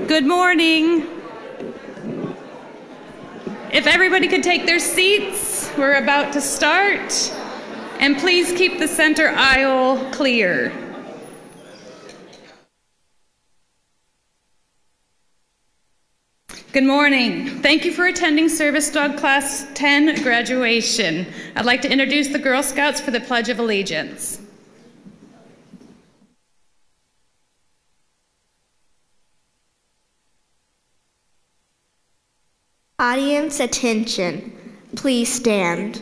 Good morning. If everybody could take their seats, we're about to start. And please keep the center aisle clear. Good morning. Thank you for attending Service Dog Class 10 graduation. I'd like to introduce the Girl Scouts for the Pledge of Allegiance. Audience attention, please stand.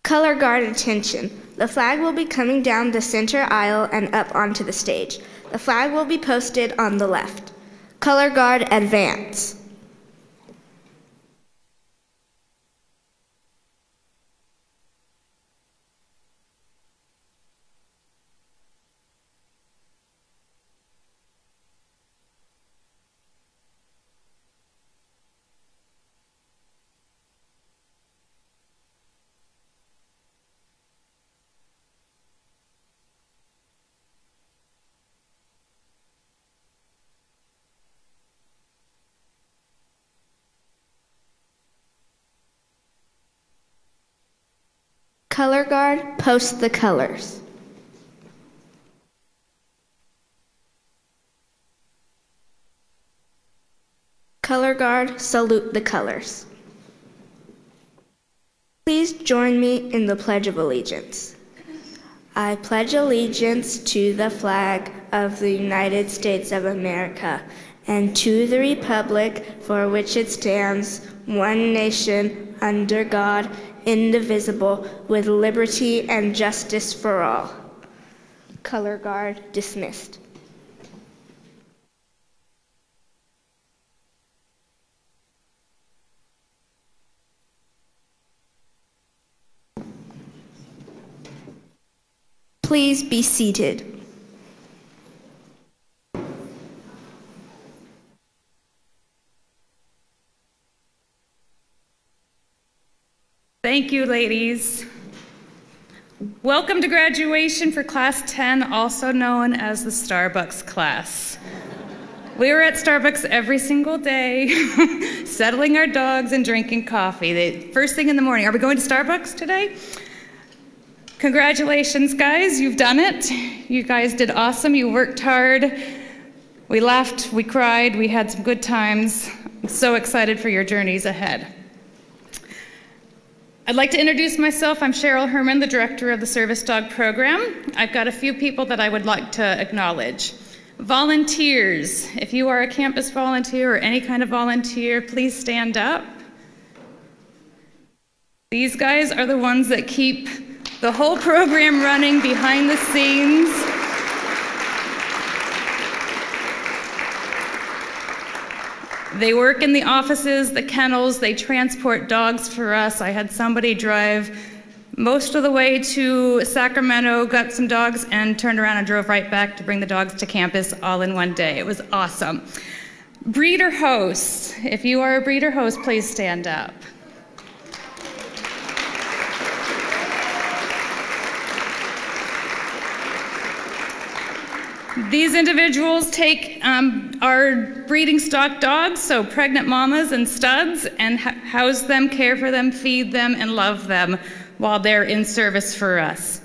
Color guard attention. The flag will be coming down the center aisle and up onto the stage. The flag will be posted on the left. Color guard advance. Color guard, post the colors. Color guard, salute the colors. Please join me in the Pledge of Allegiance. I pledge allegiance to the flag of the United States of America and to the republic for which it stands, one nation, under God, indivisible, with liberty and justice for all. Color guard dismissed. Please be seated. Thank you, ladies. Welcome to graduation for Class 10, also known as the Starbucks class. We were at Starbucks every single day, settling our dogs and drinking coffee. First thing in the morning, are we going to Starbucks today? Congratulations, guys, you've done it. You guys did awesome, you worked hard. We laughed, we cried, we had some good times. I'm so excited for your journeys ahead. I'd like to introduce myself. I'm Cheryl Herman, the director of the Service Dog Program. I've got a few people that I would like to acknowledge. Volunteers. If you are a campus volunteer or any kind of volunteer, please stand up. These guys are the ones that keep the whole program running behind the scenes. They work in the offices, the kennels, they transport dogs for us. I had somebody drive most of the way to Sacramento, got some dogs, and turned around and drove right back to bring the dogs to campus all in one day. It was awesome. Breeder hosts. If you are a breeder host, please stand up. These individuals take our breeding stock dogs, so pregnant mamas and studs, and house them, care for them, feed them, and love them while they're in service for us.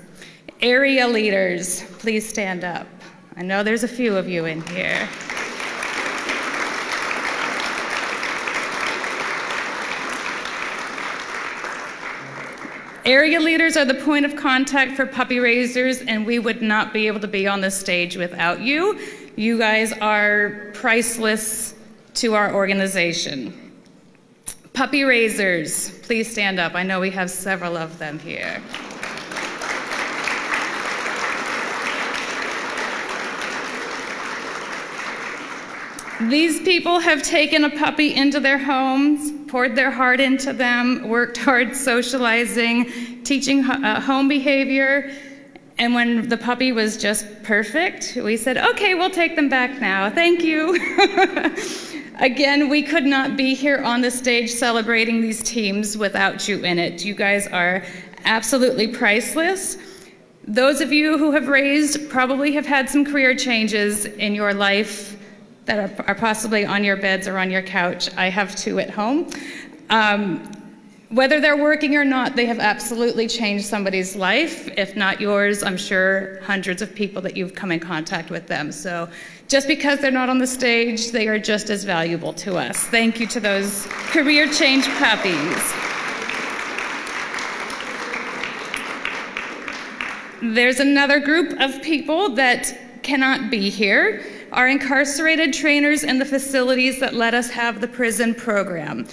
Area leaders, please stand up. I know there's a few of you in here. Area leaders are the point of contact for puppy raisers, and we would not be able to be on this stage without you. You guys are priceless to our organization. Puppy raisers, please stand up. I know we have several of them here. These people have taken a puppy into their homes, poured their heart into them, worked hard socializing, teaching home behavior, and when the puppy was just perfect, we said, okay, we'll take them back now. Thank you. Again, we could not be here on the stage celebrating these teams without you in it. You guys are absolutely priceless. Those of you who have raised probably have had some career changes in your life that are possibly on your beds or on your couch. I have two at home. Whether they're working or not, they have absolutely changed somebody's life. If not yours, I'm sure hundreds of people that you've come in contact with them. So just because they're not on the stage, they are just as valuable to us. Thank you to those career change puppies. There's another group of people that cannot be here, our incarcerated trainers in the facilities that let us have the prison program.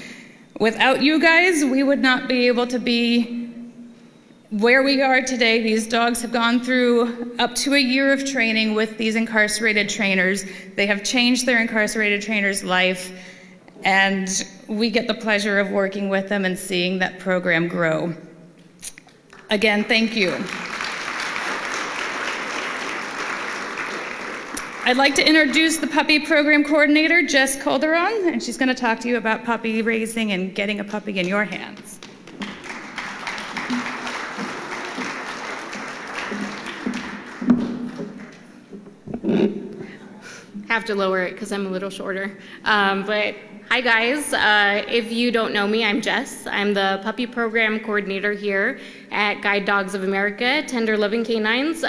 Without you guys, we would not be able to be where we are today. These dogs have gone through up to a year of training with these incarcerated trainers. They have changed their incarcerated trainers' life, and we get the pleasure of working with them and seeing that program grow. Again, thank you. I'd like to introduce the puppy program coordinator, Jess Calderon, and she's going to talk to you about puppy raising and getting a puppy in your hands. Have to lower it because I'm a little shorter. But hi guys, if you don't know me, I'm Jess. I'm the puppy program coordinator here at Guide Dogs of America, Tender Loving Canines.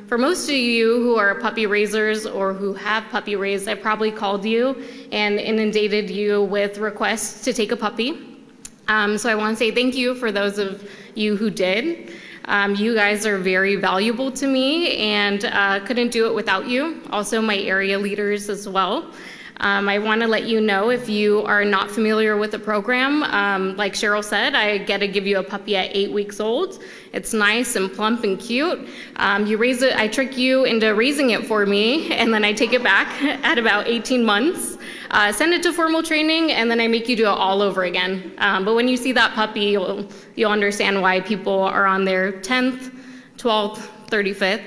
For most of you who are puppy raisers or who have puppy raised, I probably called you and inundated you with requests to take a puppy. So I want to say thank you for those of you who did. You guys are very valuable to me and couldn't do it without you. Also my area leaders as well. I want to let you know if you are not familiar with the program, like Cheryl said, I get to give you a puppy at 8 weeks old. It's nice and plump and cute. You raise it, I trick you into raising it for me, and then I take it back at about 18 months, send it to formal training, and then I make you do it all over again. But when you see that puppy, you'll understand why people are on their 10th, 12th, 35th.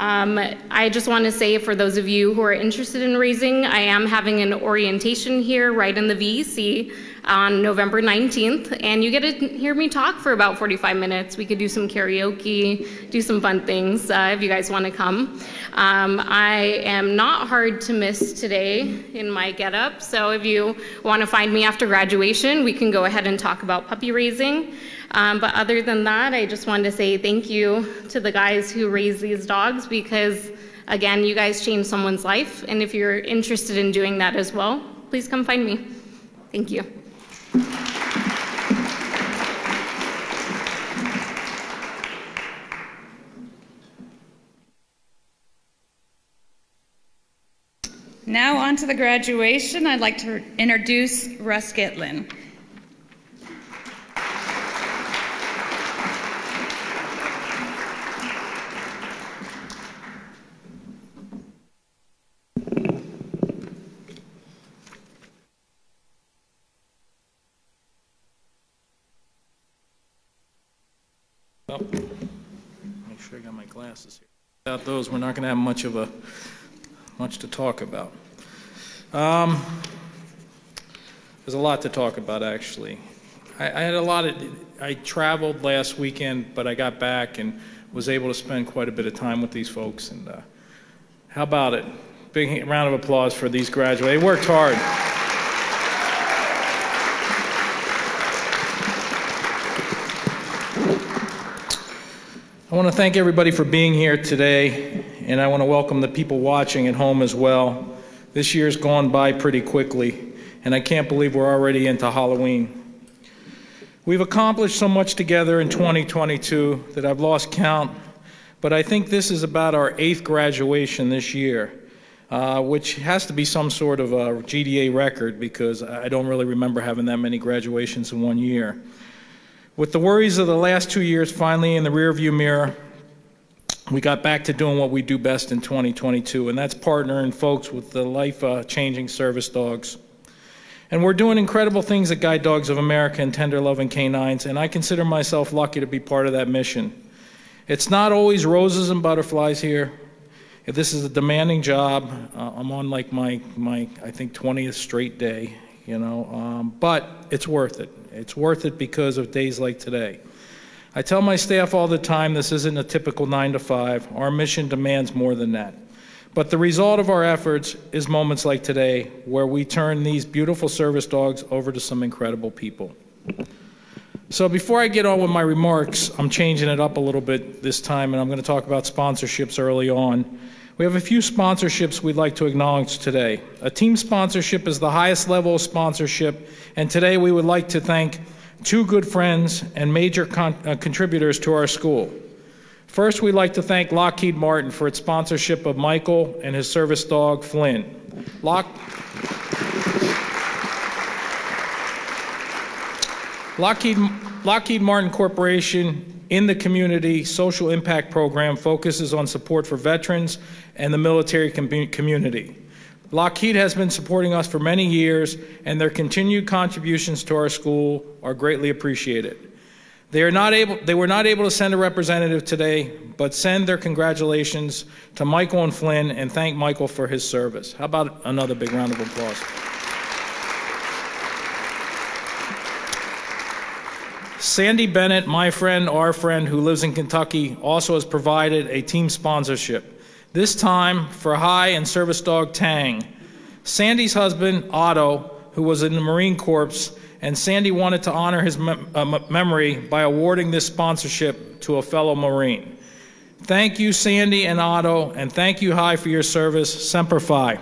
I just want to say for those of you who are interested in raising, I am having an orientation here right in the VEC on November 19th, and you get to hear me talk for about 45 minutes. We could do some karaoke, do some fun things if you guys want to come. I am not hard to miss today in my getup, so if you want to find me after graduation, we can go ahead and talk about puppy raising. But other than that, I just wanted to say thank you to the guys who raise these dogs because, again, you guys changed someone's life. And if you're interested in doing that as well, please come find me. Thank you. Now on to the graduation. I'd like to introduce Russ Gitlin. Well, make sure I got my glasses here. Without those, we're not going to have much to talk about. There's a lot to talk about, actually. I traveled last weekend, but I got back and was able to spend quite a bit of time with these folks. And how about it? Big round of applause for these graduates. They worked hard. I want to thank everybody for being here today, and I want to welcome the people watching at home as well. This year's gone by pretty quickly, and I can't believe we're already into Halloween. We've accomplished so much together in 2022 that I've lost count, but I think this is about our 8th graduation this year, which has to be some sort of a GDA record because I don't really remember having that many graduations in one year. With the worries of the last 2 years finally in the rearview mirror, we got back to doing what we do best in 2022, and that's partnering folks with the life-changing service dogs. And we're doing incredible things at Guide Dogs of America and Tender Loving Canines, and I consider myself lucky to be part of that mission. It's not always roses and butterflies here. This is a demanding job. I'm on like my I think 20th straight day, you know, but it's worth it. It's worth it because of days like today. I tell my staff all the time this isn't a typical 9 to 5. Our mission demands more than that. But the result of our efforts is moments like today where we turn these beautiful service dogs over to some incredible people. So before I get on with my remarks, I'm changing it up a little bit this time, and I'm going to talk about sponsorships early on. We have a few sponsorships we'd like to acknowledge today. A team sponsorship is the highest level of sponsorship, and today we would like to thank 2 good friends and major contributors to our school. First, we'd like to thank Lockheed Martin for its sponsorship of Michael and his service dog, Flynn. Lockheed Martin Corporation in the community social impact program focuses on support for veterans and the military community. Lockheed has been supporting us for many years, and their continued contributions to our school are greatly appreciated. They were not able to send a representative today, but send their congratulations to Michael and Flynn and thank Michael for his service. How about another big round of applause? Sandy Bennett, my friend, our friend, who lives in Kentucky, also has provided a team sponsorship, this time for High and service dog Tang. Sandy's husband, Otto, who was in the Marine Corps, and Sandy wanted to honor his memory by awarding this sponsorship to a fellow Marine. Thank you, Sandy and Otto, and thank you, High, for your service. Semper Fi.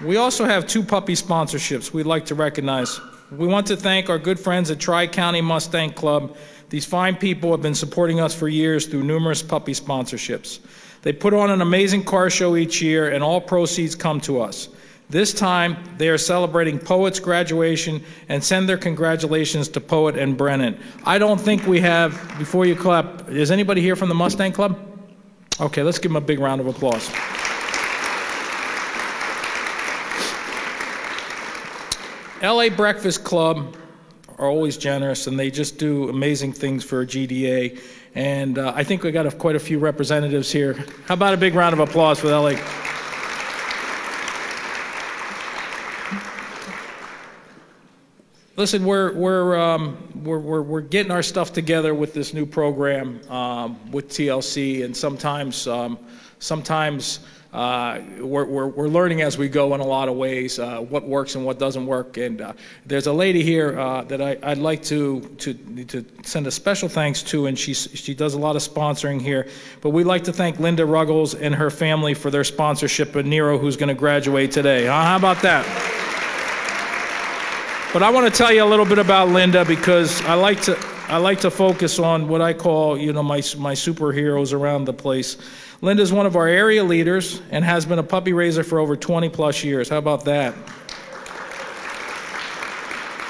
We also have 2 puppy sponsorships we'd like to recognize. We want to thank our good friends at Tri-County Mustang Club. These fine people have been supporting us for years through numerous puppy sponsorships. They put on an amazing car show each year, and all proceeds come to us. This time, they are celebrating Poet's graduation and send their congratulations to Poet and Brennon. I don't think we have, before you clap, is anybody here from the Mustang Club? Okay, let's give them a big round of applause. LA Breakfast Club are always generous, and they just do amazing things for GDA. And I think we got quite a few representatives here. How about a big round of applause for LA? Listen, we're getting our stuff together with this new program with TLC, and sometimes we're learning as we go in a lot of ways what works and what doesn't work. And there's a lady here that I'd like to send a special thanks to, and she does a lot of sponsoring here. But we'd like to thank Linda Ruggles and her family for their sponsorship of Nero, who's going to graduate today. How about that? But I want to tell you a little bit about Linda, because I like to focus on what I call, my superheroes around the place. Linda's one of our area leaders and has been a puppy raiser for over 20 plus years. How about that?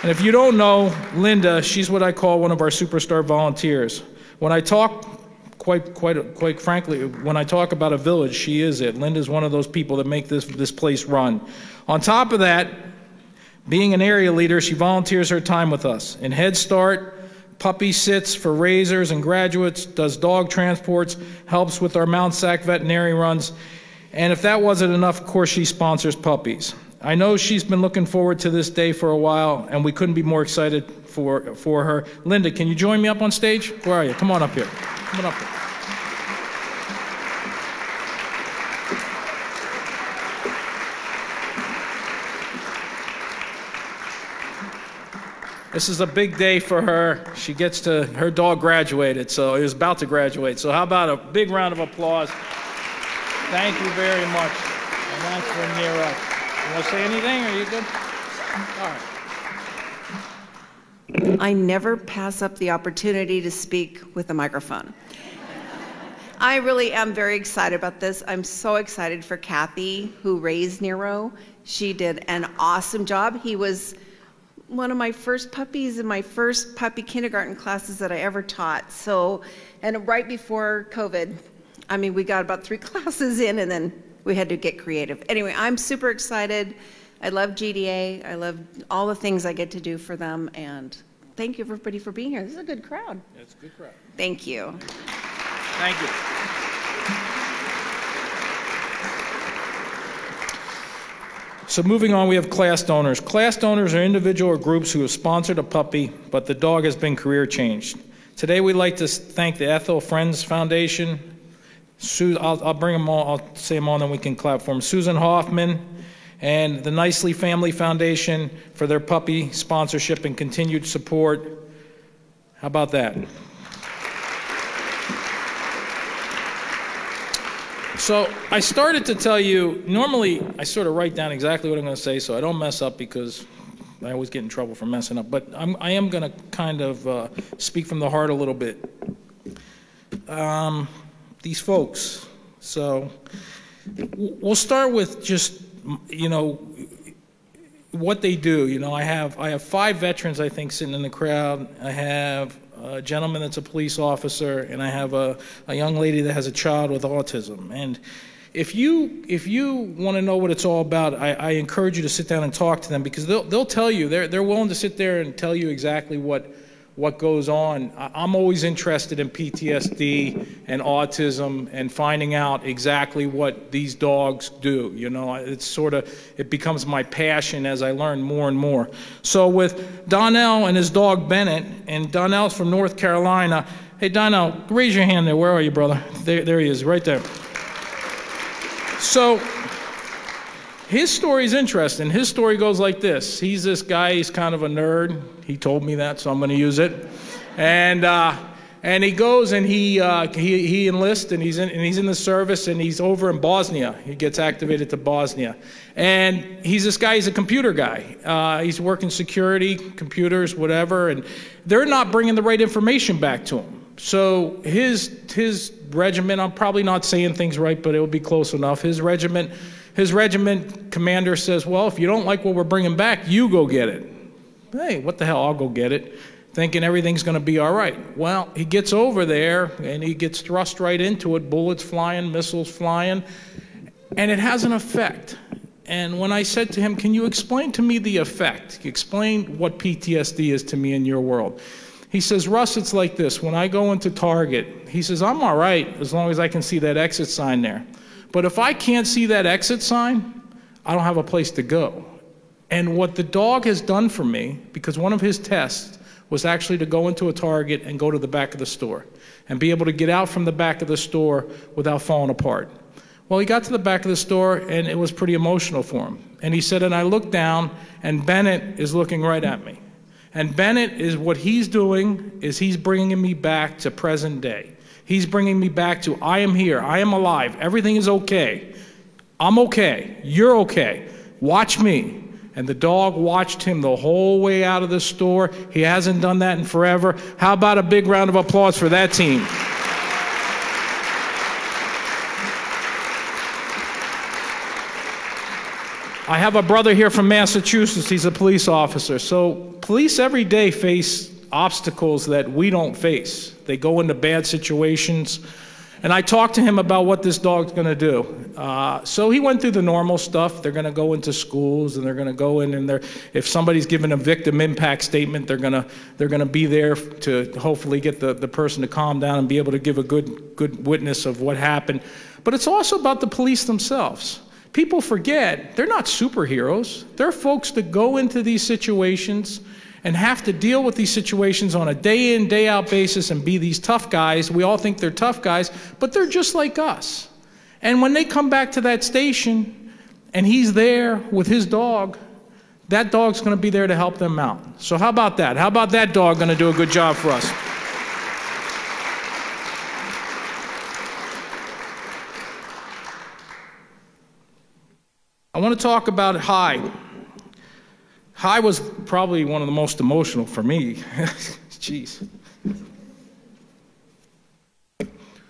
And if you don't know Linda, she's what I call one of our superstar volunteers. When I talk, quite frankly, when I talk about a village, she is it. Linda's one of those people that make this place run. On top of that, being an area leader, she volunteers her time with us in Head Start, puppy sits for raisers and graduates, does dog transports, helps with our Mount Sac veterinary runs, and if that wasn't enough, of course, she sponsors puppies. I know she's been looking forward to this day for a while, and we couldn't be more excited for her. Linda, can you join me up on stage? Where are you? Come on up here. Come on up here. This is a big day for her. Her dog graduated, so he was about to graduate. So how about a big round of applause? Thank you very much. And that's for Nero. You want to say anything? Are you good? All right. I never pass up the opportunity to speak with a microphone. I really am very excited about this. I'm so excited for Kathy, who raised Nero. She did an awesome job. He was one of my first puppies in my first puppy kindergarten classes that I ever taught. So, and right before COVID, I mean, we got about 3 classes in, and then we had to get creative. Anyway, I'm super excited. I love GDA. I love all the things I get to do for them, and thank you everybody for being here. This is a good crowd. It's a good crowd. Thank you. Thank you. So moving on, we have class donors. Class donors are individual or groups who have sponsored a puppy, but the dog has been career changed. Today we'd like to thank the Ethel Friends Foundation. I'll bring them all, I'll say them all, and then we can clap for them. Susan Hoffman and the Nicely Family Foundation for their puppy sponsorship and continued support. How about that? So I started to tell you, normally I sort of write down exactly what I'm going to say so I don't mess up, because I always get in trouble for messing up. But I am going to kind of speak from the heart a little bit. These folks. So we'll start with just, you know, what they do. You know, I have 5 veterans, I think, sitting in the crowd. I have a gentleman that's a police officer, and I have a young lady that has a child with autism. And if you want to know what it's all about, I encourage you to sit down and talk to them, because they'll tell you. They're willing to sit there and tell you exactly what goes on. I'm always interested in PTSD and autism and finding out exactly what these dogs do. You know, it becomes my passion as I learn more and more. So with Donnell and his dog Bennett, and Donnell's from North Carolina. Hey Donnell, raise your hand there. Where are you, brother? There he is, right there. So his story is interesting. His story goes like this. He's this guy, he's kind of a nerd. He told me that, so I'm going to use it. And he goes and he enlists, and he's in the service, and he's over in Bosnia. He gets activated to Bosnia. And he's a computer guy. He's working security, computers, whatever, and they're not bringing the right information back to him. So his regiment, I'm probably not saying things right, but it'll be close enough. His regiment commander says, well, if you don't like what we're bringing back, you go get it. Hey, what the hell, I'll go get it, thinking everything's going to be all right. Well, he gets over there, and he gets thrust right into it, bullets flying, missiles flying, and it has an effect. And when I said to him, can you explain to me the effect? Explain what PTSD is to me in your world. He says, Russ, it's like this. When I go into Target, he says, I'm all right as long as I can see that exit sign there. But if I can't see that exit sign, I don't have a place to go. And what the dog has done for me, because one of his tests was actually to go into a Target and go to the back of the store and be able to get out from the back of the store without falling apart. Well, he got to the back of the store, and it was pretty emotional for him. And he said, and I looked down, and Bennett is looking right at me. And Bennett is, what he's doing is he's bringing me back to present day. He's bringing me back to, I am here, I am alive, everything is okay. I'm okay, you're okay, watch me. And the dog watched him the whole way out of the store. He hasn't done that in forever. How about a big round of applause for that team? I have a brother here from Massachusetts. He's a police officer. So police every day face obstacles that we don't face. They go into bad situations. And I talked to him about what this dog's going to do. So he went through the normal stuff. They're going to go into schools, and they're going to go in, and if somebody's given a victim impact statement, they're going to be there to hopefully get the person to calm down and be able to give a good witness of what happened. But it's also about the police themselves. People forget they're not superheroes. They're folks that go into these situations and have to deal with these situations on a day-in, day-out basis and be these tough guys. We all think they're tough guys, but they're just like us. And when they come back to that station and he's there with his dog, that dog's going to be there to help them out. So how about that? How about that dog going to do a good job for us? I want to talk about Hi. Hi was probably one of the most emotional for me. Jeez.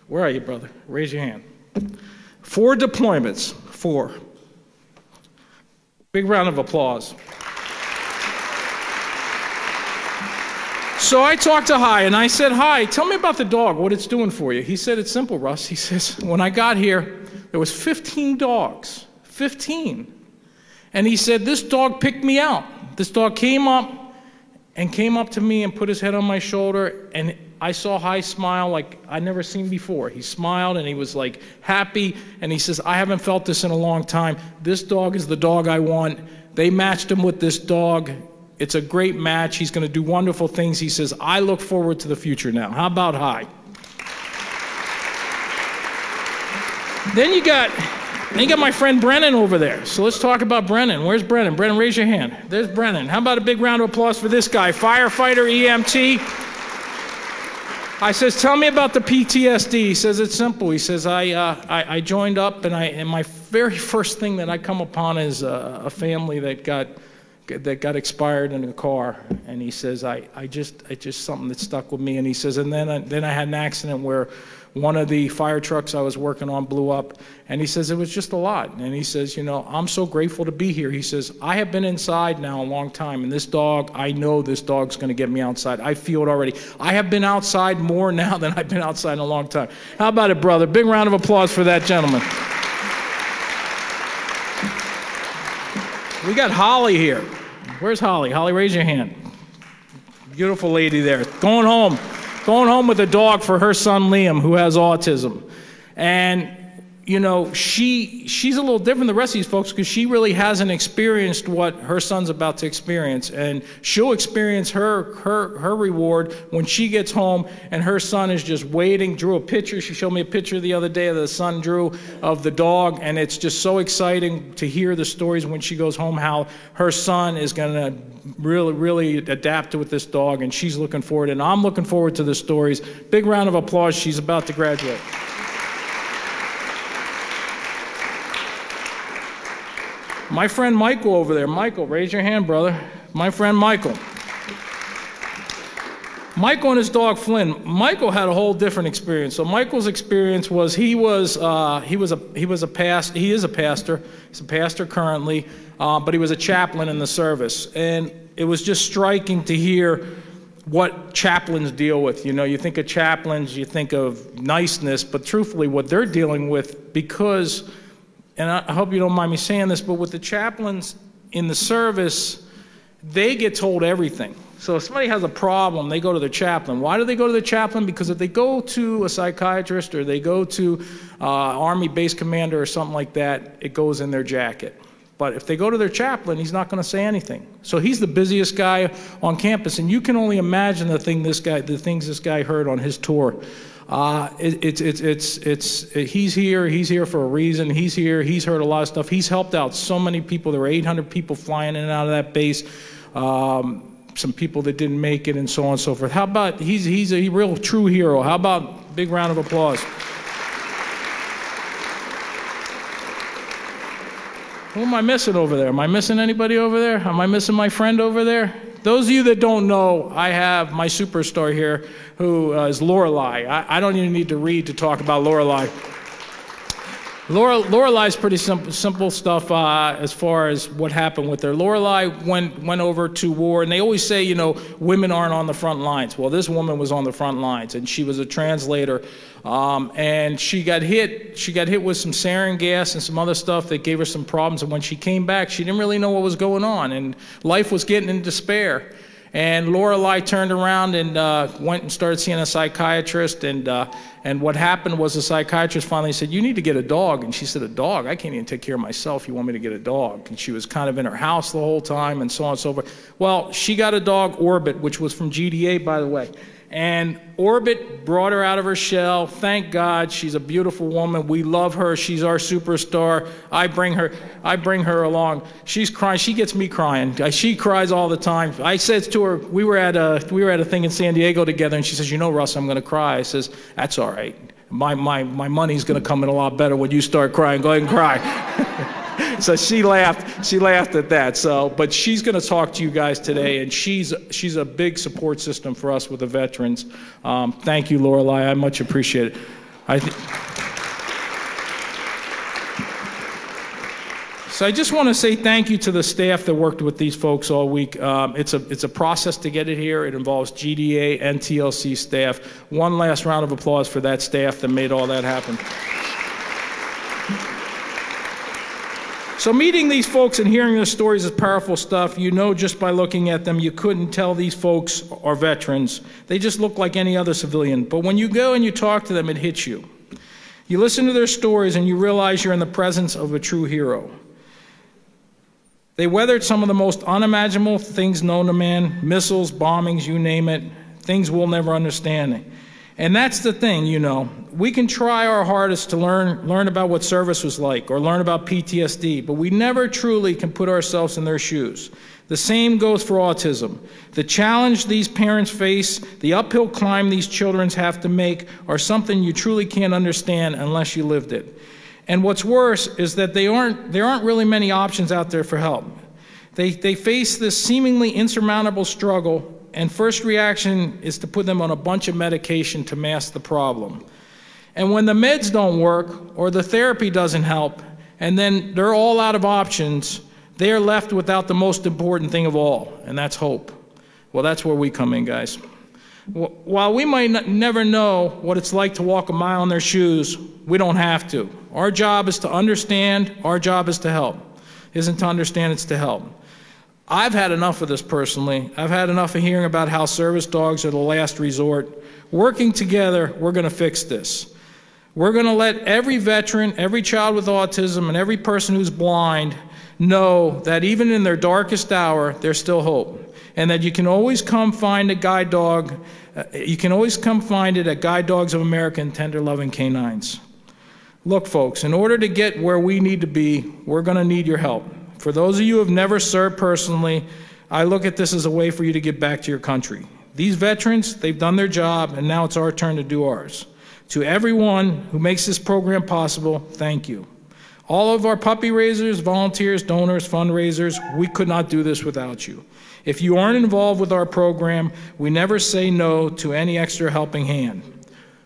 Where are you, brother? Raise your hand. 4 deployments. 4. Big round of applause. So I talked to Hi, and I said, Hi, tell me about the dog, what it's doing for you. He said, it's simple, Russ. He says, when I got here, there was 15 dogs. 15. And he said, this dog picked me out. This dog came up to me and put his head on my shoulder, and I saw Hai smile like I'd never seen before. He smiled and he was like happy, and he says, I haven't felt this in a long time. This dog is the dog I want. They matched him with this dog. It's a great match. He's going to do wonderful things. He says, I look forward to the future now. How about Hai? Then you got my friend Brennon over there. So let's talk about Brennon. Where's Brennon? Brennon, raise your hand. There's Brennon. How about a big round of applause for this guy, firefighter, EMT. I says, tell me about the PTSD. He says, it's simple. He says, I joined up, and my very first thing that I come upon is a family that got expired in a car. And he says, I just something that stuck with me. And he says, and then I had an accident where one of the fire trucks I was working on blew up. And he says, it was just a lot. And he says, you know, I'm so grateful to be here. He says, I have been inside now a long time, and this dog, I know this dog's going to get me outside. I feel it already. I have been outside more now than I've been outside in a long time. How about it, brother? Big round of applause for that gentleman. We got Holly here. Where's Holly? Holly, raise your hand. Beautiful lady there. Going home with a dog for her son Liam, who has autism. And you know, she's a little different than the rest of these folks because she really hasn't experienced what her son's about to experience, and she'll experience her reward when she gets home and her son is just waiting. Drew a picture. She showed me a picture the other day of the son Drew of the dog, and it's just so exciting to hear the stories when she goes home how her son is going to really adapt to with this dog, and she's looking forward, and I'm looking forward to the stories. Big round of applause. She's about to graduate. My friend Michael over there. Michael, raise your hand, brother. My friend Michael. Michael and his dog Flynn. Michael had a whole different experience. So Michael's experience was he is a pastor. He's a pastor currently, but he was a chaplain in the service, and it was just striking to hear what chaplains deal with. You know, you think of chaplains, you think of niceness, but truthfully, what they're dealing with, because. And I hope you don't mind me saying this, but with the chaplains in the service, they get told everything. So if somebody has a problem, they go to the chaplain. Why do they go to the chaplain? Because if they go to a psychiatrist or they go to Army base commander or something like that, it goes in their jacket. But if they go to their chaplain, he's not going to say anything. So he's the busiest guy on campus, and you can only imagine the things this guy heard on his tour. He's here for a reason. He's here. He's heard a lot of stuff. He's helped out so many people. There were 800 people flying in and out of that base. Some people that didn't make it, and so on and so forth. How about he's a real true hero? How about big round of applause? Who am I missing over there? Am I missing anybody over there? Am I missing my friend over there? Those of you that don't know, I have my superstar here, who is Lorelei. I don't even need to read to talk about Lorelei. Lorelai's pretty simple stuff as far as what happened with her. Lorelei went over to war, and they always say, you know, women aren't on the front lines. Well, this woman was on the front lines, and she was a translator, and she got hit. She got hit with some sarin gas and some other stuff that gave her some problems, and when she came back, she didn't really know what was going on, and life was getting in despair. And Lorelei turned around and went and started seeing a psychiatrist, and what happened was the psychiatrist finally said, you need to get a dog. And she said, a dog? I can't even take care of myself. You want me to get a dog? And she was kind of in her house the whole time, and so on and so forth. Well, she got a dog, Orbit, which was from GDA, by the way. And Orbit brought her out of her shell. Thank God. She's a beautiful woman. We love her. She's our superstar. I bring her along. She's crying. She gets me crying. She cries all the time. I said to her, we were at a thing in San Diego together, and she says, you know, Russ, I'm going to cry. I says, that's all right. My money's going to come in a lot better when you start crying. Go ahead and cry. So she laughed at that. So, but she's going to talk to you guys today, and she's a big support system for us with the veterans. Thank you, Lorelei. I much appreciate it. So I just want to say thank you to the staff that worked with these folks all week. It's a process to get it here. It involves GDA and TLC staff. One last round of applause for that staff that made all that happen. So meeting these folks and hearing their stories is powerful stuff. You know just by looking at them, you couldn't tell these folks are veterans. They just look like any other civilian. But when you go and you talk to them, it hits you. You listen to their stories and you realize you're in the presence of a true hero. They weathered some of the most unimaginable things known to man, missiles, bombings, you name it, things we'll never understand. And that's the thing, you know. We can try our hardest to learn about what service was like or learn about PTSD, but we never truly can put ourselves in their shoes. The same goes for autism. The challenge these parents face, the uphill climb these children have to make are something you truly can't understand unless you lived it. And what's worse is that there aren't really many options out there for help. They face this seemingly insurmountable struggle, and first reaction is to put them on a bunch of medication to mask the problem. And when the meds don't work or the therapy doesn't help, and then they're all out of options, they are left without the most important thing of all, and that's hope. Well, that's where we come in, guys. While we might never know what it's like to walk a mile in their shoes, we don't have to. Our job is to understand, our job is to help. Isn't to understand, it's to help. I've had enough of this personally. I've had enough of hearing about how service dogs are the last resort. Working together, we're going to fix this. We're going to let every veteran, every child with autism, and every person who's blind know that even in their darkest hour, there's still hope. And that you can always come find a guide dog. You can always come find it at Guide Dogs of America and Tender Loving Canines. Look, folks, in order to get where we need to be, we're going to need your help. For those of you who have never served personally, I look at this as a way for you to give back to your country. These veterans, they've done their job, and now it's our turn to do ours. To everyone who makes this program possible, thank you. All of our puppy raisers, volunteers, donors, fundraisers, we could not do this without you. If you aren't involved with our program, we never say no to any extra helping hand.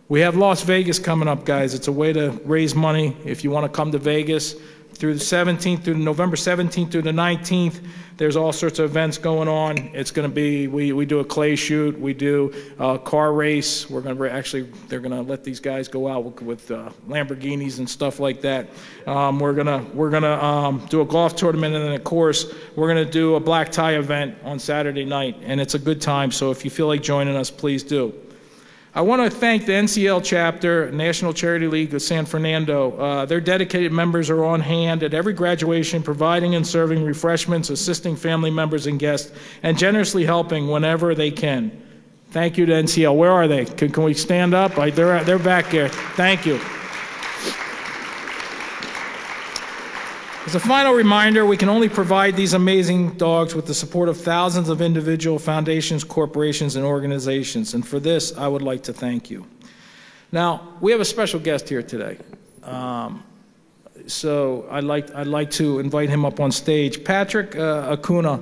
We have Las Vegas coming up, guys. It's a way to raise money if you want to come to Vegas. Through the 17th, through November 17th through the 19th, there's all sorts of events going on. It's going to be, we do a clay shoot, we do a car race. We're going to actually, they're going to let these guys go out with Lamborghinis and stuff like that. We're gonna do a golf tournament, and then of course we're going to do a black tie event on Saturday night, and it's a good time. So if you feel like joining us, please do. I want to thank the NCL chapter, National Charity League of San Fernando. Their dedicated members are on hand at every graduation, providing and serving refreshments, assisting family members and guests, and generously helping whenever they can. Thank you to NCL. Where are they? Can we stand up? They're back there. Thank you. As a final reminder, we can only provide these amazing dogs with the support of thousands of individual foundations, corporations, and organizations. And for this, I would like to thank you. Now, we have a special guest here today. So I'd like to invite him up on stage. Patrick Acuna.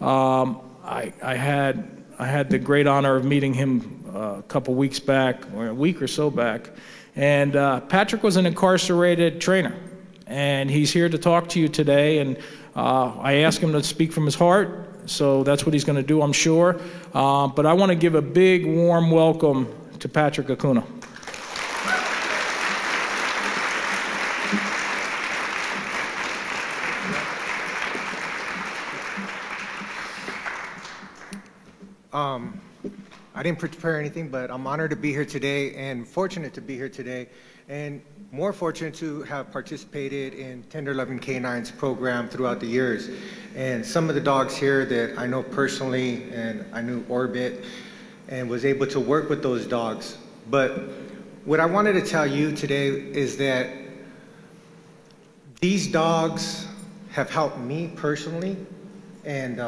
I had the great honor of meeting him a couple weeks back, or a week or so back. And Patrick was an incarcerated trainer. And he's here to talk to you today, and I asked him to speak from his heart, so that's what he's going to do, I'm sure. But I want to give a big, warm welcome to Patrick Acuna. I didn't prepare anything, but I'm honored to be here today and fortunate to be here today, and more fortunate to have participated in Tender Loving Canines program throughout the years. And some of the dogs here that I know personally, and I knew Orbit, and was able to work with those dogs. But what I wanted to tell you today is that these dogs have helped me personally, and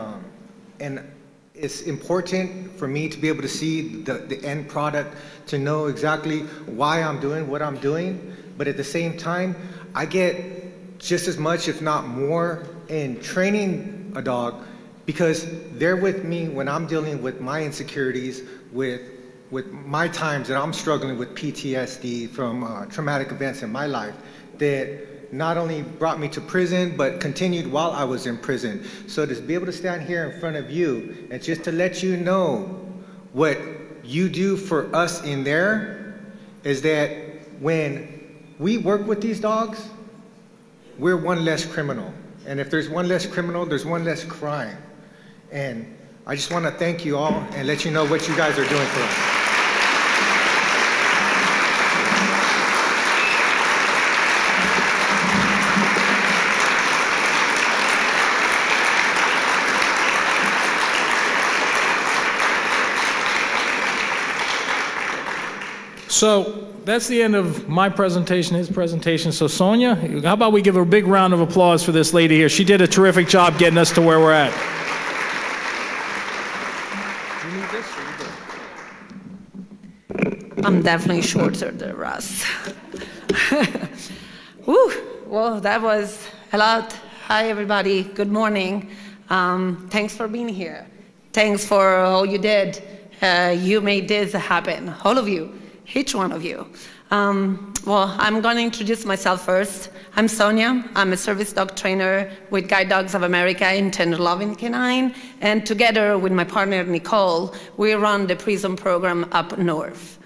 it's important for me to be able to see the end product, to know exactly why I'm doing what I'm doing. But at the same time, I get just as much, if not more, in training a dog, because they're with me when I'm dealing with my insecurities, with my times that I'm struggling with PTSD from traumatic events in my life that not only brought me to prison, but continued while I was in prison. So to be able to stand here in front of you and just to let you know what you do for us in there is that when we work with these dogs, we're one less criminal. And if there's one less criminal, there's one less crime. And I just want to thank you all and let you know what you guys are doing for us. So that's the end of my presentation, his presentation. So Sonia, how about we give a big round of applause for this lady here? She did a terrific job getting us to where we're at. Do you need this? I'm definitely shorter than Russ. Woo! Well, that was a lot. Hi, everybody. Good morning. Thanks for being here. Thanks for all you did. You made this happen, all of you. Each one of you. Well, I'm going to introduce myself first. I'm Sonia. I'm a service dog trainer with Guide Dogs of America and Tender Loving Canine. And together with my partner, Nicole, we run the prison program up north.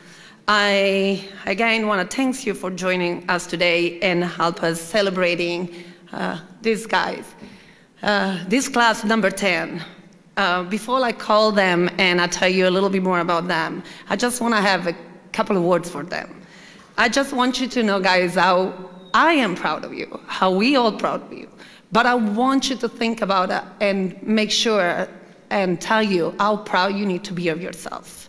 I, again, want to thank you for joining us today and help us celebrating these guys. This class, number 10. Before I call them and I tell you a little bit more about them, I just want to have a couple of words for them. I just want you to know, guys, how I am proud of you, how we all proud of you. But I want you to think about it and make sure and tell you how proud you need to be of yourself.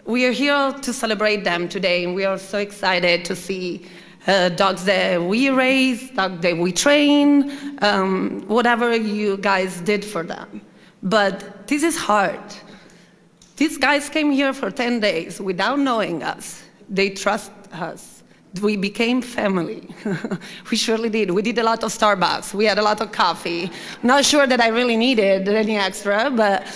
We are here to celebrate them today, and we are so excited to see dogs that we raise, dogs that we train, whatever you guys did for them. But this is hard. These guys came here for 10 days without knowing us. They trust us. We became family. We surely did. We did a lot of Starbucks. We had a lot of coffee. Not sure that I really needed any extra, but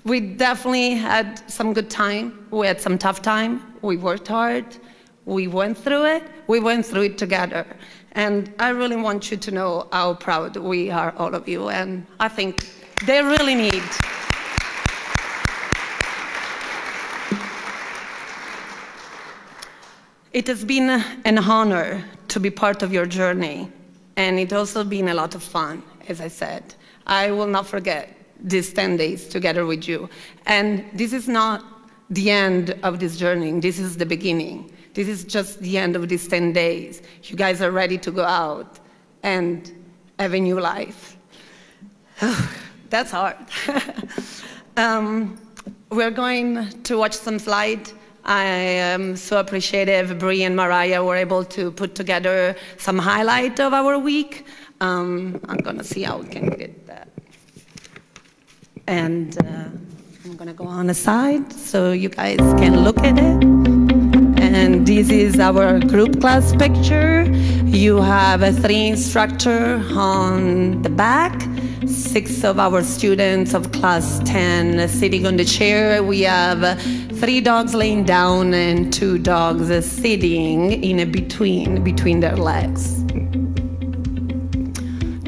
we definitely had some good time. We had some tough time. We worked hard. We went through it. We went through it together. And I really want you to know how proud we are, all of you. And I think they really need. It has been an honor to be part of your journey, and it's also been a lot of fun, as I said. I will not forget these 10 days together with you. And this is not the end of this journey. This is the beginning. This is just the end of these 10 days. You guys are ready to go out and have a new life. That's hard. We're going to watch some slides. I am so appreciative Bree and Mariah were able to put together some highlight of our week. I'm going to see how we can get that. And I'm going to go on the side so you guys can look at it. And this is our group class picture. You have a 3 instructor on the back, 6 of our students of class 10 sitting on the chair. We have 3 dogs laying down and 2 dogs sitting in a between their legs.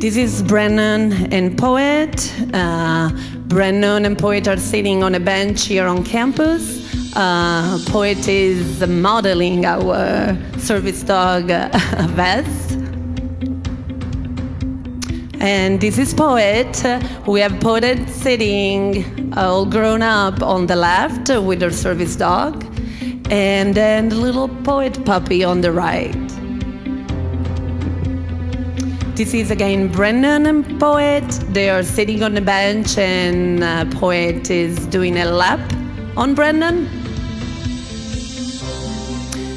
This is Brennon and Poet. Brennon and Poet are sitting on a bench here on campus. Poet is modeling our service dog vest. And this is Poet. We have Poet sitting all grown up on the left with her service dog, and then the little Poet puppy on the right. This is again Brennon and Poet. They are sitting on the bench, and Poet is doing a lap on Brennon.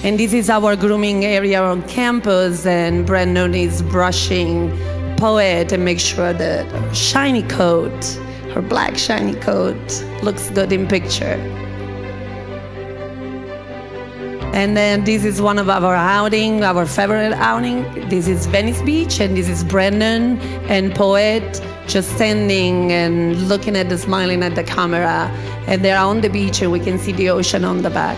And this is our grooming area on campus, and Brennon is brushing Poet and make sure that her shiny coat, her black shiny coat, looks good in picture. And then this is one of our outing, our favorite outing. This is Venice Beach, and this is Brennon and Poet just standing and looking at the smiling at the camera. And they're on the beach, and we can see the ocean on the back.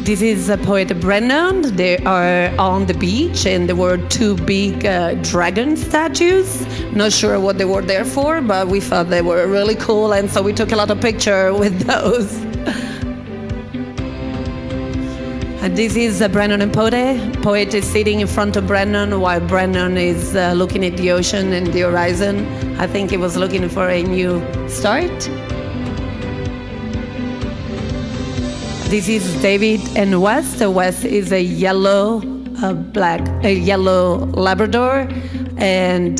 This is Poet Brennon. They are on the beach, and there were 2 big dragon statues. Not sure what they were there for, but we thought they were really cool, and so we took a lot of pictures with those. This is Brennon Poet. Poet is sitting in front of Brennon while Brennon is looking at the ocean and the horizon. I think he was looking for a new start. This is David and West. West is a yellow Labrador, and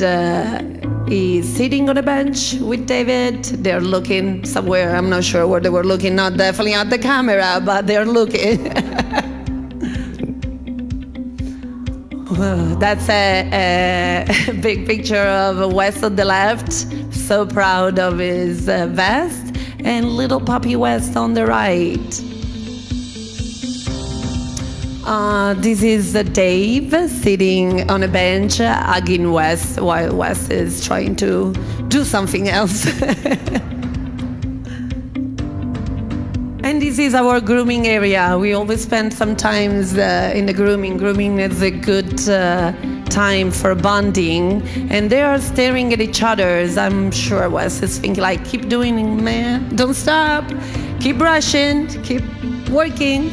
he's sitting on a bench with David. They're looking somewhere. I'm not sure where they were looking. Not definitely at the camera, but they're looking. That's a big picture of West on the left, so proud of his vest, and little puppy West on the right. This is Dave sitting on a bench hugging West while West is trying to do something else. And this is our grooming area. We always spend some times in the grooming. Grooming is a good time for bonding. And they are staring at each other. I'm sure Wes is thinking like, keep doing it, man. Don't stop. Keep brushing. Keep working.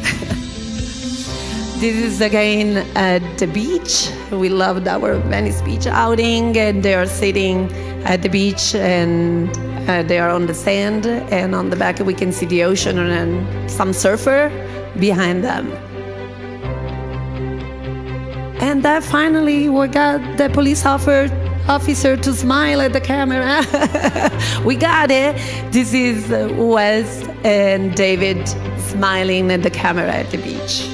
This is again at the beach. We loved our Venice Beach outing. And they are sitting at the beach and they are on the sand, and on the back we can see the ocean and some surfer behind them. And then finally we got the police officer to smile at the camera. We got it. This is Wes and David smiling at the camera at the beach.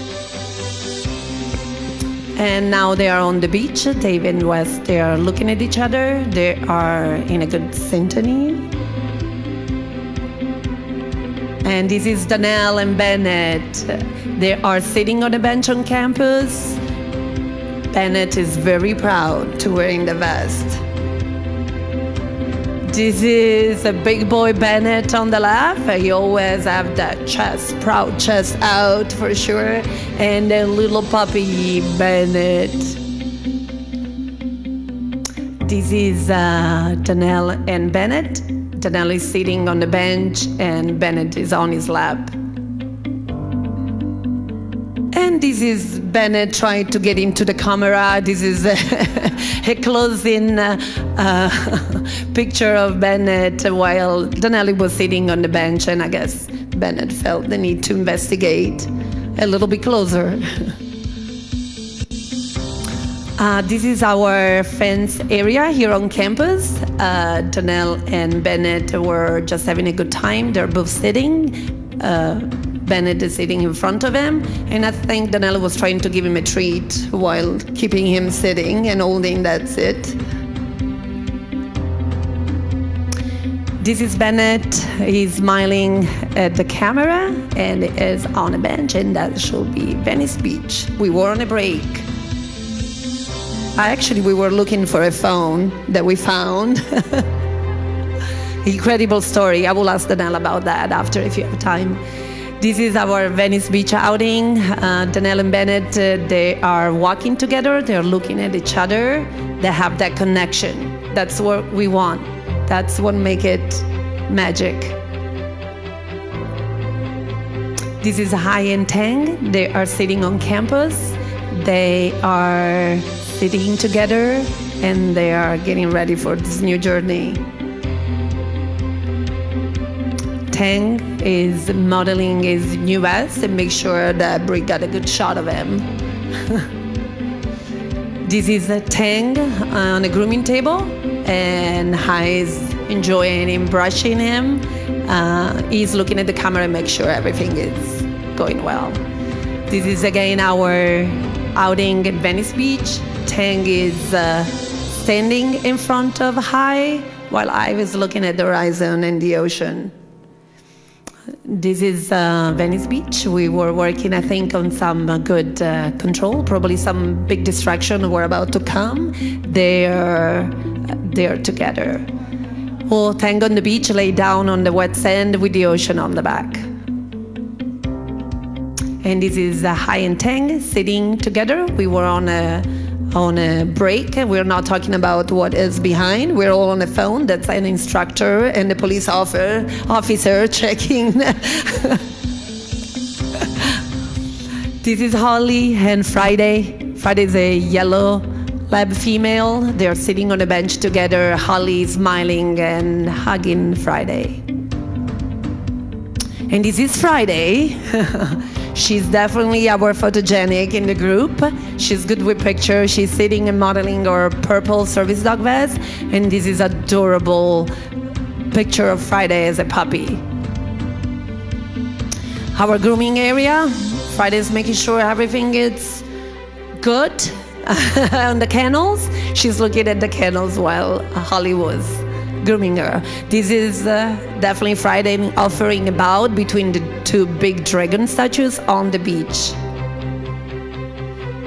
And now they are on the beach. David and Wes, they are looking at each other. They are in a good symphony. And this is Donnell and Bennett. They are sitting on a bench on campus. Bennett is very proud to wearing the vest. This is a big boy Bennett on the left. He always have that chest, proud chest out for sure. And then little puppy Bennett. This is Donnell and Bennett. Donnell is sitting on the bench and Bennett is on his lap. And this is Bennett trying to get into the camera. This is a close-in picture of Bennett while Donnell was sitting on the bench, and I guess Bennett felt the need to investigate a little bit closer. This is our fence area here on campus. Donnell and Bennett were just having a good time. They're both sitting. Bennett is sitting in front of him, and I think Donnell was trying to give him a treat while keeping him sitting and holding that sit. This is Bennett. He's smiling at the camera and is on a bench, and that should be Venice Beach. We were on a break. Actually, we were looking for a phone that we found. Incredible story. I will ask Donnell about that after if you have time. This is our Venice Beach outing. Donnell and Bennett, they are walking together. They're looking at each other. They have that connection. That's what we want. That's what makes it magic. This is Hai and Tang. They are sitting on campus. They are sitting together and they are getting ready for this new journey. Tang is modeling his new vest and make sure that Brie got a good shot of him. This is Tang on a grooming table, and Hai is enjoying him, brushing him. He's looking at the camera and make sure everything is going well. This is again our outing at Venice Beach. Tang is standing in front of Hai, while I was looking at the horizon and the ocean. This is Venice Beach. We were working, I think, on some good control. Probably some big distraction were about to come. They're together. Well, Tang on the beach, lay down on the wet sand with the ocean on the back. And this is Hai and Tang sitting together. We were on a break. We're not talking about what is behind. We're all on the phone. That's an instructor and the police officer checking. This is Holly and Friday. Friday is a yellow lab female. They're sitting on a bench together. Holly smiling and hugging Friday. And this is Friday. She's definitely our photogenic in the group. She's good with pictures. She's sitting and modeling our purple service dog vest. And this is adorable picture of Friday as a puppy. Our grooming area. Friday's making sure everything is good on the kennels. She's looking at the kennels while Holly was grooming her. This is definitely Friday offering a bow between the two big dragon statues on the beach.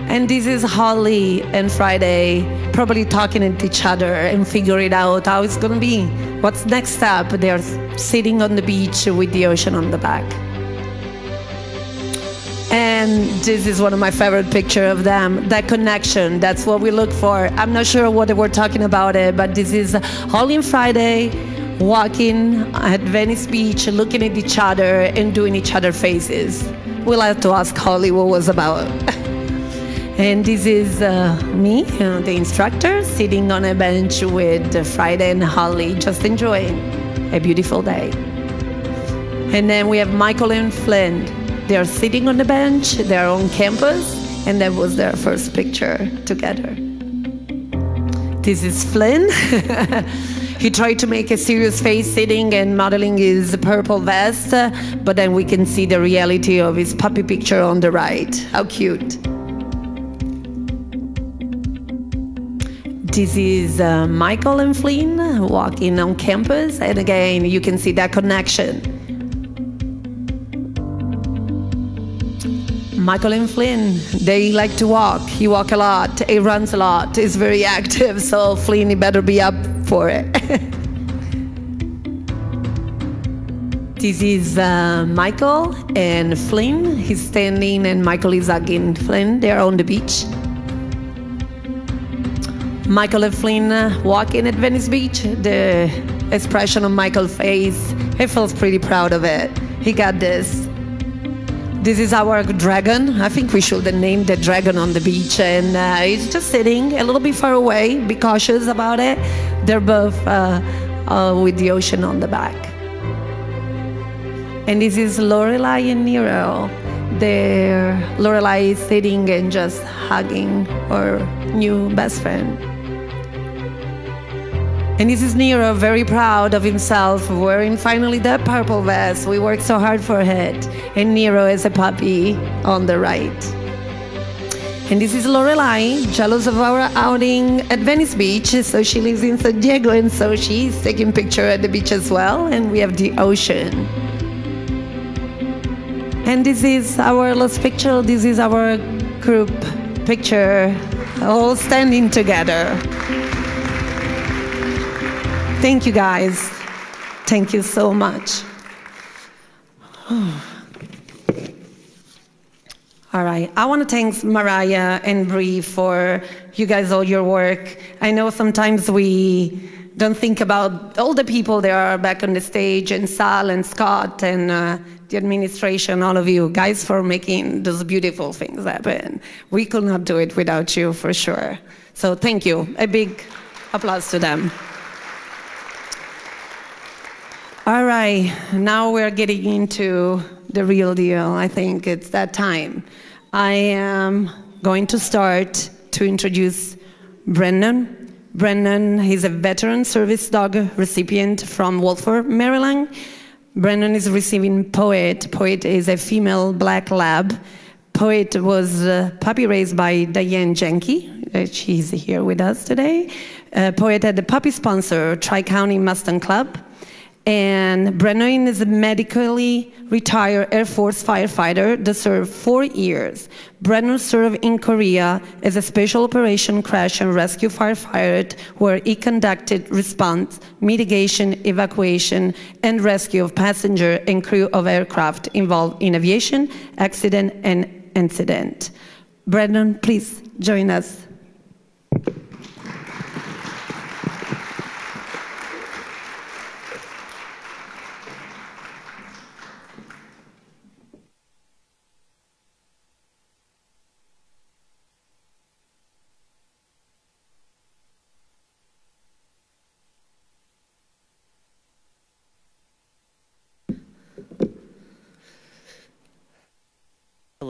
And this is Holly and Friday probably talking at each other and figuring out how it's gonna be. What's next step? They're sitting on the beach with the ocean on the back. And this is one of my favorite pictures of them, that connection, that's what we look for. I'm not sure what they were talking about it, but this is Holly and Friday walking at Venice Beach, looking at each other and doing each other faces. We'll have to ask Holly what it was about. And this is me, the instructor, sitting on a bench with Friday and Holly, just enjoying a beautiful day. And then we have Michael and Flynn. They're sitting on the bench, they're on campus, and that was their first picture together. This is Flynn. He tried to make a serious face sitting and modeling his purple vest, but then we can see the reality of his puppy picture on the right. How cute. This is Michael and Flynn walking on campus, and again, you can see that connection. Michael and Flynn, they like to walk. He walks a lot, he runs a lot, he's very active, so Flynn, he better be up for it. This is Michael and Flynn. He's standing and Michael is hugging Flynn. They're on the beach. Michael and Flynn walking at Venice Beach. The expression on Michael's face, he feels pretty proud of it. He got this. This is our dragon. I think we should name the dragon on the beach. And he's just sitting a little bit far away. Be cautious about it. They're both with the ocean on the back. And this is Lorelai and Nero. Lorelai is sitting and just hugging her new best friend. And this is Nero, very proud of himself, wearing finally that purple vest. We worked so hard for it. And Nero is a puppy on the right. And this is Lorelai, jealous of our outing at Venice Beach. So she lives in San Diego, and so she's taking picture at the beach as well. And we have the ocean. And this is our last picture. This is our group picture, all standing together. Thank you, guys. Thank you so much. All right. I want to thank Mariah and Bree for you guys, all your work. I know sometimes we don't think about all the people that are back on the stage, and Sal and Scott and the administration, all of you guys, for making those beautiful things happen. We could not do it without you, for sure. So thank you. A big applause to them. All right, now we're getting into the real deal. I think it's that time. I am going to start to introduce Brennon. Brennon is a veteran service dog recipient from Wolford, Maryland. Brennon is receiving Poet. Poet is a female black lab. Poet was puppy raised by Diane Jenke. She's here with us today. Poet had the puppy sponsor, Tri-County Mustang Club. And Brennon is a medically retired Air Force firefighter that served 4 years. Brennon served in Korea as a special operation crash and rescue firefighter, where he conducted response, mitigation, evacuation, and rescue of passenger and crew of aircraft involved in aviation, accident, and incident. Brennon, please join us.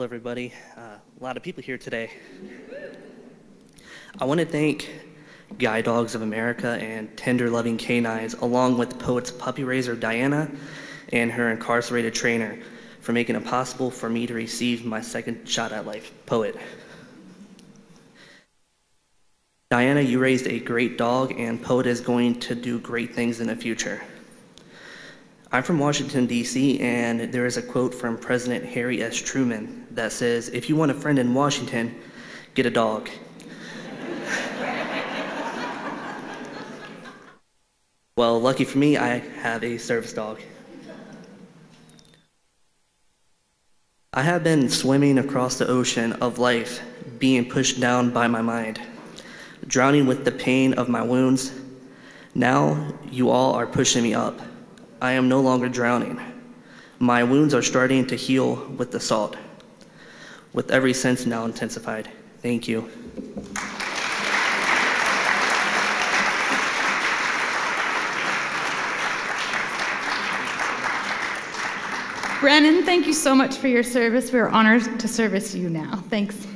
Hello, everybody. A lot of people here today. I want to thank Guide Dogs of America and Tender Loving Canines, along with Poet's puppy raiser, Diana, and her incarcerated trainer, for making it possible for me to receive my second shot at life. Poet. Diana, you raised a great dog, and Poet is going to do great things in the future. I'm from Washington, D.C., and there is a quote from President Harry S. Truman that says, "If you want a friend in Washington, get a dog." Well, lucky for me, I have a service dog. I have been swimming across the ocean of life, being pushed down by my mind, drowning with the pain of my wounds. Now you all are pushing me up. I am no longer drowning. My wounds are starting to heal with the salt, with every sense now intensified. Thank you. Brennon, thank you so much for your service. We are honored to service you now. Thanks.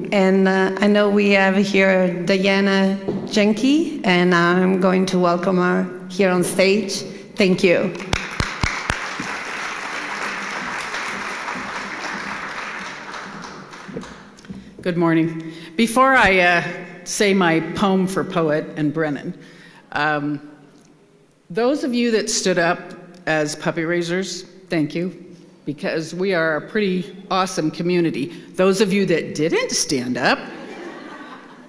And I know we have here Diana Jenke, and I'm going to welcome her here on stage. Thank you. Good morning. Before I say my poem for Poet and Brennon, those of you that stood up as puppy raisers, thank you, because we are a pretty awesome community. Those of you that didn't stand up,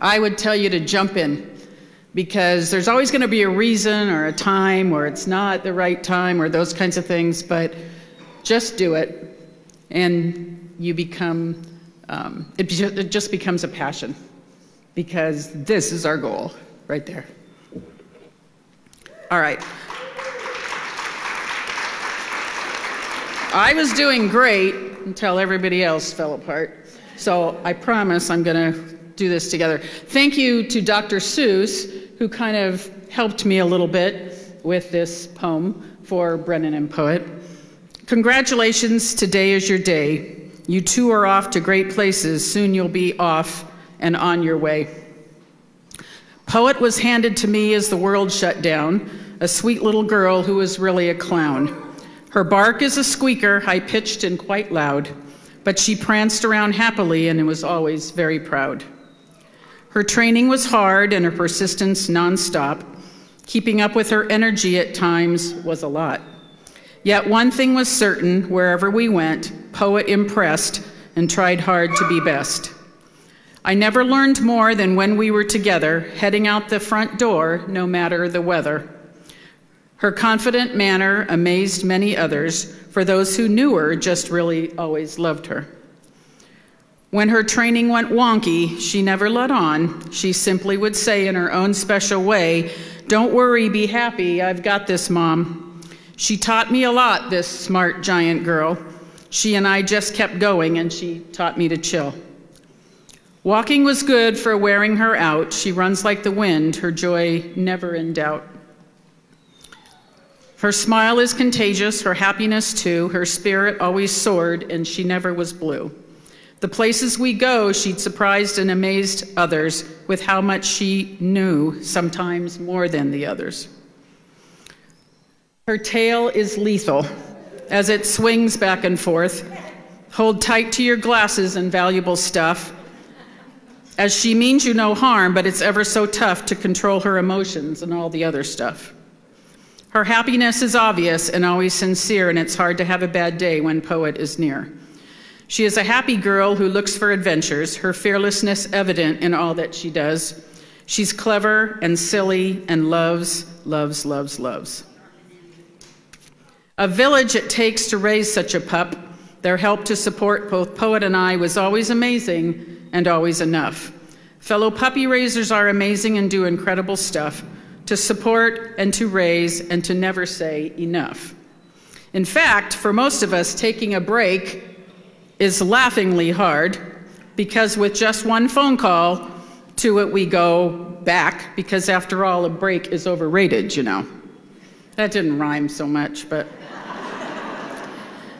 I would tell you to jump in, because there's always going to be a reason or a time where it's not the right time or those kinds of things, but just do it, and you become, it just becomes a passion, because this is our goal right there. All right. I was doing great until everybody else fell apart. So I promise I'm going to do this together. Thank you to Dr. Seuss, who kind of helped me a little bit with this poem for Brennon and Poet. Congratulations, today is your day. You two are off to great places. Soon you'll be off and on your way. Poet was handed to me as the world shut down, a sweet little girl who was really a clown. Her bark is a squeaker, high-pitched and quite loud, but she pranced around happily and was always very proud. Her training was hard and her persistence nonstop. Keeping up with her energy at times was a lot. Yet one thing was certain, wherever we went, Poet impressed and tried hard to be best. I never learned more than when we were together, heading out the front door, no matter the weather. Her confident manner amazed many others, for those who knew her just really always loved her. When her training went wonky, she never let on. She simply would say in her own special way, "Don't worry, be happy, I've got this, Mom." She taught me a lot, this smart giant girl. She and I just kept going, and she taught me to chill. Walking was good for wearing her out. She runs like the wind, her joy never in doubt. Her smile is contagious, her happiness too. Her spirit always soared, and she never was blue. The places we go, she'd surprised and amazed others with how much she knew, sometimes more than the others. Her tail is lethal as it swings back and forth. Hold tight to your glasses and valuable stuff, as she means you no harm, but it's ever so tough to control her emotions and all the other stuff. Her happiness is obvious and always sincere, and it's hard to have a bad day when Poet is near. She is a happy girl who looks for adventures, her fearlessness evident in all that she does. She's clever and silly and loves, loves, loves, loves. A village it takes to raise such a pup. Their help to support both Poet and I was always amazing and always enough. Fellow puppy raisers are amazing and do incredible stuff to support and to raise and to never say enough. In fact, for most of us, taking a break is laughingly hard. because with just one phone call to it we go back, because after all, a break is overrated, you know. That didn't rhyme so much, but.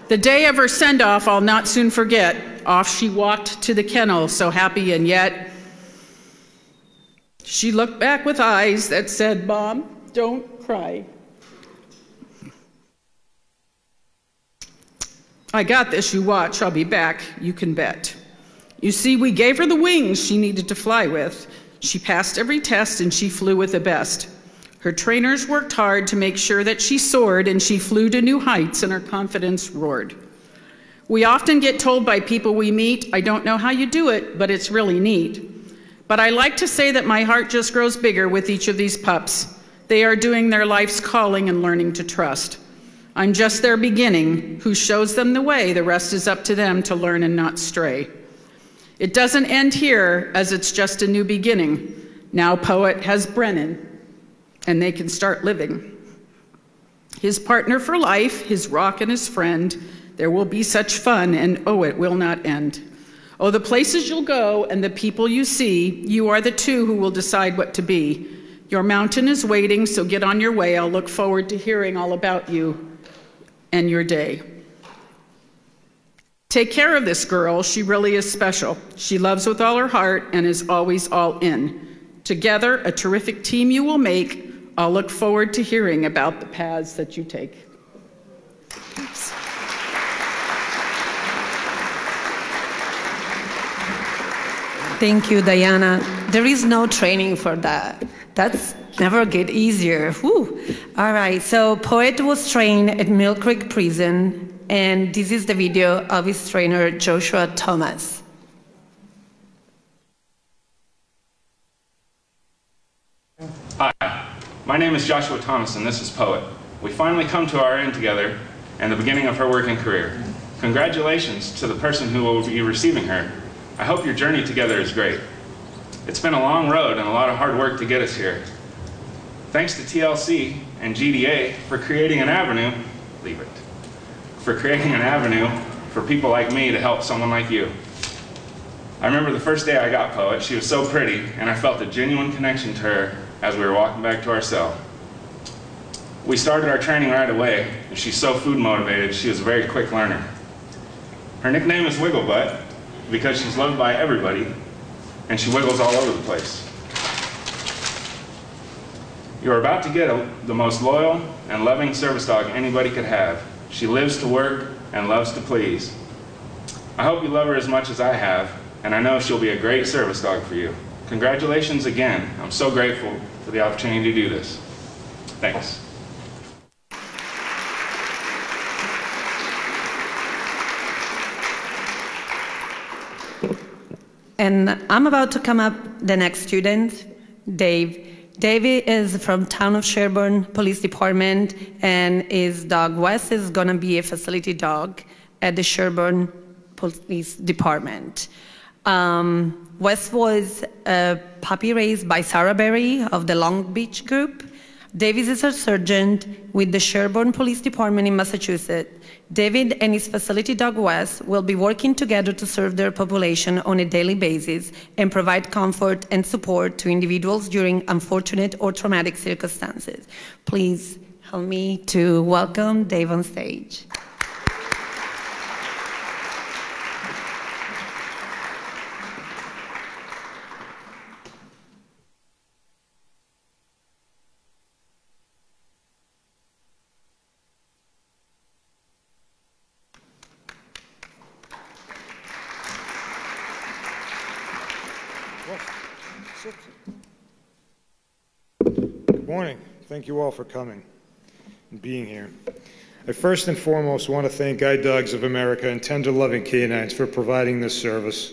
The day of her send-off, I'll not soon forget. Off she walked to the kennel, so happy, and yet she looked back with eyes that said, "Mom, don't cry." "I got this, you watch, I'll be back, you can bet." You see, we gave her the wings she needed to fly with. She passed every test and she flew with the best. Her trainers worked hard to make sure that she soared, and she flew to new heights and her confidence roared. We often get told by people we meet, "I don't know how you do it, but it's really neat." But I like to say that my heart just grows bigger with each of these pups. They are doing their life's calling and learning to trust. I'm just their beginning, who shows them the way. The rest is up to them to learn and not stray. It doesn't end here, as it's just a new beginning. Now Poet has Brennon, and they can start living. His partner for life, his rock and his friend. There will be such fun, and oh, it will not end. Oh, the places you'll go and the people you see, you are the two who will decide what to be. Your mountain is waiting, so get on your way. I'll look forward to hearing all about you and your day. Take care of this girl, she really is special. She loves with all her heart and is always all in. Together, a terrific team you will make. I'll look forward to hearing about the paths that you take. Thanks. Thank you, Diana. There is no training for that. That's never get easier. Whew. All right, so Poet was trained at Mill Creek Prison, and this is the video of his trainer, Joshua Thomas. Hi, my name is Joshua Thomas, and this is Poet. We finally come to our end together and the beginning of her working career. Congratulations to the person who will be receiving her. I hope your journey together is great. It's been a long road and a lot of hard work to get us here. Thanks to TLC and GDA for creating an avenue, for people like me to help someone like you. I remember the first day I got Poet. She was so pretty, and I felt a genuine connection to her as we were walking back to our cell. We started our training right away, and she's so food motivated, she was a very quick learner. Her nickname is Wiggle Butt because she's loved by everybody, and she wiggles all over the place. You're about to get the most loyal and loving service dog anybody could have. She lives to work and loves to please. I hope you love her as much as I have, and I know she'll be a great service dog for you. Congratulations again. I'm so grateful for the opportunity to do this. Thanks. And I'm about to come up the next student, Dave. Dave is from town of Sherburne Police Department, and his dog Wes is gonna be a facility dog at the Sherburne Police Department. Wes was a puppy raised by Sarah Berry of the Long Beach group. Davis is a sergeant with the Sherburne Police Department in Massachusetts. David and his facility dog Wes will be working together to serve their population on a daily basis and provide comfort and support to individuals during unfortunate or traumatic circumstances. Please help me to welcome Dave on stage. Good morning. Thank you all for coming and being here. I first and foremost want to thank Guide Dogs of America and Tender Loving Canines for providing this service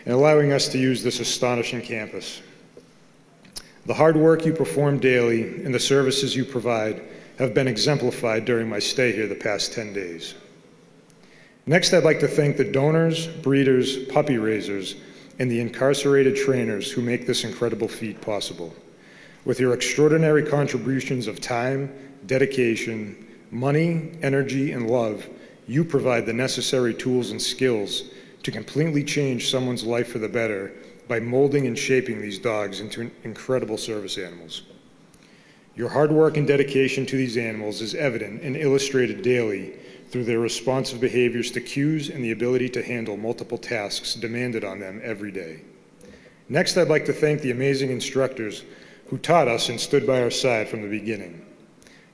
and allowing us to use this astonishing campus. The hard work you perform daily and the services you provide have been exemplified during my stay here the past 10 days. Next, I'd like to thank the donors, breeders, puppy raisers, and the incarcerated trainers who make this incredible feat possible. With your extraordinary contributions of time, dedication, money, energy, and love, you provide the necessary tools and skills to completely change someone's life for the better by molding and shaping these dogs into incredible service animals. Your hard work and dedication to these animals is evident and illustrated daily through their responsive behaviors to cues and the ability to handle multiple tasks demanded on them every day. Next, I'd like to thank the amazing instructors who taught us and stood by our side from the beginning.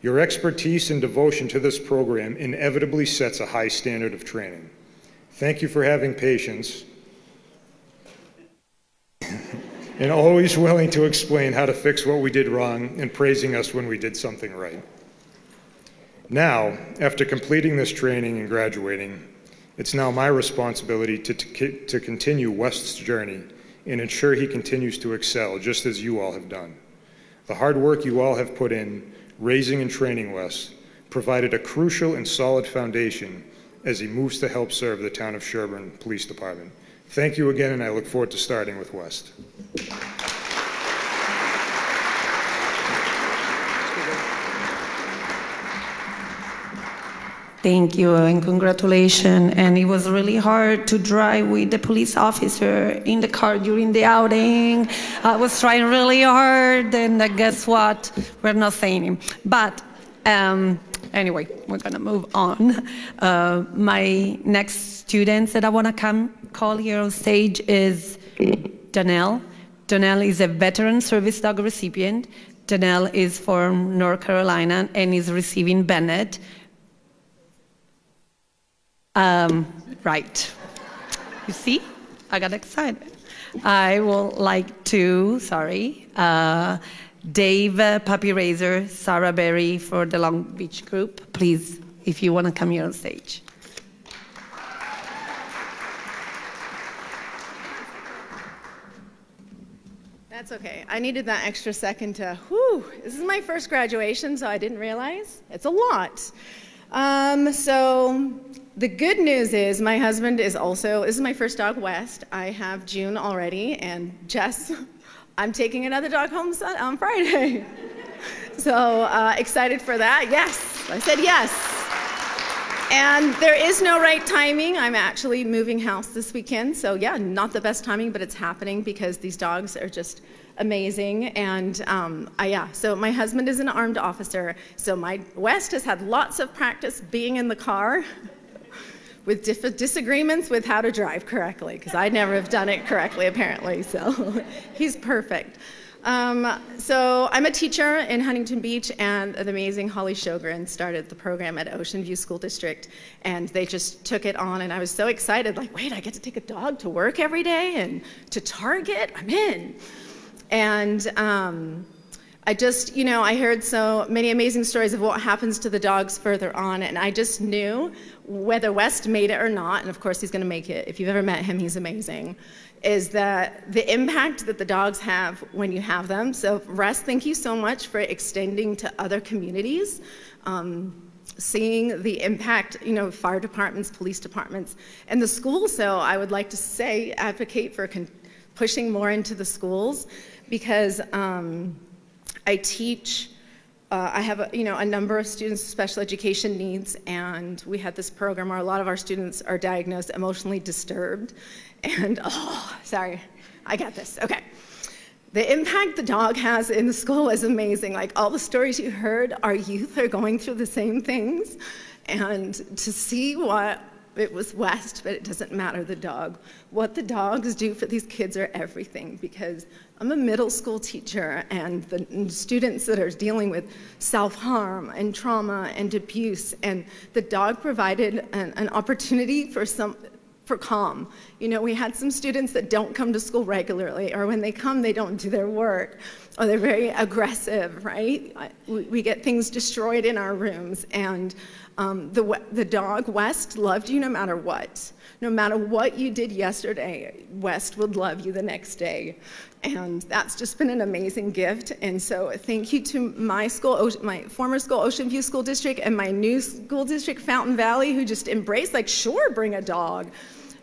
Your expertise and devotion to this program inevitably sets a high standard of training. Thank you for having patience and always willing to explain how to fix what we did wrong and praising us when we did something right. Now, after completing this training and graduating, it's now my responsibility to continue West's journey and ensure he continues to excel just as you all have done. The hard work you all have put in, raising and training West, provided a crucial and solid foundation as he moves to help serve the town of Sherburne Police Department. Thank you again, and I look forward to starting with West. Thank you and congratulations. And it was really hard to drive with the police officer in the car during the outing. I was trying really hard, and guess what? We're not saying him. But anyway, we're gonna move on. My next students that I wanna call here on stage is Donnell. Donnell is a veteran service dog recipient. Donnell is from North Carolina and is receiving Bennett. Right. You see, I got excited. I would like to, Dave Puppy Raiser, Sarah Berry for the Long Beach group. Please, if you want to come here on stage. That's okay. I needed that extra second to, whew, this is my first graduation, so I didn't realize. It's a lot. So the good news is my husband is also, this is my first dog, West. I have June already, and Jess, I'm taking another dog home on Friday. So excited for that. Yes, I said yes. And there is no right timing. I'm actually moving house this weekend. So yeah, not the best timing, but it's happening because these dogs are just amazing. And so my husband is an armed officer. So my West has had lots of practice being in the car with disagreements with how to drive correctly, because I never have done it correctly apparently. So he's perfect. So I'm a teacher in Huntington Beach, and the amazing Holly Sjogren started the program at Ocean View School District, and they just took it on, and I was so excited, like, wait, I get to take a dog to work every day and to Target? I'm in. And I just, I heard so many amazing stories of what happens to the dogs further on, and I just knew whether West made it or not, and of course he's gonna make it. If you've ever met him, he's amazing, is that the impact that the dogs have when you have them. So Russ, thank you so much for extending to other communities, seeing the impact, fire departments, police departments, and the schools. So I would like to say, advocate for pushing more into the schools, because I teach, I have a number of students with special education needs, and we had this program where a lot of our students are diagnosed emotionally disturbed. And, sorry, I got this, okay. The impact the dog has in the school is amazing. Like, all the stories you heard, our youth are going through the same things. And to see what, it was West, but it doesn't matter the dog. What the dogs do for these kids are everything, because I'm a middle school teacher, and the students that are dealing with self-harm and trauma and abuse, and the dog provided an opportunity for calm. We had some students that don't come to school regularly, or when they come, they don't do their work, or they're very aggressive, right? We get things destroyed in our rooms, and the dog, West, loved you no matter what. No matter what you did yesterday, West would love you the next day. And that's just been an amazing gift. And so thank you to my school, my former school, Ocean View School District, and my new school district, Fountain Valley, who just embraced, like, sure, bring a dog.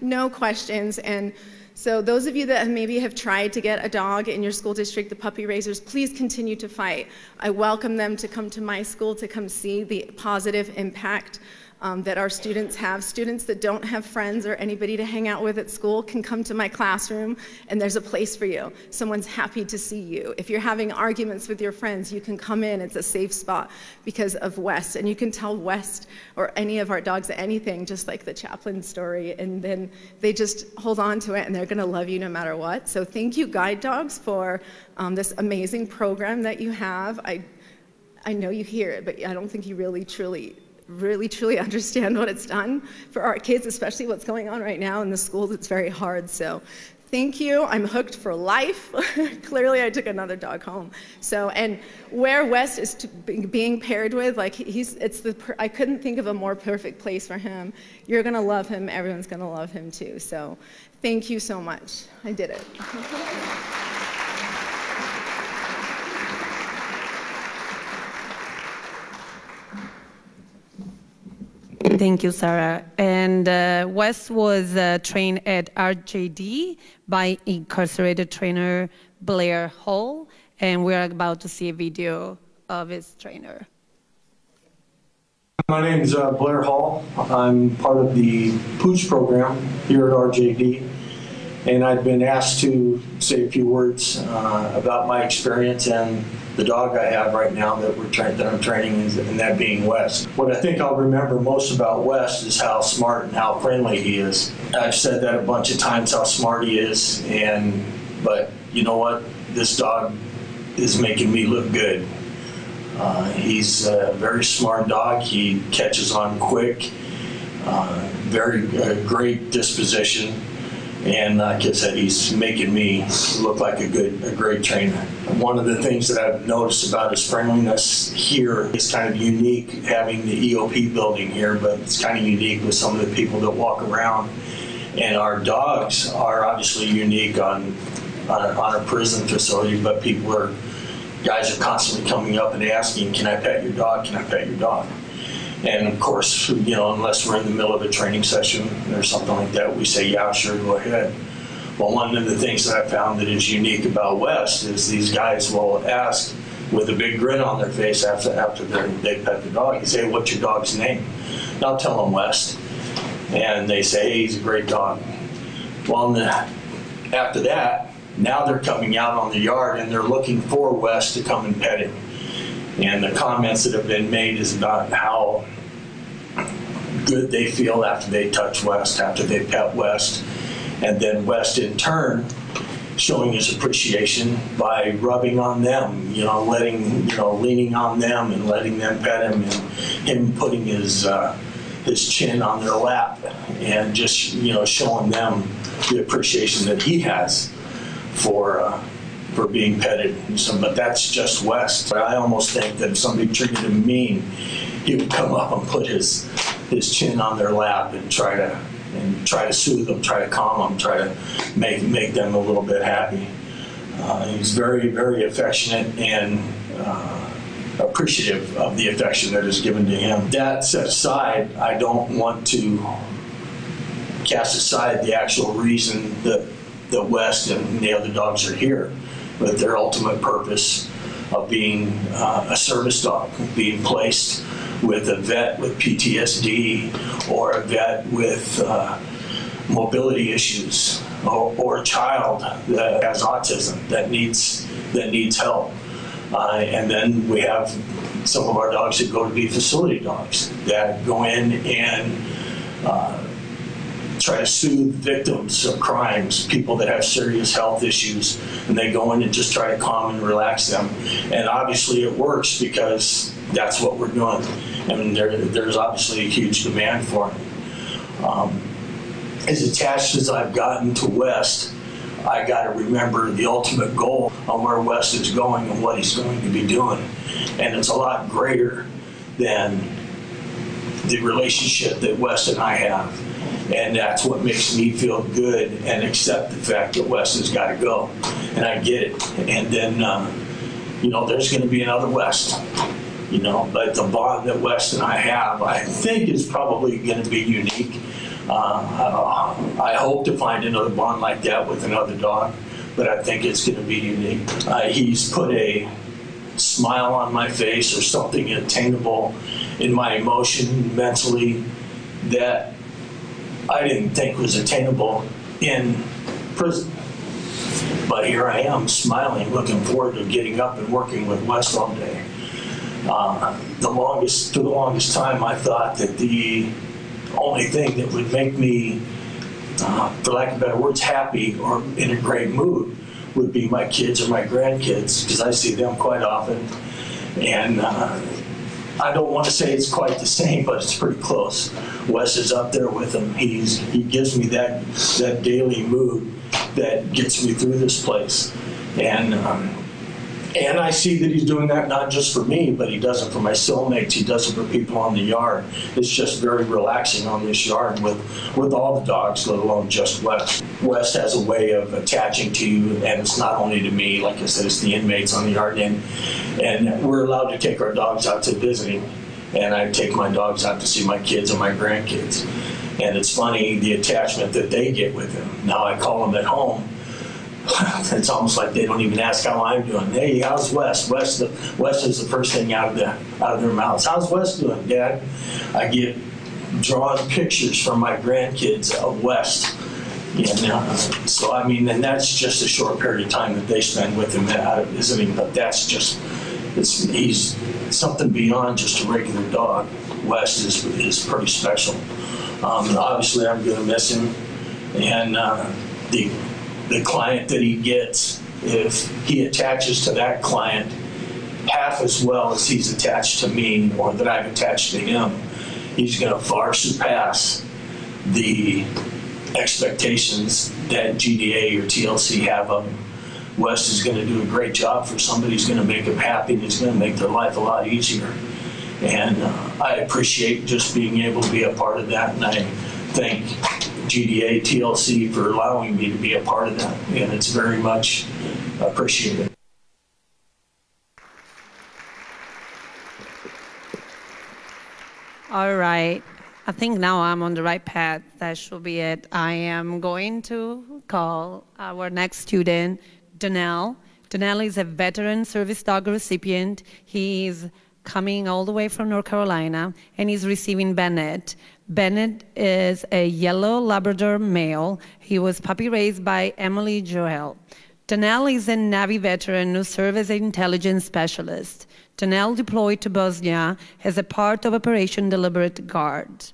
No questions. And so those of you that maybe have tried to get a dog in your school district, the puppy raisers, please continue to fight. I welcome them to come to my school to come see the positive impact that our students have. Students that don't have friends or anybody to hang out with at school can come to my classroom, and there's a place for you. Someone's happy to see you. If you're having arguments with your friends, you can come in. It's a safe spot because of West. And you can tell West or any of our dogs anything, just like the chaplain story, and then they just hold on to it, and they're going to love you no matter what. So thank you, Guide Dogs, for this amazing program that you have. I know you hear it, but I don't think you really truly understand what it's done for our kids, especially what's going on right now in the schools. It's very hard. So thank you. I'm hooked for life. Clearly, I took another dog home. So, and where West is being paired with, like I couldn't think of a more perfect place for him. You're gonna love him. Everyone's gonna love him too. So, thank you so much. I did it. Thank you, Sarah. And Wes was trained at RJD by incarcerated trainer Blair Hall, and we're about to see a video of his trainer. My name is Blair Hall. I'm part of the Pooch program here at RJD, and I've been asked to say a few words about my experience and the dog I have right now that I'm training, and that being West. What I think I'll remember most about West is how smart and how friendly he is. I've said that a bunch of times, how smart he is, but you know what? This dog is making me look good. He's a very smart dog. He catches on quick, very great disposition. And like I said, he's making me look like a great trainer. One of the things that I've noticed about his friendliness here is kind of unique, having the EOP building here, but it's kind of unique with some of the people that walk around. And our dogs are obviously unique on a prison facility, but guys are constantly coming up and asking, can I pet your dog? Can I pet your dog? And of course, you know, unless we're in the middle of a training session or something like that, we say, yeah, sure, go ahead. Well, one of the things that I found that is unique about West is these guys will ask with a big grin on their face after they pet the dog. You say, what's your dog's name? And I'll tell them West. And they say, hey, he's a great dog. Well, after that, now they're coming out on the yard and they're looking for West to come and pet him. And the comments that have been made is about how good they feel after they touch West, after they pet West. And then West in turn showing his appreciation by rubbing on them, you know, leaning on them and letting them pet him, and him putting his chin on their lap and just, you know, showing them the appreciation that he has for being petted. So, but that's just West. I almost think that if somebody treated him mean, he would come up and put his chin on their lap and try to soothe them, try to calm them, try to make them a little bit happy. He's very, very affectionate and appreciative of the affection that is given to him. That set aside, I don't want to cast aside the actual reason that West and the other dogs are here, but their ultimate purpose of being a service dog, being placed with a vet with PTSD or a vet with mobility issues or a child that has autism that needs help. And then we have some of our dogs that go to be facility dogs that go in and try to soothe victims of crimes, people that have serious health issues, and they go in and just try to calm and relax them. And obviously it works because that's what we're doing. And there's obviously a huge demand for it. As attached as I've gotten to West, I got to remember the ultimate goal on where West is going and what he's going to be doing. And it's a lot greater than the relationship that West and I have. And that's what makes me feel good and accept the fact that West has got to go. And I get it. And then, you know, there's going to be another West, you know, but the bond that West and I have, I think is probably going to be unique. I hope to find another bond like that with another dog, but I think it's going to be unique. He's put a smile on my face or something attainable in my emotion mentally that I didn't think was attainable in prison. But here I am, smiling, looking forward to getting up and working with Wes all day. For the longest time, I thought that the only thing that would make me, for lack of better words, happy or in a great mood would be my kids or my grandkids, because I see them quite often. And I don't want to say it's quite the same, but it's pretty close. Wes is up there with them. He gives me that daily mood that gets me through this place. And I see that he's doing that not just for me, but he does it for my cellmates. He does it for people on the yard. It's just very relaxing on this yard with all the dogs, let alone just Wes. Wes has a way of attaching to you, and it's not only to me, like I said, it's the inmates on the yard. And we're allowed to take our dogs out to visiting, and I take my dogs out to see my kids and my grandkids. And it's funny, the attachment that they get with him. Now I call them at home. It's almost like they don't even ask how I'm doing. Hey, how's Wes? Wes is the first thing out of their mouths. How's Wes doing, Dad? I get drawn pictures from my grandkids of Wes. And so I mean, and that's just a short period of time that they spend with him out of visiting. But that's just, he's something beyond just a regular dog. Wes is pretty special. Obviously, I'm going to miss him, and the client that he gets, if he attaches to that client half as well as he's attached to me or that I've attached to him, he's going to far surpass the expectations that GDA or TLC have of him. Wes is going to do a great job for somebody. He's going to make them happy, and he's going to make their life a lot easier. And I appreciate just being able to be a part of that, and I thank GDA, TLC for allowing me to be a part of that, and it's very much appreciated. All right. I think now I'm on the right path. That should be it. I am going to call our next student, Donnell. Donnell is a veteran service dog recipient. He's coming all the way from North Carolina, and he's receiving Bennett. Bennett is a yellow Labrador male. He was puppy raised by Emily Joel. Donnell is a Navy veteran who served as an intelligence specialist. Donnell deployed to Bosnia as a part of Operation Deliberate Guard,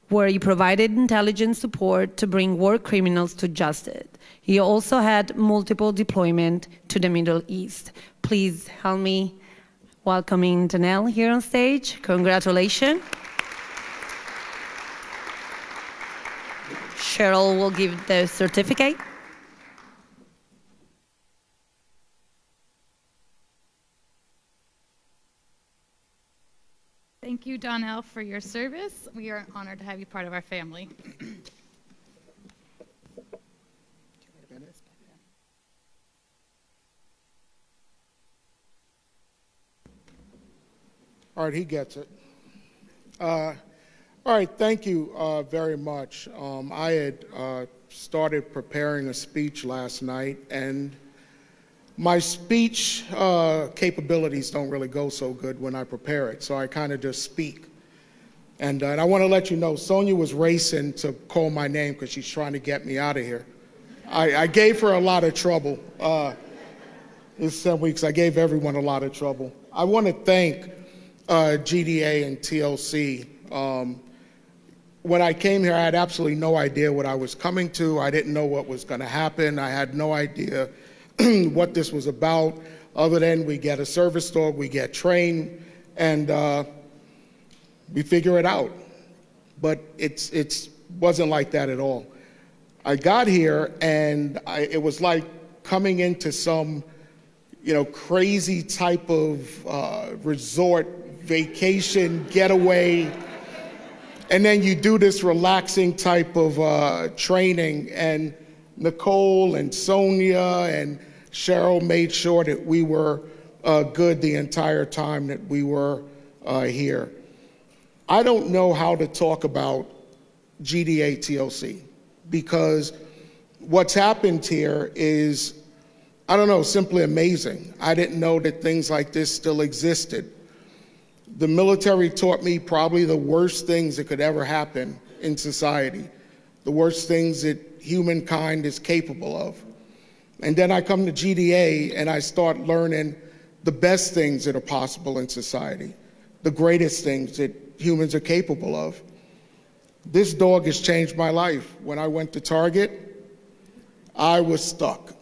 where he provided intelligence support to bring war criminals to justice. He also had multiple deployments to the Middle East. Please help me welcoming Donnell here on stage. Congratulations. Cheryl will give the certificate. Thank you, Donnell, for your service. We are honored to have you part of our family. All right, he gets it. All right, thank you very much. I had started preparing a speech last night, and my speech capabilities don't really go so good when I prepare it, so I kind of just speak. And I want to let you know, Sonia was racing to call my name because she's trying to get me out of here. I gave her a lot of trouble. It's 10 weeks. I gave everyone a lot of trouble. I want to thank GDA and TLC. When I came here, I had absolutely no idea what I was coming to. I didn't know what was going to happen. I had no idea what this was about, other than we get a service dog, we get trained, and we figure it out. But it wasn't like that at all. I got here, and it was like coming into some, crazy type of resort, vacation, getaway, and then you do this relaxing type of training, and Nicole and Sonia and Cheryl made sure that we were good the entire time that we were here. I don't know how to talk about GDA TLC, because what's happened here is, I don't know, simply amazing. I didn't know that things like this still existed. The military taught me probably the worst things that could ever happen in society, the worst things that humankind is capable of. And then I come to GDA and I start learning the best things that are possible in society, the greatest things that humans are capable of. This dog has changed my life. When I went to Target, I was stuck.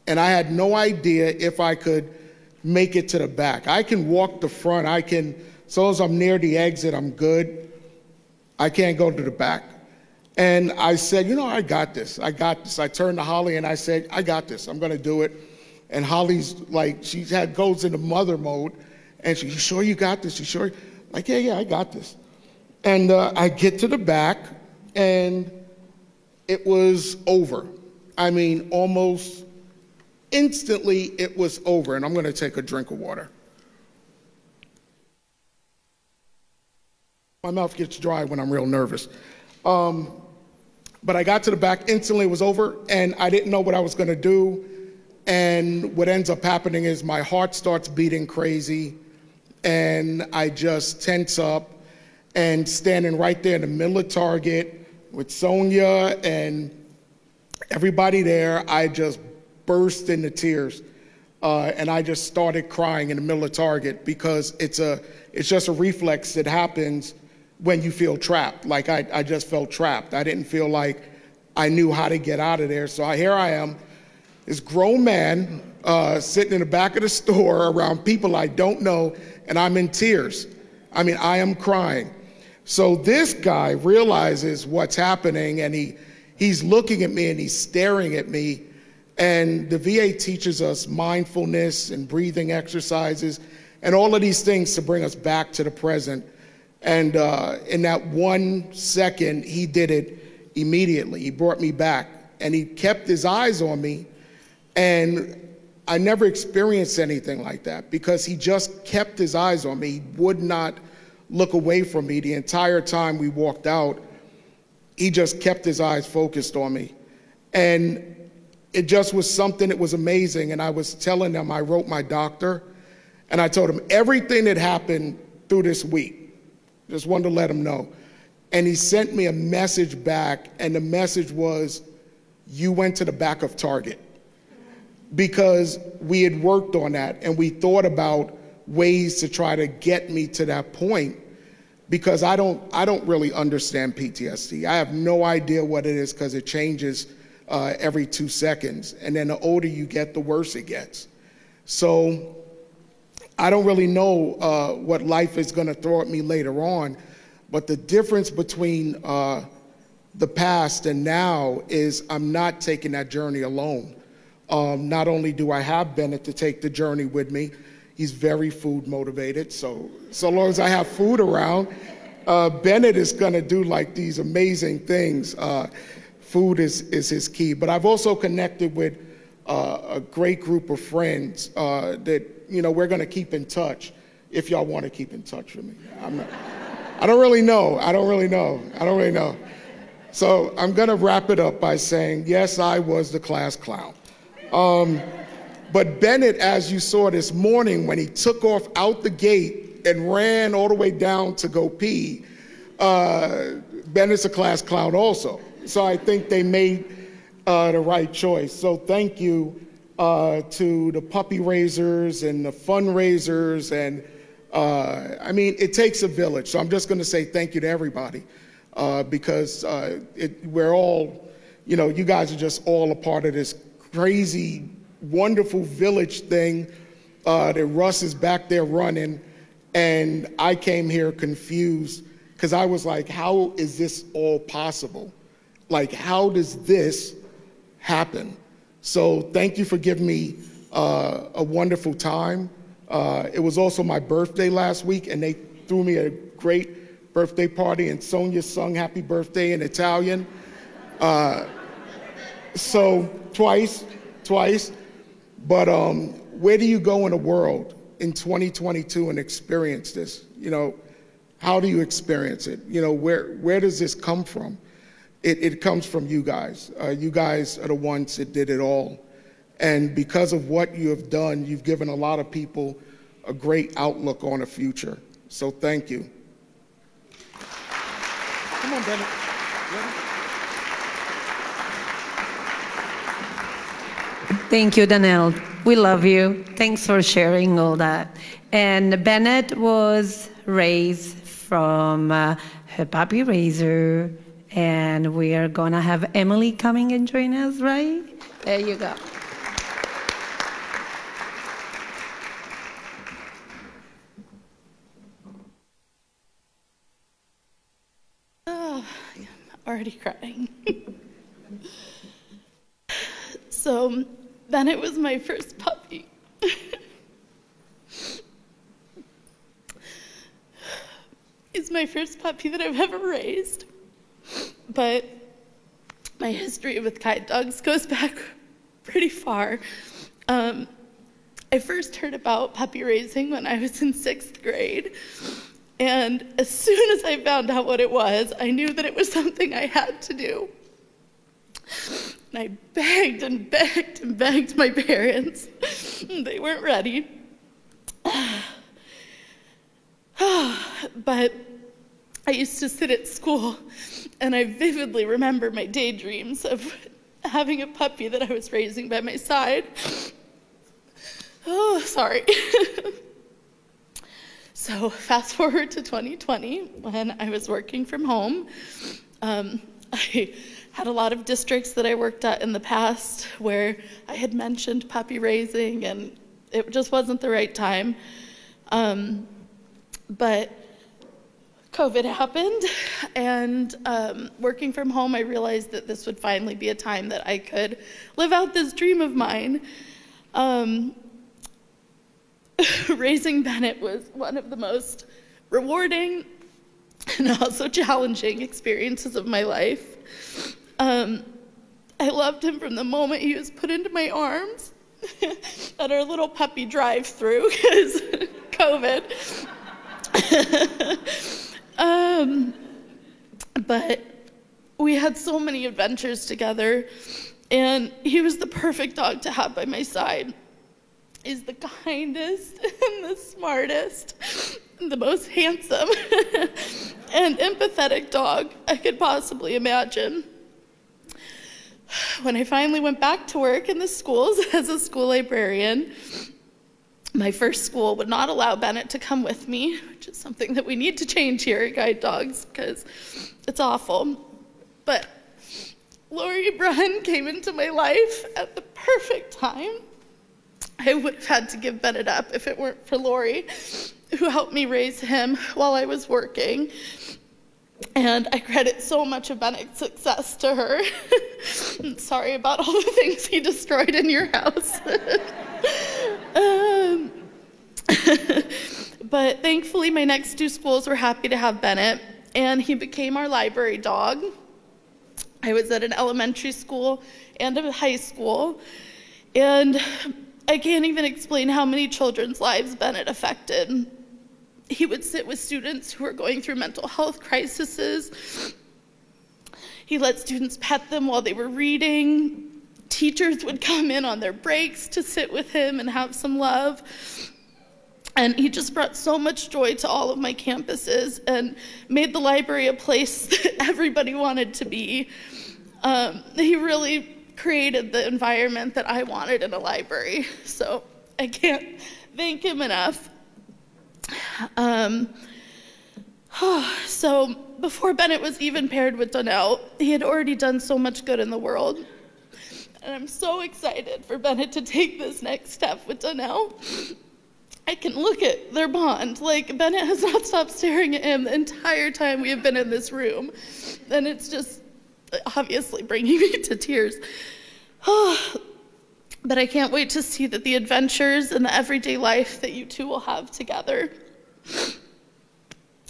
And I had no idea if I could make it to the back. I can walk the front. As long as I'm near the exit, I'm good. I can't go to the back. And I said, I got this. I got this. I turned to Holly and I said, I got this. I'm going to do it. And Holly's like, goes into mother mode. And she, you sure you got this? You sure? Like, yeah, I got this. And I get to the back and it was over. I mean, almost instantly it was over. And I'm going to take a drink of water. My mouth gets dry when I'm real nervous. But I got to the back, instantly it was over, and I didn't know what I was going to do. And what ends up happening is my heart starts beating crazy, and I just tense up, and standing right there in the middle of Target with Sonia and everybody there, I just burst into tears. And I just started crying in the middle of Target because it's just a reflex that happens when you feel trapped. Like I just felt trapped. I didn't feel like I knew how to get out of there. So here I am, this grown man sitting in the back of the store around people I don't know, and I'm in tears. I mean, I am crying. So this guy realizes what's happening, and he's looking at me and he's staring at me. And the VA teaches us mindfulness and breathing exercises and all of these things to bring us back to the present. And in that 1 second, he did it immediately. He brought me back, and he kept his eyes on me. And I never experienced anything like that because he just kept his eyes on me. He would not look away from me the entire time we walked out. He just kept his eyes focused on me. And it just was something that was amazing. And I was telling them, I wrote my doctor, and I told him everything that happened through this week. Just wanted to let him know. And he sent me a message back, and the message was, you went to the back of Target. Because we had worked on that, and we thought about ways to try to get me to that point, because I don't really understand PTSD. I have no idea what it is because it changes every 2 seconds. And then the older you get, the worse it gets. So I don't really know what life is going to throw at me later on, but the difference between the past and now is I'm not taking that journey alone. Not only do I have Bennett to take the journey with me, he's very food motivated, so long as I have food around, Bennett is going to do like these amazing things. Food is his key. But I've also connected with a great group of friends that, we're going to keep in touch if y'all want to keep in touch with me. I don't really know. So I'm going to wrap it up by saying, yes, I was the class clown. But Bennett, as you saw this morning, when he took off out the gate and ran all the way down to go pee, Bennett's a class clown also. So I think they made the right choice. So thank you to the puppy raisers and the fundraisers. And I mean, it takes a village. So I'm just going to say thank you to everybody because we're all, you guys are just all a part of this crazy, wonderful village thing that Russ is back there running. And I came here confused because I was like, how is this all possible? Like, how does this happen? So thank you for giving me a wonderful time. It was also my birthday last week, and they threw me a great birthday party, and Sonia sung happy birthday in Italian. So twice. But where do you go in the world in 2022 and experience this? How do you experience it? Where does this come from? It comes from you guys. You guys are the ones that did it all. And because of what you have done, you've given a lot of people a great outlook on a future. So thank you. Come on, Bennett. Thank you, Donnell. We love you. Thanks for sharing all that. And Bennett was raised from her puppy raiser, and we are gonna have Emily coming and join us, right? There you go. Oh, I'm already crying. So, Bennett was my first puppy. He's my first puppy that I've ever raised. But my history with guide dogs goes back pretty far. I first heard about puppy raising when I was in 6th grade. And as soon as I found out what it was, I knew that it was something I had to do. And I begged and begged and begged my parents. They weren't ready. But I used to sit at school, and I vividly remember my daydreams of having a puppy that I was raising by my side. Oh, sorry. So fast forward to 2020, when I was working from home. I had a lot of districts that I worked at in the past where I had mentioned puppy raising, and it just wasn't the right time. But COVID happened, and working from home, I realized that this would finally be a time that I could live out this dream of mine. Raising Bennett was one of the most rewarding and also challenging experiences of my life. I loved him from the moment he was put into my arms at our little puppy drive-through, because COVID. But we had so many adventures together, and he was the perfect dog to have by my side. He's the kindest and the smartest, and the most handsome and empathetic dog I could possibly imagine. When I finally went back to work in the schools as a school librarian, my first school would not allow Bennett to come with me, which is something that we need to change here at Guide Dogs, because it's awful. But Lori Brunn came into my life at the perfect time. I would have had to give Bennett up if it weren't for Lori, who helped me raise him while I was working. And I credit so much of Bennett's success to her. I'm sorry about all the things he destroyed in your house. But thankfully, my next 2 schools were happy to have Bennett, and he became our library dog. I was at an elementary school and a high school, and I can't even explain how many children's lives Bennett affected. He would sit with students who were going through mental health crises. He let students pet them while they were reading. Teachers would come in on their breaks to sit with him and have some love. And he just brought so much joy to all of my campuses and made the library a place that everybody wanted to be. He really created the environment that I wanted in a library. So I can't thank him enough. So before Bennett was even paired with Donnell, he had already done so much good in the world. And I'm so excited for Bennett to take this next step with Donnell. I can look at their bond. Like, Bennett has not stopped staring at him the entire time we have been in this room. And it's just obviously bringing me to tears. But I can't wait to see that the adventures and the everyday life that you two will have together.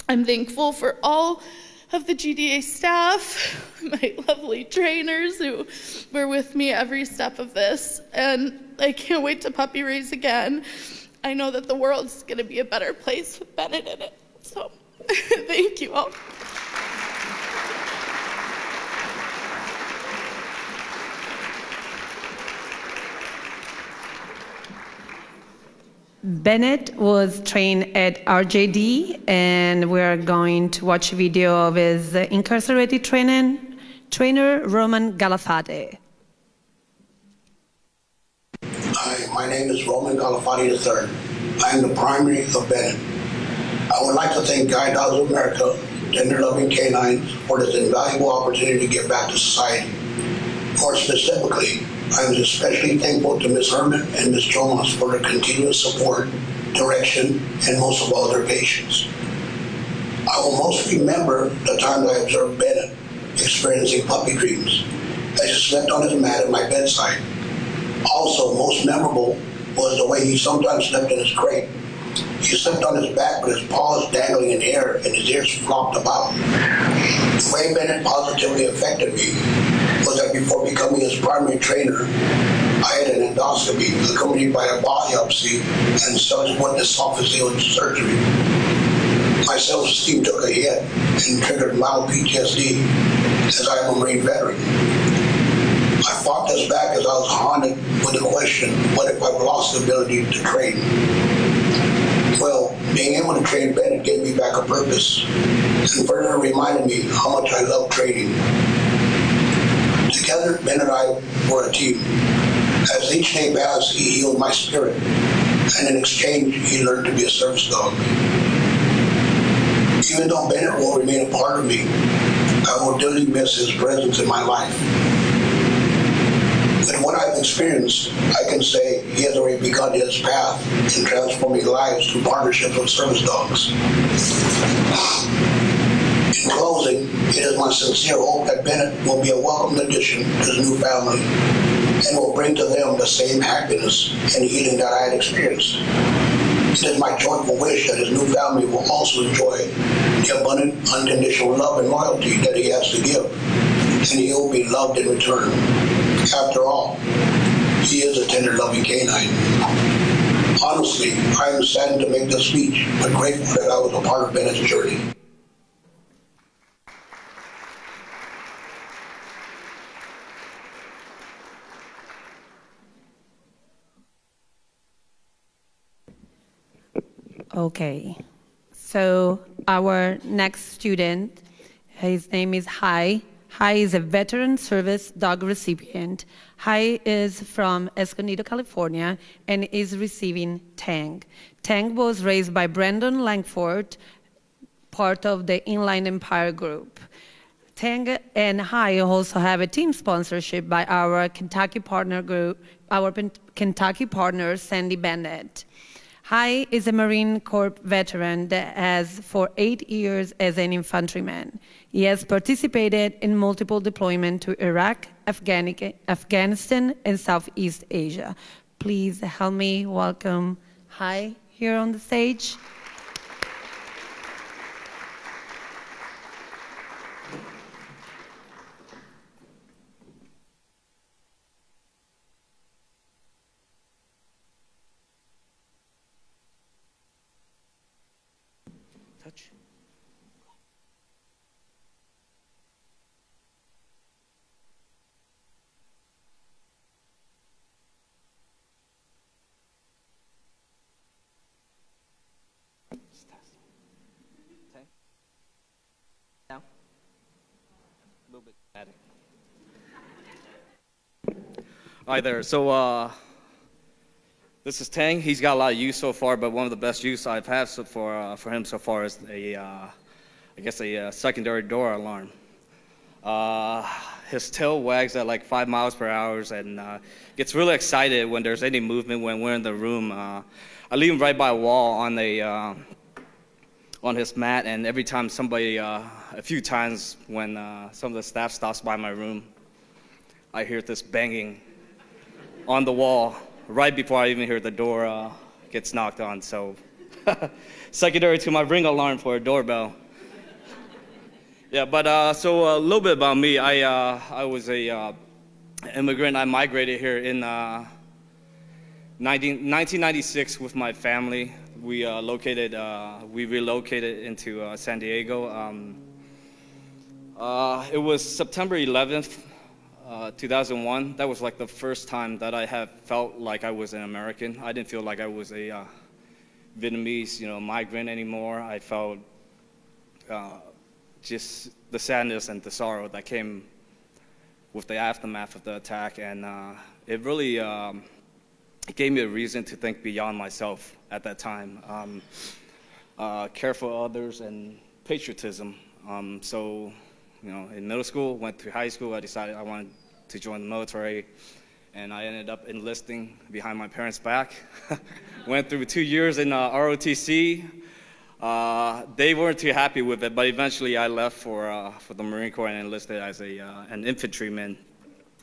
I'm thankful for all of the GDA staff, my lovely trainers who were with me every step of this, and I can't wait to puppy raise again. I know that the world's going to be a better place with Bennett in it, so thank you all. Bennett was trained at RJD, and we're going to watch a video of his incarcerated trainer, Roman Galafate. Hi, my name is Roman Galafati III. I am the primary of Bennett. I would like to thank Guide Dogs of America, Tender Loving Canines, for this invaluable opportunity to give back to society. More specifically, I am especially thankful to Ms. Herman and Ms. Jonas for their continuous support, direction, and most of all, their patience. I will most remember the times I observed Bennett experiencing puppy dreams as he slept on his mat at my bedside. Also, most memorable was the way he sometimes slept in his crate. He slept on his back with his paws dangling in the air and his ears flopped about. The way Bennett positively affected me was that before becoming his primary trainer, I had an endoscopy accompanied by a biopsy and subsequent esophageal surgery. My self-esteem took a hit and triggered mild PTSD as I am a Marine veteran. I fought this back as I was haunted with the question, what if I've lost the ability to train? Well, being able to train Bennett gave me back a purpose and further reminded me how much I love training. Together, Ben and I were a team. As each day passed, he healed my spirit, and in exchange, he learned to be a service dog. Even though Bennett will remain a part of me, I will dearly miss his presence in my life. With what I've experienced, I can say he has already begun his path in transforming lives through partnerships with service dogs. In closing, it is my sincere hope that Bennett will be a welcome addition to his new family and will bring to them the same happiness and healing that I had experienced. It is my joyful wish that his new family will also enjoy the abundant, unconditional love and loyalty that he has to give, and he will be loved in return. After all, he is a tender, loving canine. Honestly, I am saddened to make this speech, but grateful that I was a part of Bennett's journey. Okay, so our next student, his name is Hai. Hai is a veteran service dog recipient. Hai is from Escondido, California, and is receiving Tang. Tang was raised by Brandon Langford, part of the Inline Empire group. Tang and Hai also have a team sponsorship by our Kentucky partner group, our Kentucky partner, Sandy Bennett. Hai is a Marine Corps veteran that has for 8 years as an infantryman. He has participated in multiple deployments to Iraq, Afghanistan, and Southeast Asia. Please help me welcome Hai here on the stage. Touch. Now, a little bit static. Hi there. So this is Tang. He's got a lot of use so far, but one of the best use I've had for him so far is I guess a secondary door alarm. His tail wags at like 5 miles per hour and gets really excited when there's any movement when we're in the room. I leave him right by a wall on his mat, and every time somebody, a few times when some of the staff stops by my room, I hear this banging on the wall right before I even hear the door gets knocked on. So secondary to my ring alarm for a doorbell. Yeah, but so a little bit about me. I was a immigrant. I migrated here in 1996 with my family. We relocated into San Diego. It was September 11th, 2001. That was like the first time that I have felt like I was an American. I didn't feel like I was a Vietnamese, migrant anymore. I felt just the sadness and the sorrow that came with the aftermath of the attack, and it really it gave me a reason to think beyond myself at that time. Care for others and patriotism. So, in middle school, went through high school, I decided I wanted to join the military, and I ended up enlisting behind my parents' back. Went through 2 years in ROTC. They weren't too happy with it, but eventually I left for the Marine Corps and enlisted as an infantryman.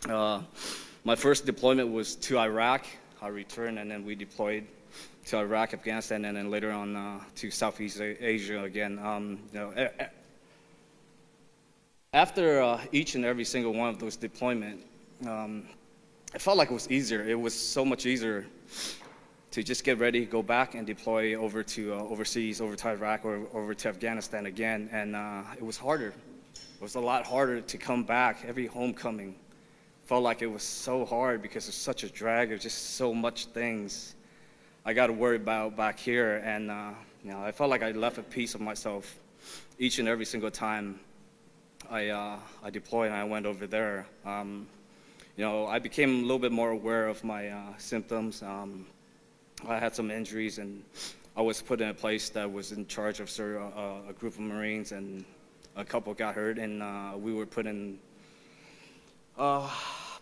My first deployment was to Iraq. I returned, and then we deployed to Iraq, Afghanistan, and then later on to Southeast Asia again. After each and every single one of those deployments, it felt like it was easier. It was so much easier to just get ready, go back, and deploy over to overseas, over to Iraq, or over to Afghanistan again. And it was harder. It was a lot harder to come back. Every homecoming felt like it was so hard because it's such a drag. There's just so much things I got to worry about back here. And I felt like I left a piece of myself each and every single time I deployed and I went over there. I became a little bit more aware of my symptoms. I had some injuries, and I was put in a place that was in charge of a group of Marines, and a couple got hurt, and we were put in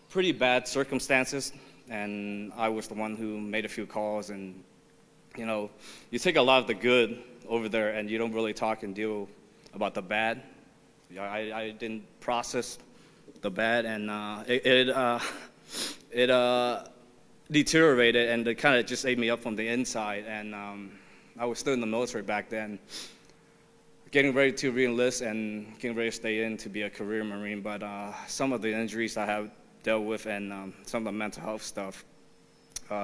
pretty bad circumstances, and I was the one who made a few calls. And you take a lot of the good over there, and you don't really talk and deal about the bad. I didn't process the bad, and it deteriorated, and it kind of just ate me up from the inside. And I was still in the military back then, getting ready to re-enlist and getting ready to stay in to be a career Marine. But some of the injuries I have dealt with and some of the mental health stuff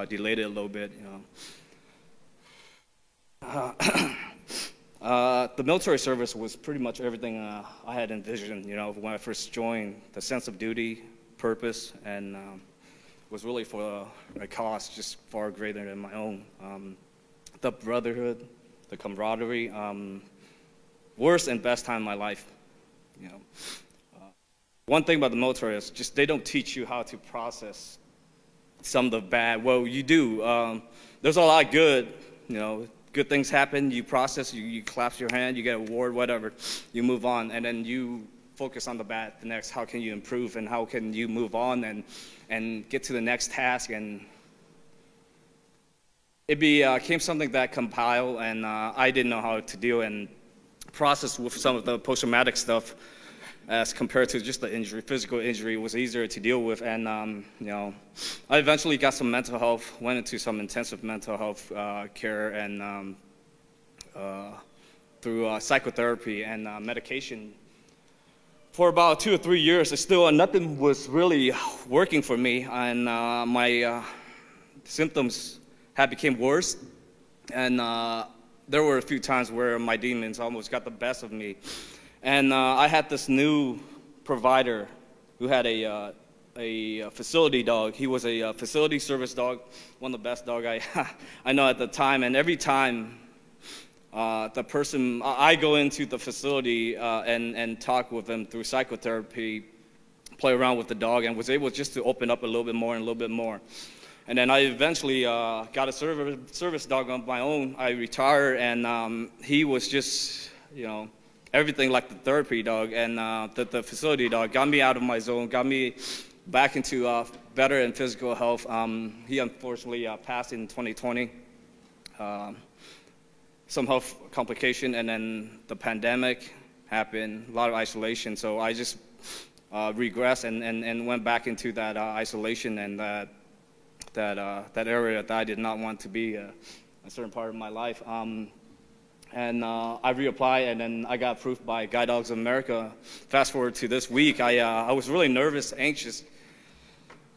delayed it a little bit. The military service was pretty much everything I had envisioned, when I first joined. The sense of duty, purpose, and was really for a cause just far greater than my own. The brotherhood, the camaraderie, worst and best time of my life. One thing about the military is just they don't teach you how to process some of the bad. Well, you do. There's a lot of good, good things happen, you process, you clap your hand, you get an award, whatever, you move on, and then you focus on the bad, the next, how can you improve, and how can you move on and get to the next task. And it became something that compiled, and I didn't know how to deal and process with some of the post-traumatic stuff as compared to just the injury. Physical injury was easier to deal with, and I eventually got some mental health, went into some intensive mental health care, and through psychotherapy and medication. For about 2 or 3 years, nothing was really working for me, and my symptoms had become worse, and there were a few times where my demons almost got the best of me. And I had this new provider who had a facility dog. He was a facility service dog, one of the best dog I know at the time. And every time I go into the facility and talk with them through psychotherapy, play around with the dog, and was able just to open up a little bit more and a little bit more. And then I eventually got a service dog on my own. I retired, and he was just, everything like the therapy dog, and the facility dog got me out of my zone, got me back into better and physical health. He unfortunately passed in 2020, some health complication, and then the pandemic happened, a lot of isolation. So I just regressed and went back into that isolation and that area that I did not want to be a certain part of my life. And I reapplied, and then I got approved by Guide Dogs of America. Fast forward to this week, I was really nervous, anxious.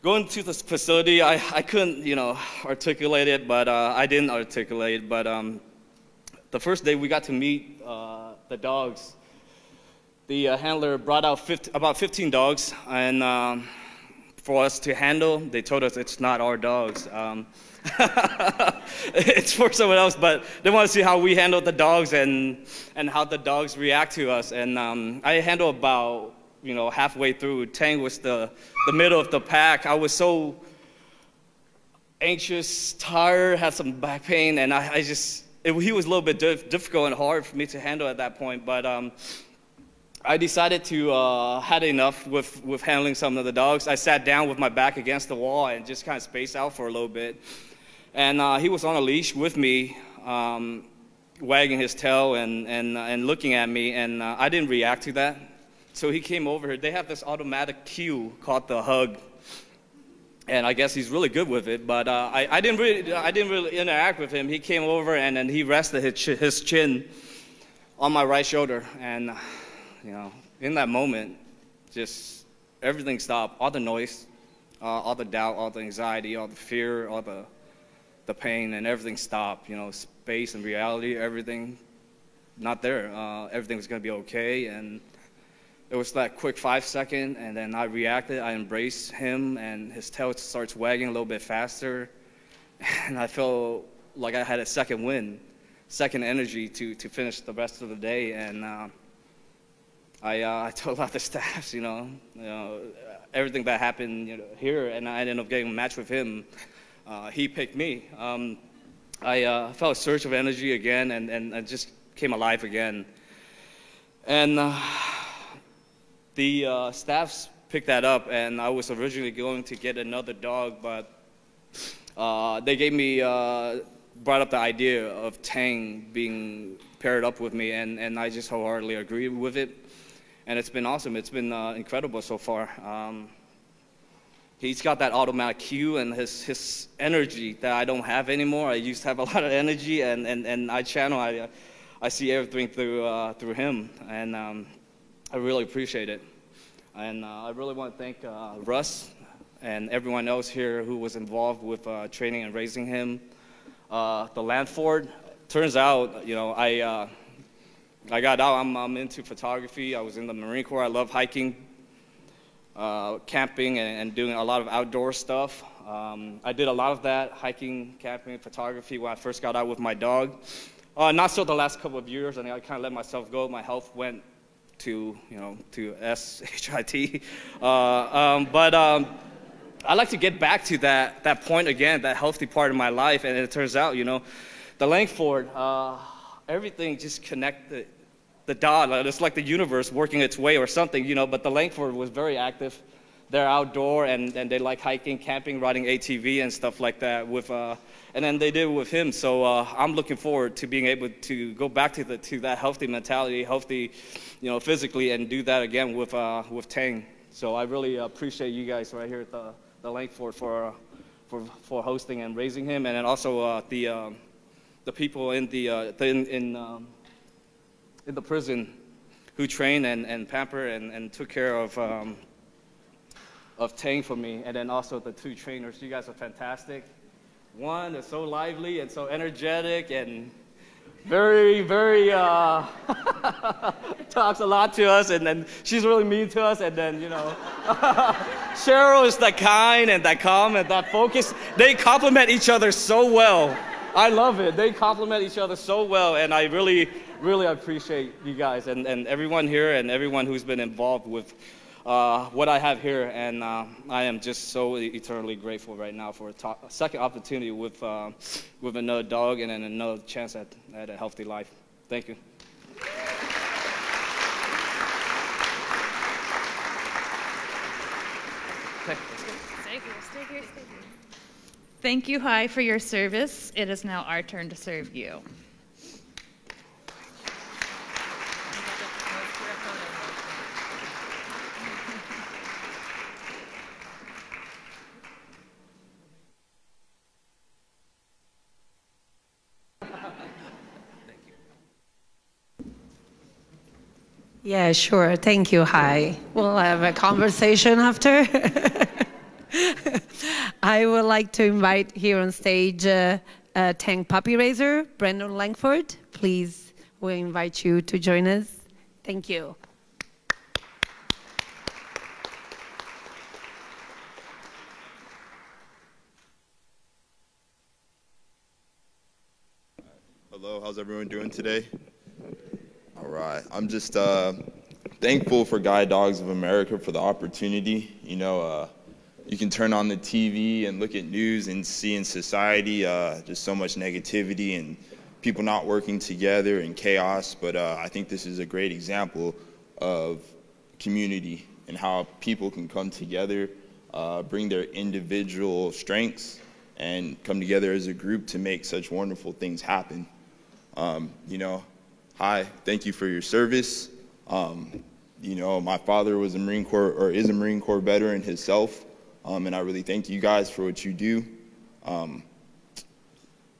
Going to this facility, I couldn't, articulate it, but I didn't articulate it. But the first day we got to meet the dogs, the handler brought out about 15 dogs, and for us to handle. They told us it's not our dogs. It's for someone else, but they want to see how we handle the dogs and how the dogs react to us. And I handled about, halfway through. Tang was the middle of the pack. I was so anxious, tired, had some back pain, and he was a little bit difficult and hard for me to handle at that point. But I decided to had enough with handling some of the dogs. I sat down with my back against the wall and just kind of spaced out for a little bit. And he was on a leash with me, wagging his tail and looking at me, and I didn't react to that. So he came over here. They have this automatic cue called the hug, and I guess he's really good with it. But I didn't really interact with him. He came over and then he rested his chin on my right shoulder, and in that moment, just everything stopped. All the noise, all the doubt, all the anxiety, all the fear, all the pain, and everything stopped. Space and reality, everything not there. Everything was going to be okay, and it was that quick 5 second, and then I reacted. I embraced him, and his tail starts wagging a little bit faster, and I felt like I had a second wind, second energy to finish the rest of the day. And I told all the staffs, everything that happened here, and I ended up getting a match with him. He picked me. I felt a surge of energy again, and I just came alive again. And the staffs picked that up, and I was originally going to get another dog, but they gave me, brought up the idea of Tang being paired up with me, and I just wholeheartedly agreed with it. And it's been awesome. It's been incredible so far. He's got that automatic cue and his energy that I don't have anymore. I used to have a lot of energy, and I channel. I see everything through him, and I really appreciate it. And I really want to thank Russ and everyone else here who was involved with training and raising him. The Landford, turns out, I got out. I'm into photography. I was in the Marine Corps. I love hiking, camping, and doing a lot of outdoor stuff. I did a lot of that, hiking, camping, photography, when I first got out with my dog. Not so the last couple of years, and I kind of let myself go. My health went to SHIT. But I like to get back to that point again, that healthy part of my life. And it turns out, the Langford, everything just connected the dot. It's like the universe working its way or something, but the Langford was very active. They're outdoor, and they like hiking, camping, riding ATV and stuff like that and then they did it with him. So I'm looking forward to being able to go back to that healthy mentality, healthy, physically, and do that again with Tang. So I really appreciate you guys right here at the Langford for hosting and raising him, and then also the people in the prison who trained and pampered and took care of Tang for me, and then also the two trainers. You guys are fantastic. One is so lively and so energetic and very, very talks a lot to us, and then she's really mean to us, and then Cheryl is that kind and that calm and that focus. They complement each other so well. I love it. They complement each other so well, and I really, really appreciate you guys and everyone here and everyone who's been involved with what I have here, and I am just so eternally grateful right now for a second opportunity with another dog and then another chance at a healthy life. Thank you. Stay here. Thank you, Hai, for your service. It is now our turn to serve you. Yeah, sure. Thank you, Hai. We'll have a conversation after. I would like to invite here on stage Tang puppy raiser, Brennon Langford. Please, we invite you to join us. Thank you. Hello, how's everyone doing today? All right, I'm just thankful for Guide Dogs of America for the opportunity. You know, you can turn on the TV and look at news and see in society just so much negativity and people not working together and chaos, but I think this is a great example of community and how people can come together, bring their individual strengths, and come together as a group to make such wonderful things happen. You know, hi, thank you for your service. You know, my father was a Marine Corps, or is a Marine Corps veteran himself, and I really thank you guys for what you do.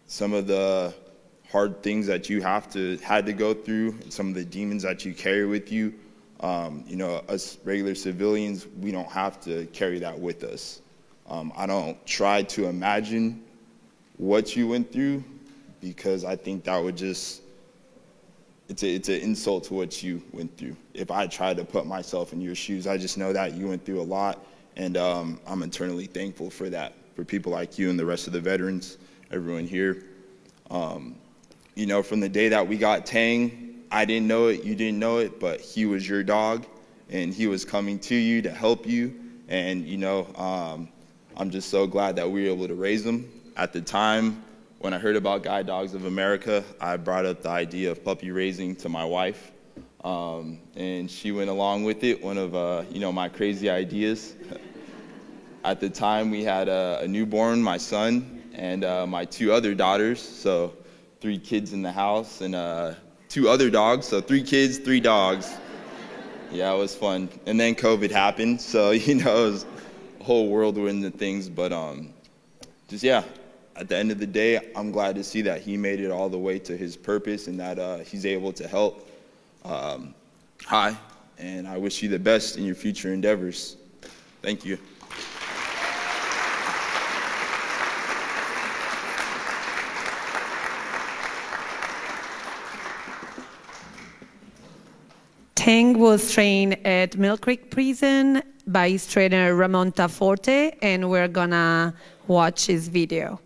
Some of the hard things that you had to go through, and some of the demons that you carry with you, you know, us regular civilians, we don't have to carry that with us. I don't try to imagine what you went through, because I think that would just, it's an insult to what you went through. If I try to put myself in your shoes, I just know that you went through a lot, and I'm eternally thankful for that, for people like you and the rest of the veterans, everyone here. You know, from the day that we got Tang, I didn't know it, you didn't know it, but he was your dog, and he was coming to you to help you, and you know, I'm just so glad that we were able to raise him. At the time, when I heard about Guide Dogs of America, I brought up the idea of puppy raising to my wife, and she went along with it, one of you know, my crazy ideas. At the time, we had a newborn, my son, and my 2 other daughters, so 3 kids in the house, and 2 other dogs, so 3 kids, 3 dogs. Yeah, it was fun. And then COVID happened, so you know, it was a whole whirlwind of things, but just yeah, at the end of the day, I'm glad to see that he made it all the way to his purpose, and that he's able to help. Hi, and I wish you the best in your future endeavors. Thank you. Tang was trained at Mill Creek Prison by his trainer Ramon Taforte, and we're gonna watch his video.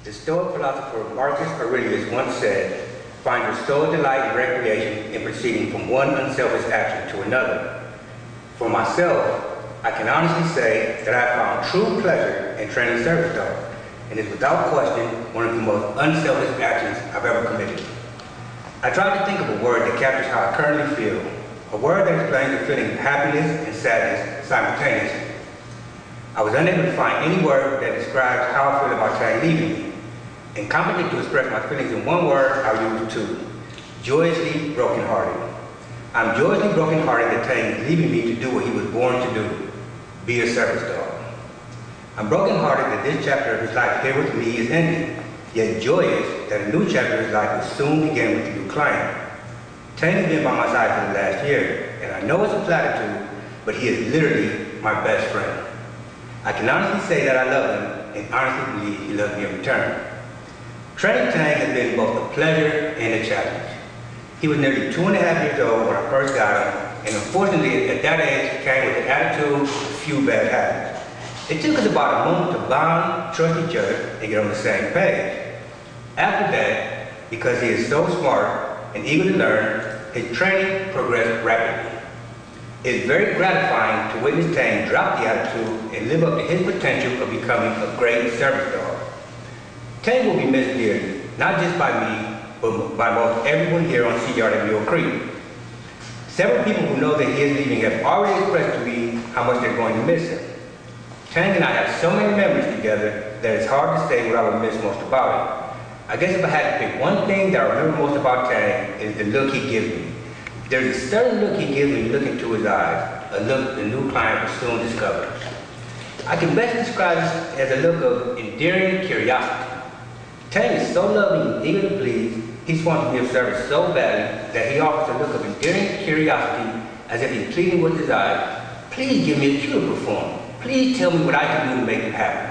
The Stoic philosopher Marcus Aurelius once said, "Find your sole delight and recreation in proceeding from one unselfish action to another." For myself, I can honestly say that I found true pleasure in training service dogs, and is without question one of the most unselfish actions I've ever committed. I tried to think of a word that captures how I currently feel, a word that explains the feeling of happiness and sadness simultaneously. I was unable to find any word that describes how I feel about Tang leaving me. Incompetent to express my feelings in one word, I'll use 2. Joyously brokenhearted. I'm joyously brokenhearted that Tang is leaving me to do what he was born to do, be a service dog. I'm brokenhearted that this chapter of his life here with me is ending, yet joyous that a new chapter of his life will soon begin with a new client. Tang has been by my side for the last year, and I know it's a platitude, but he is literally my best friend. I can honestly say that I love him, and honestly believe he loves me in return. Training Tang has been both a pleasure and a challenge. He was nearly 2.5 years old when I first got him, and unfortunately at that age he came with an attitude and a few bad habits. It took us about a moment to bond, trust each other, and get on the same page. After that, because he is so smart and eager to learn, his training progressed rapidly. It is very gratifying to witness Tang drop the attitude and live up to his potential of becoming a great service dog. Tang will be missed dearly, not just by me, but by most everyone here on Sea Yard at Mule Creek. Several people who know that he is leaving have already expressed to me how much they're going to miss him. Tang and I have so many memories together that it's hard to say what I would miss most about him. I guess if I had to pick one thing that I remember most about Tang, is the look he gives me. There's a certain look he gives when you look into his eyes, a look the new client will soon discover. I can best describe this as a look of endearing curiosity. Tang is so loving and eager to please, he wants to be of service so badly that he offers a look of endearing curiosity as if he's pleading with his eyes. Please give me a cue to perform. Please tell me what I can do to make it happen.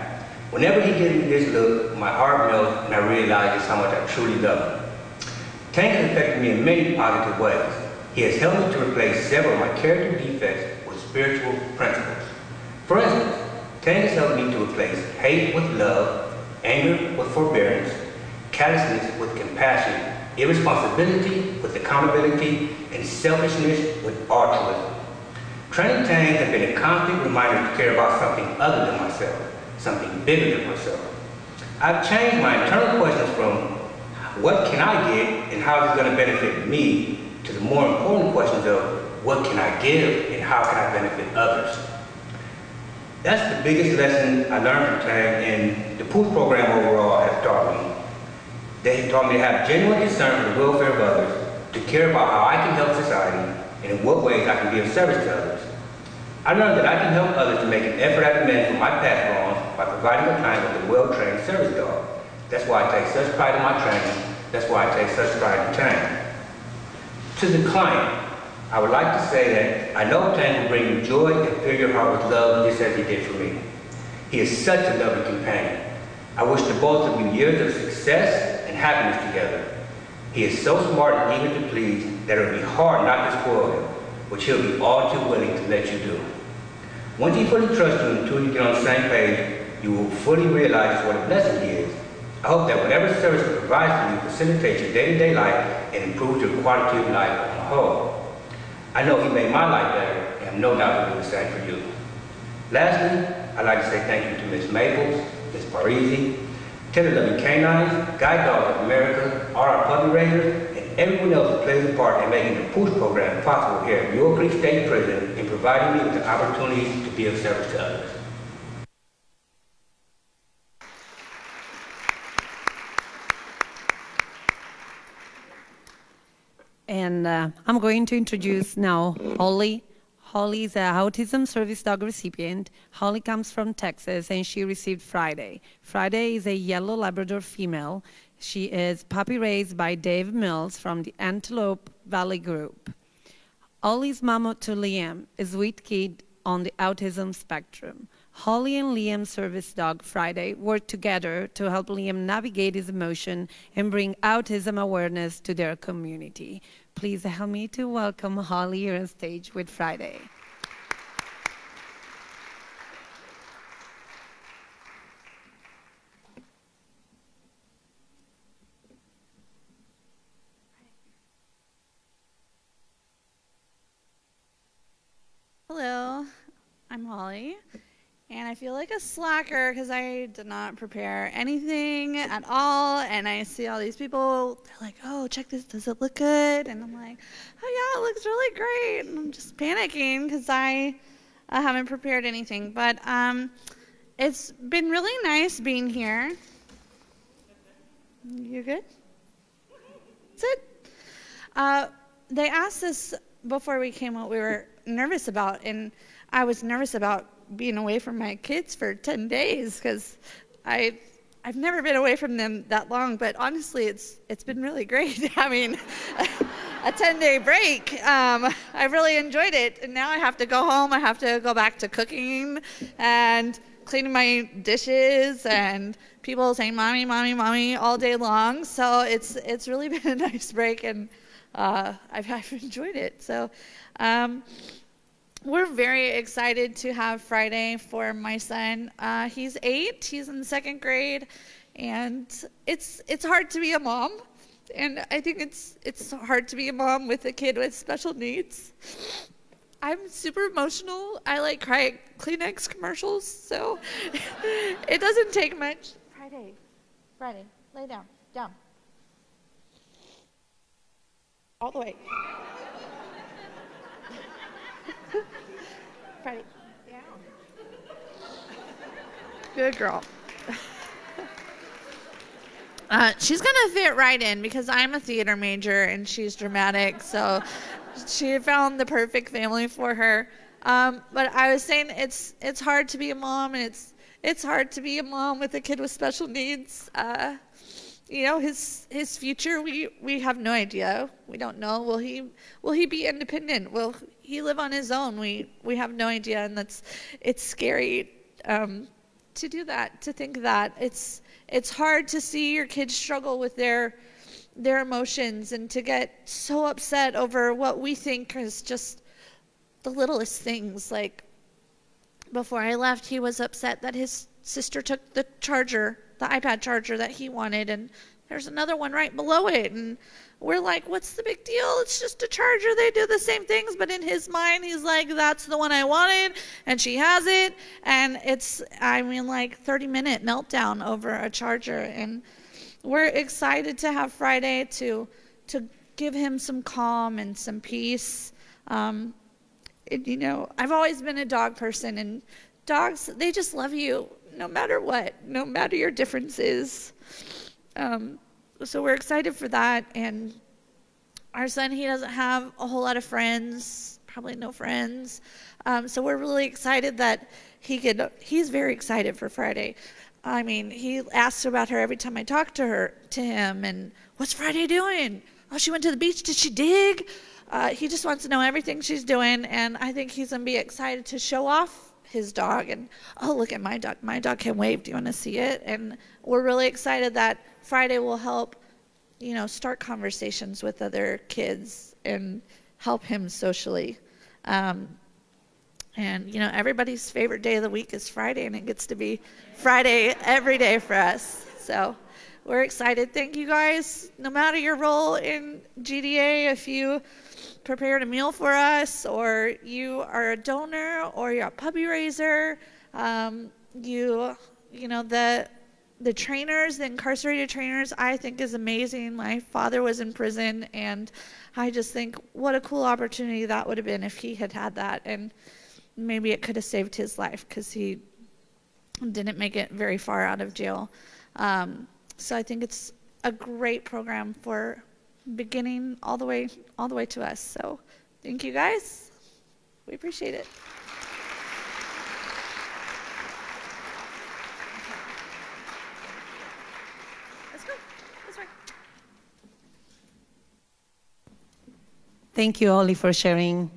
Whenever he gives me this look, my heart melts and I realize just how much I truly love him. Tang has affected me in many positive ways. He has helped me to replace several of my character defects with spiritual principles. For instance, Tang has helped me to replace hate with love, anger with forbearance, callousness with compassion, irresponsibility with accountability, and selfishness with altruism. Training Tang has been a constant reminder to care about something other than myself, something bigger than myself. I've changed my internal questions from what can I get and how is it going to benefit me to the more important questions of what can I give and how can I benefit others. That's the biggest lesson I learned from Tang, and the POOCH program overall has taught me. They taught me to have genuine concern for the welfare of others, to care about how I can help society, and in what ways I can be of service to others. I learned that I can help others to make an effort at amends for my past wrongs by providing a client with a well-trained service dog. That's why I take such pride in my training. That's why I take such pride in Tang. To the client, I would like to say that I know Tang will bring you joy and fill your heart with love just as he did for me. He is such a lovely companion. I wish the both of you years of success and happiness together. He is so smart and eager to please that it will be hard not to spoil him, which he'll be all too willing to let you do. Once he fully trusts you until you get on the same page, you will fully realize what a blessing he is. I hope that whatever service he provides for you facilitates your day-to-day life and improves your quality of life on the whole. I know he made my life better, and I have no doubt he'll do the same for you. Lastly, I'd like to say thank you to Ms. Maples, Ms. Parisi, Tender Loving Canines, Guide Dogs of America, RR Puppy Raiders, and everyone else who plays a part in making the POOCH program possible here at Mule Creek State Prison and providing me with the opportunity to be of service to others. And I'm going to introduce now Holly. Holly is an autism service dog recipient. Holly comes from Texas, and she received Friday. Friday is a yellow Labrador female. She is puppy raised by Dave Mills from the Antelope Valley Group. Holly's mama to Liam, a sweet kid on the autism spectrum. Holly and Liam's service dog, Friday, work together to help Liam navigate his emotion and bring autism awareness to their community. Please help me to welcome Holly here on stage with Friday. Hello, I'm Holly, and I feel like a slacker because I did not prepare anything at all, and I see all these people, they're like, oh, check this, does it look good? And I'm like, oh yeah, it looks really great, and I'm just panicking because I haven't prepared anything, but it's been really nice being here. You good? That's it? They asked us before we came what we were nervous about, and I was nervous about being away from my kids for 10 days because I've never been away from them that long, but honestly it's been really great having a 10-day break. I really enjoyed it, and now I have to go home. I have to go back to cooking and cleaning my dishes and people saying mommy, mommy, mommy all day long, so it's really been a nice break, and I've enjoyed it. So we're very excited to have Friday for my son. He's 8, he's in the 2nd grade, and it's hard to be a mom, and I think it's hard to be a mom with a kid with special needs. I'm super emotional. I like cry at Kleenex commercials, so it doesn't take much. Friday, lay down, all the way. Friday, down. Good girl. She's gonna fit right in because I'm a theater major and she's dramatic, so she found the perfect family for her. But I was saying it's hard to be a mom, and it's hard to be a mom with a kid with special needs. You know, his future, we have no idea. We don't know. Will he be independent? Will he live on his own? We have no idea, and it's scary to do that, to think that. It's hard to see your kids struggle with their emotions and to get so upset over what we think is just the littlest things. Like, before I left, he was upset that his sister took the charger the iPad charger that he wanted, and there's another one right below it, and we're like, what's the big deal? It's just a charger. They do the same things, but in his mind, he's like, that's the one I wanted, and she has it, and it's, I mean, like 30-minute meltdown over a charger, and we're excited to have Friday to give him some calm and some peace. You know, I've always been a dog person, and dogs, they just love you no matter what, no matter your differences. So we're excited for that. And our son, he doesn't have a whole lot of friends, probably no friends. So we're really excited that he's very excited for Friday. I mean, he asks about her every time I talk to him, and what's Friday doing? Oh, she went to the beach. Did she dig? He just wants to know everything she's doing, and I think he's going to be excited to show off his dog. And, oh, look at my dog. My dog can wave. Do you want to see it? And we're really excited that Friday will help, you know, start conversations with other kids and help him socially. And, you know, everybody's favorite day of the week is Friday, and it gets to be Friday every day for us. So we're excited. Thank you guys. No matter your role in GDA, if you prepared a meal for us, or you are a donor, or you're a puppy raiser, you know, the trainers, the incarcerated trainers, I think is amazing. My father was in prison, and I just think what a cool opportunity that would have been if he had had that, and maybe it could have saved his life because he didn't make it very far out of jail. So I think it's a great program for beginning all the way to us. So thank you guys. We appreciate it. Let's go. That's right. Thank you, Ollie, for sharing.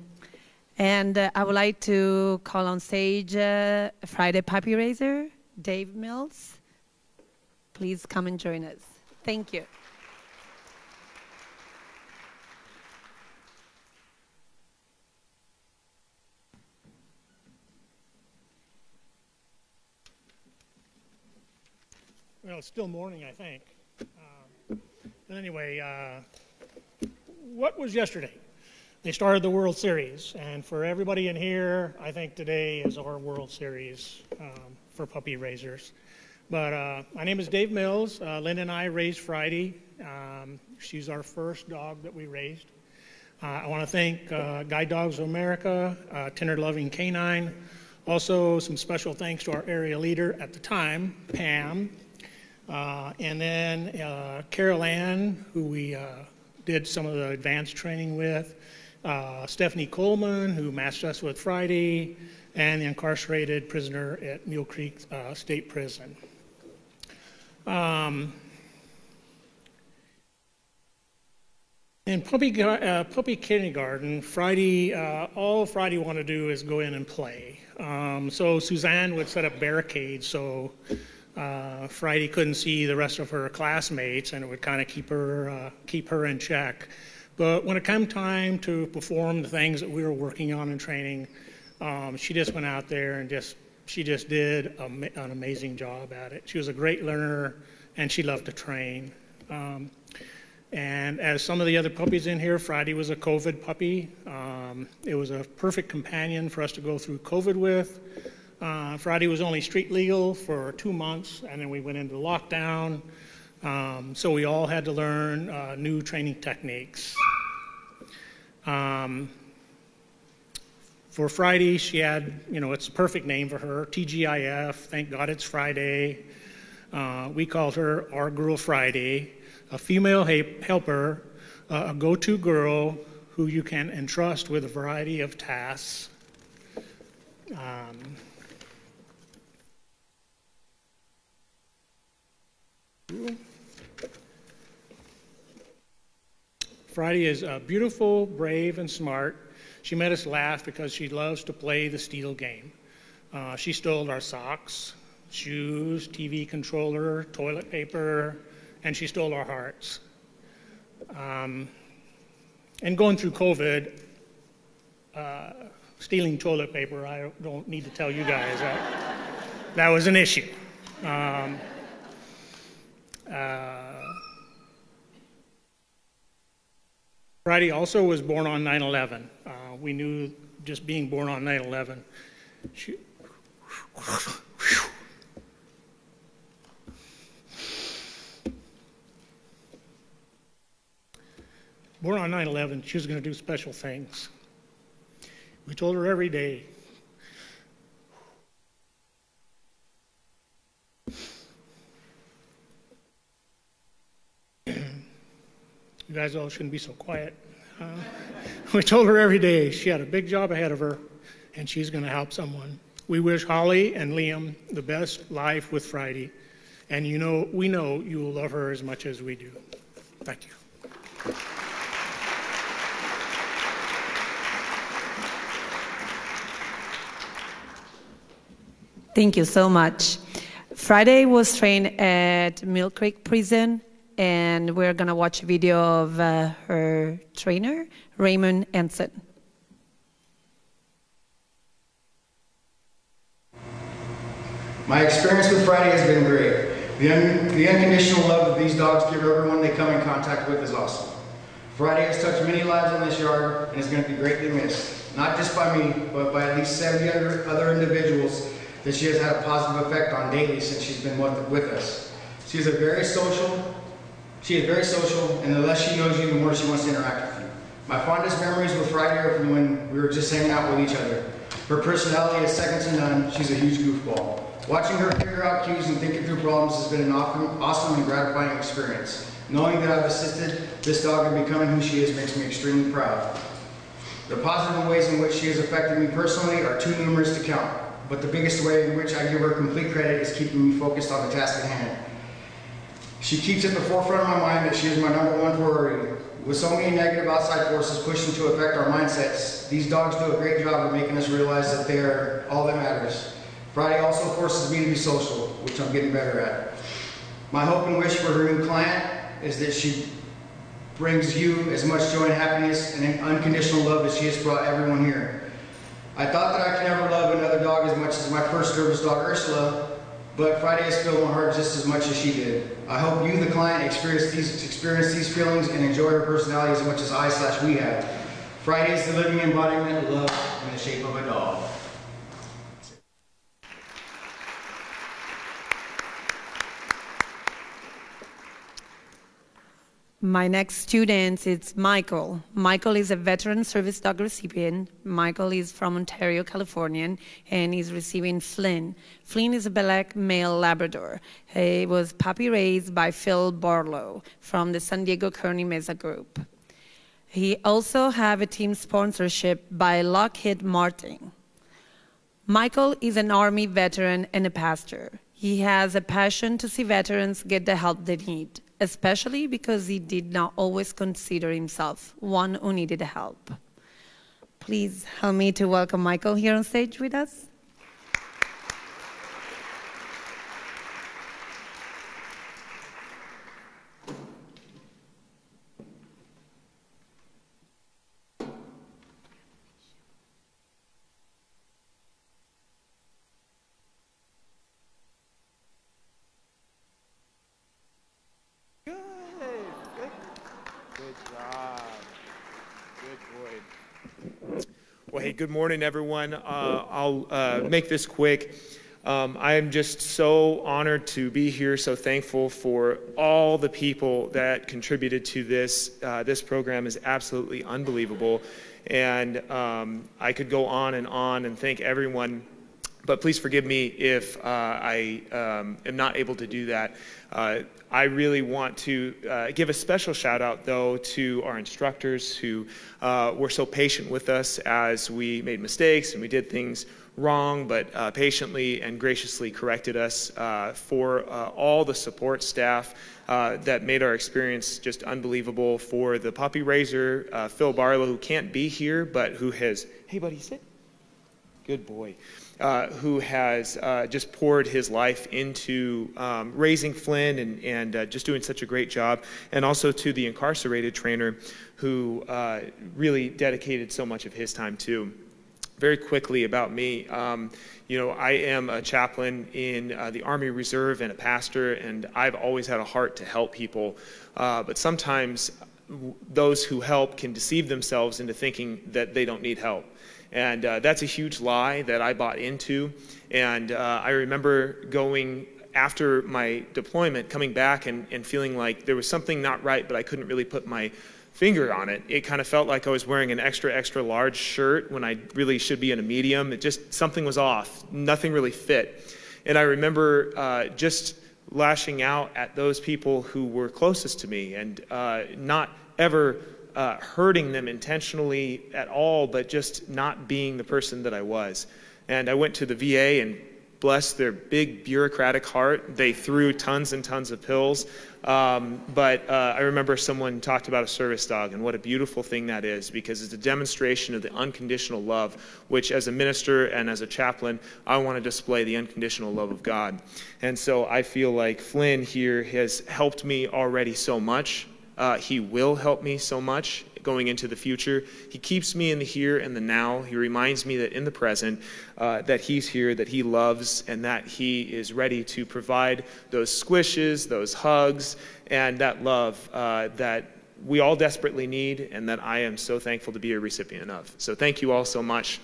And I would like to call on stage Friday Puppy Raiser, Dave Mills. Please come and join us. Thank you. Well, it's still morning, I think. But anyway, what was yesterday? They started the World Series, and for everybody in here, I think today is our World Series for puppy raisers. But my name is Dave Mills. Lynn and I raised Friday. She's our first dog that we raised. I want to thank Guide Dogs of America, Tender Loving Canine. Also, some special thanks to our area leader at the time, Pam. And then Carol Ann, who we did some of the advanced training with. Stephanie Coleman, who matched us with Friday, and the incarcerated prisoner at Mule Creek State Prison. In puppy kindergarten, Friday, all Friday wanted to do is go in and play. So Suzanne would set up barricades so Friday couldn't see the rest of her classmates, and it would kind of keep her in check. But when it came time to perform the things that we were working on in training, she just went out there and she just did an amazing job at it. She was a great learner, and she loved to train. And as some of the other puppies in here, Friday was a COVID puppy. It was a perfect companion for us to go through COVID with. Friday was only street legal for 2 months, and then we went into lockdown. So we all had to learn new training techniques. For Friday, she had, it's a perfect name for her, TGIF, thank God it's Friday. We called her Our Girl Friday, a female helper, a go-to girl who you can entrust with a variety of tasks. Friday is beautiful, brave, and smart. She made us laugh because she loves to play the steal game. She stole our socks, shoes, TV controller, toilet paper, and she stole our hearts. And going through COVID, stealing toilet paper, I don't need to tell you guys that was an issue. Friday also was born on 9/11. We knew just being born on 9/11. Born on 9/11, she was going to do special things. We told her every day. You guys all shouldn't be so quiet. We told her every day she had a big job ahead of her, and she's going to help someone. We wish Holly and Liam the best life with Friday, and we know you will love her as much as we do. Thank you. Thank you so much. Friday was trained at Mill Creek Prison, and we're going to watch a video of her trainer, Raymond Ensign. My experience with Friday has been great. The unconditional love that these dogs give everyone they come in contact with is awesome. Friday has touched many lives in this yard and is going to be greatly missed, not just by me, but by at least 70 other individuals that she has had a positive effect on daily since she's been with us. She is very social, and the less she knows you, the more she wants to interact with you. My fondest memories with Friday are from when we were just hanging out with each other. Her personality is second to none. She's a huge goofball. Watching her figure out cues and thinking through problems has been an awesome and gratifying experience. Knowing that I've assisted this dog in becoming who she is makes me extremely proud. The positive ways in which she has affected me personally are too numerous to count, but the biggest way in which I give her complete credit is keeping me focused on the task at hand. She keeps at the forefront of my mind that she is my #1 priority. With so many negative outside forces pushing to affect our mindsets, these dogs do a great job of making us realize that they are all that matters. Friday also forces me to be social, which I'm getting better at. My hope and wish for her new client is that she brings you as much joy and happiness and unconditional love as she has brought everyone here. I thought that I could never love another dog as much as my first service dog, Ursula, but Friday has filled my heart just as much as she did. I hope you, the client, experience these feelings and enjoy her personality as much as we have. Friday is the living embodiment of love in the shape of a dog. My next student is Michael. Michael is a veteran service dog recipient. Michael is from Ontario, California, and he's receiving Flynn. Flynn is a black male Labrador. He was puppy raised by Phil Barlow from the San Diego Kearney Mesa Group. He also have a team sponsorship by Lockheed Martin. Michael is an Army veteran and a pastor. He has a passion to see veterans get the help they need, especially because he did not always consider himself one who needed help. Please help me to welcome Michael here on stage with us. Well, hey, good morning, everyone. I'll make this quick. I am just so honored to be here, so thankful for all the people that contributed to this. This program is absolutely unbelievable, and I could go on and thank everyone, but please forgive me if I am not able to do that. I really want to give a special shout out, though, to our instructors who were so patient with us as we made mistakes and we did things wrong, but patiently and graciously corrected us, for all the support staff that made our experience just unbelievable, for the puppy raiser, Phil Barlow, who can't be here, but who has, hey buddy, sit. Good boy. Who has just poured his life into raising Flynn and just doing such a great job, and also to the incarcerated trainer who really dedicated so much of his time too. very quickly about me. You know, I am a chaplain in the Army Reserve and a pastor, and I've always had a heart to help people. But sometimes those who help can deceive themselves into thinking that they don't need help. And that's a huge lie that I bought into. And I remember going after my deployment, coming back and feeling like there was something not right, but I couldn't really put my finger on it. It kind of felt like I was wearing an extra, extra large shirt when I really should be in a medium. It just, something was off. Nothing really fit. And I remember just lashing out at those people who were closest to me and not ever hurting them intentionally at all, but just not being the person that I was. And I went to the VA, and bless their big bureaucratic heart, they threw tons and tons of pills. But I remember someone talked about a service dog, and what a beautiful thing that is, because it's a demonstration of the unconditional love, which as a minister and as a chaplain, I want to display the unconditional love of God. And so I feel like Flynn here has helped me already so much. He will help me so much going into the future. He keeps me in the here and the now. He reminds me that in the present, that he's here, that he loves, and that he is ready to provide those squishes, those hugs, and that love that we all desperately need, and that I am so thankful to be a recipient of. So thank you all so much.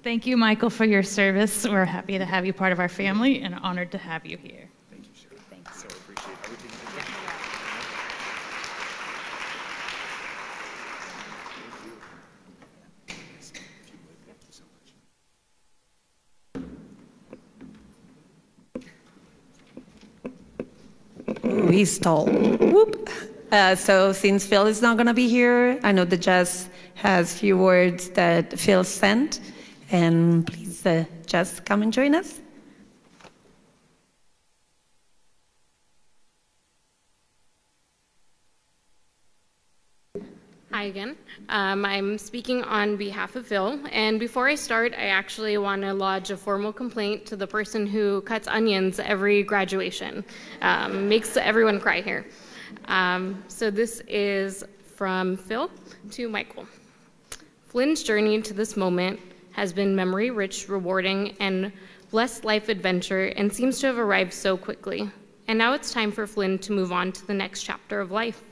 Thank you, Michael, for your service. We're happy to have you part of our family and honored to have you here. Thank you, Cheryl. Thanks. So appreciate everything you do. He's tall. Whoop. So since Phil is not going to be here, I know that Jess has a few words that Phil sent. And please, Jess, come and join us. Hi again. I'm speaking on behalf of Phil, and before I start, I actually want to lodge a formal complaint to the person who cuts onions every graduation. Makes everyone cry here. So this is from Phil to Michael. Flynn's journey to this moment has been memory-rich, rewarding, and blessed life adventure, and seems to have arrived so quickly. And now it's time for Flynn to move on to the next chapter of life.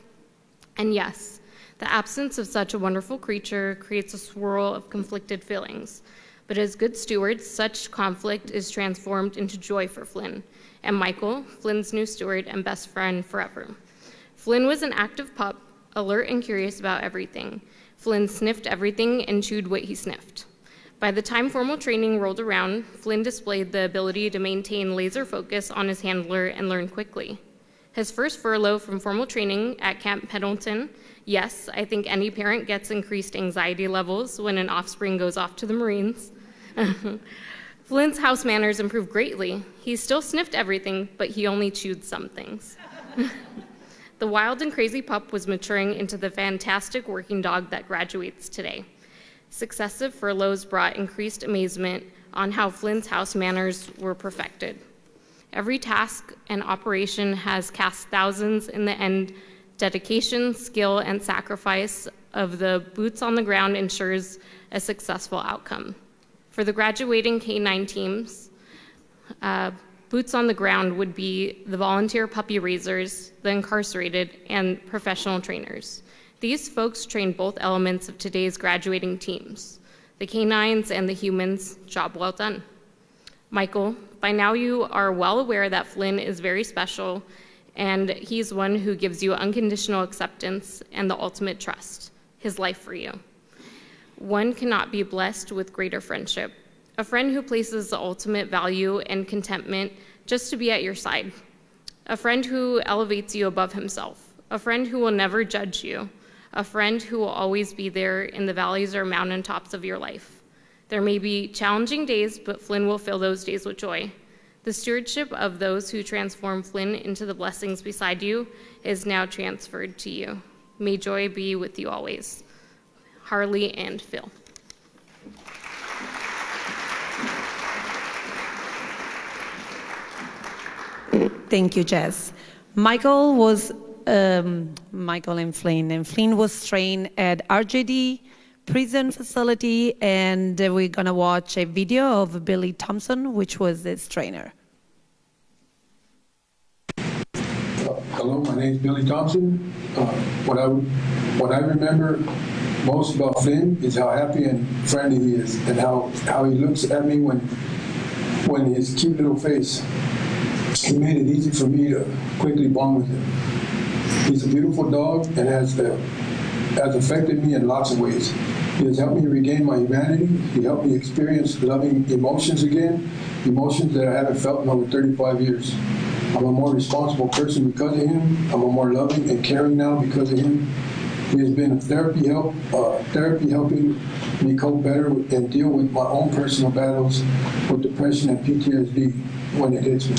And yes, the absence of such a wonderful creature creates a swirl of conflicted feelings. But as good stewards, such conflict is transformed into joy for Flynn, and Michael, Flynn's new steward and best friend forever. Flynn was an active pup, alert and curious about everything. Flynn sniffed everything and chewed what he sniffed. By the time formal training rolled around, Flynn displayed the ability to maintain laser focus on his handler and learn quickly. His first furlough from formal training at Camp Pendleton, yes, I think any parent gets increased anxiety levels when an offspring goes off to the Marines. Flynn's house manners improved greatly. He still sniffed everything, but he only chewed some things. The wild and crazy pup was maturing into the fantastic working dog that graduates today. Successive furloughs brought increased amazement on how Flynn's house manners were perfected. Every task and operation has cast thousands in the end. Dedication, skill, and sacrifice of the boots on the ground ensures a successful outcome. For the graduating K-9 teams, boots on the ground would be the volunteer puppy raisers, the incarcerated, and professional trainers. These folks train both elements of today's graduating teams, the canines and the humans. Job well done. Michael, by now you are well aware that Flynn is very special, and he's one who gives you unconditional acceptance and the ultimate trust, his life for you. One cannot be blessed with greater friendship, a friend who places the ultimate value and contentment just to be at your side, a friend who elevates you above himself, a friend who will never judge you, a friend who will always be there in the valleys or mountaintops of your life. There may be challenging days, but Flynn will fill those days with joy. The stewardship of those who transform Flynn into the blessings beside you is now transferred to you. May joy be with you always. Harley and Phil. Thank you, Jess. Michael and Flynn was trained at RJD prison facility, and we're gonna watch a video of Billy Thompson, which was his trainer. Hello, my name is Billy Thompson. What I remember most about Flynn is how happy and friendly he is, and how he looks at me when his cute little face. He made it easy for me to quickly bond with him. He's a beautiful dog and has affected me in lots of ways. He has helped me regain my humanity. He helped me experience loving emotions again, emotions that I haven't felt in over 35 years. I'm a more responsible person because of him. I'm a more loving and caring now because of him. He has been a therapy helping me cope better and deal with my own personal battles with depression and PTSD when it hits me.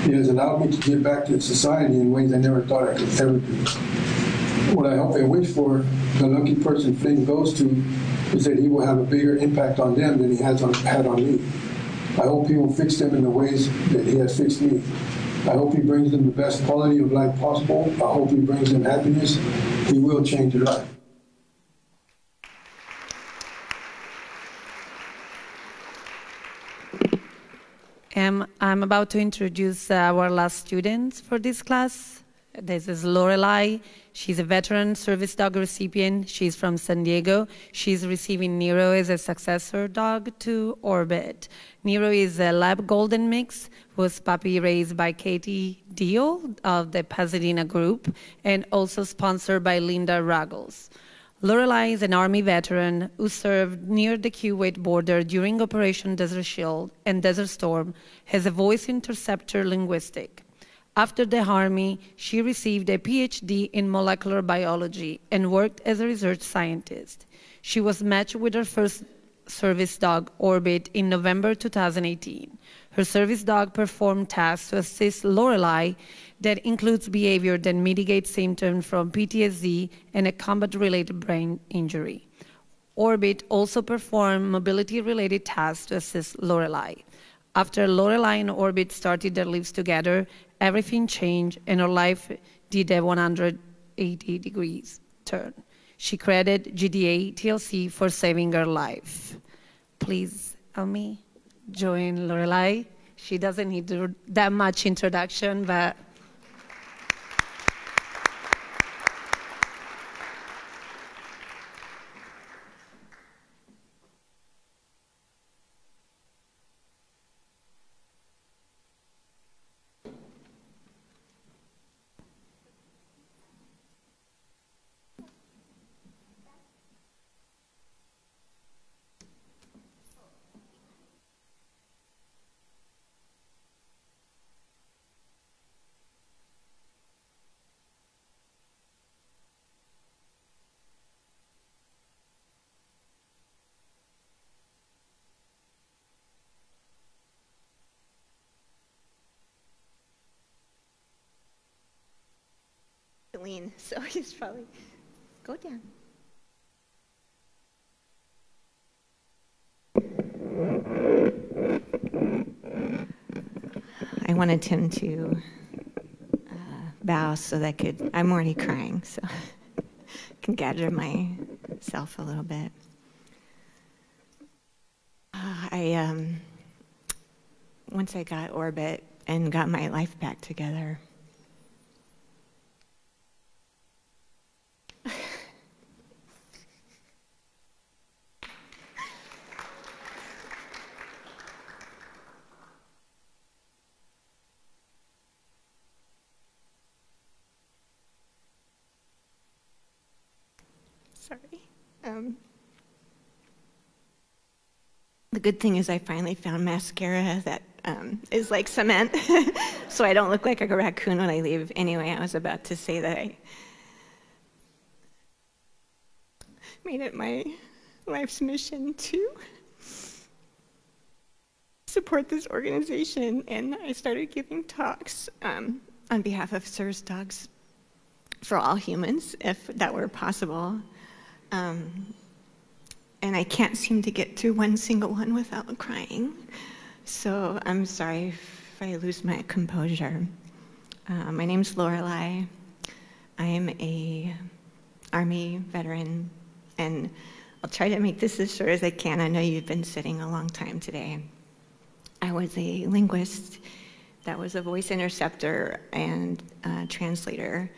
He has allowed me to give back to society in ways I never thought I could ever do. What I hope and wish for the lucky person Flynn goes to is that he will have a bigger impact on them than he had on me. I hope he will fix them in the ways that he has fixed me. I hope he brings them the best quality of life possible. I hope he brings them happiness. He will change their life. I'm about to introduce our last students for this class. This is Lorelei. She's a veteran service dog recipient. She's from San Diego. She's receiving Nero as a successor dog to Orbit. Nero is a lab golden mix, was puppy raised by Katie Deal of the Pasadena group, and also sponsored by Linda Ruggles. Lorelei is an Army veteran who served near the Kuwait border during Operation Desert Shield and Desert Storm, has a voice interceptor linguistic. After the Army, she received a PhD in molecular biology and worked as a research scientist. She was matched with her first service dog, Orbit, in November 2018. Her service dog performed tasks to assist Lorelei that includes behavior that mitigates symptoms from PTSD and a combat-related brain injury. Orbit also performed mobility-related tasks to assist Lorelei. After Lorelei and Orbit started their lives together, everything changed and her life did a 180 degrees turn. She credited GDA TLC for saving her life. Please help me join Lorelei. She doesn't need that much introduction, but lean, so he's probably go down. I wanted him to bow so that I'm already crying, so I can gather myself a little bit. Once I got Orbit and got my life back together, the good thing is I finally found mascara that is like cement, so I don't look like a raccoon when I leave. Anyway, I was about to say that I made it my life's mission to support this organization, and I started giving talks on behalf of service dogs for all humans, if that were possible. And I can't seem to get through one single one without crying. So I'm sorry if I lose my composure. My name's Lorelei. I am a Army veteran, and I'll try to make this as short as I can. I know you've been sitting a long time today. I was a linguist that was a voice interceptor and translator,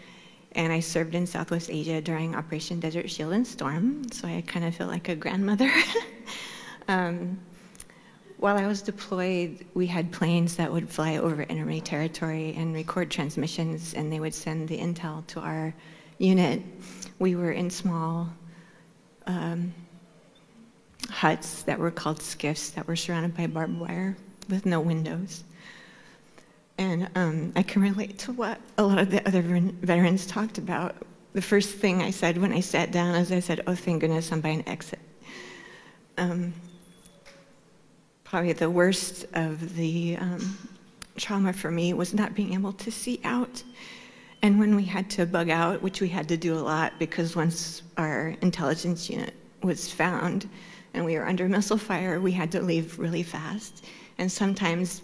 and I served in Southwest Asia during Operation Desert Shield and Storm, so I kind of feel like a grandmother. While I was deployed, we had planes that would fly over enemy territory and record transmissions, and they would send the intel to our unit. We were in small huts that were called skiffs that were surrounded by barbed wire with no windows. And I can relate to what a lot of the other veterans talked about. The first thing I said when I sat down is I said, oh, thank goodness I'm by an exit. Probably the worst of the trauma for me was not being able to see out. And when we had to bug out, which we had to do a lot because once our intelligence unit was found and we were under missile fire, we had to leave really fast. And sometimes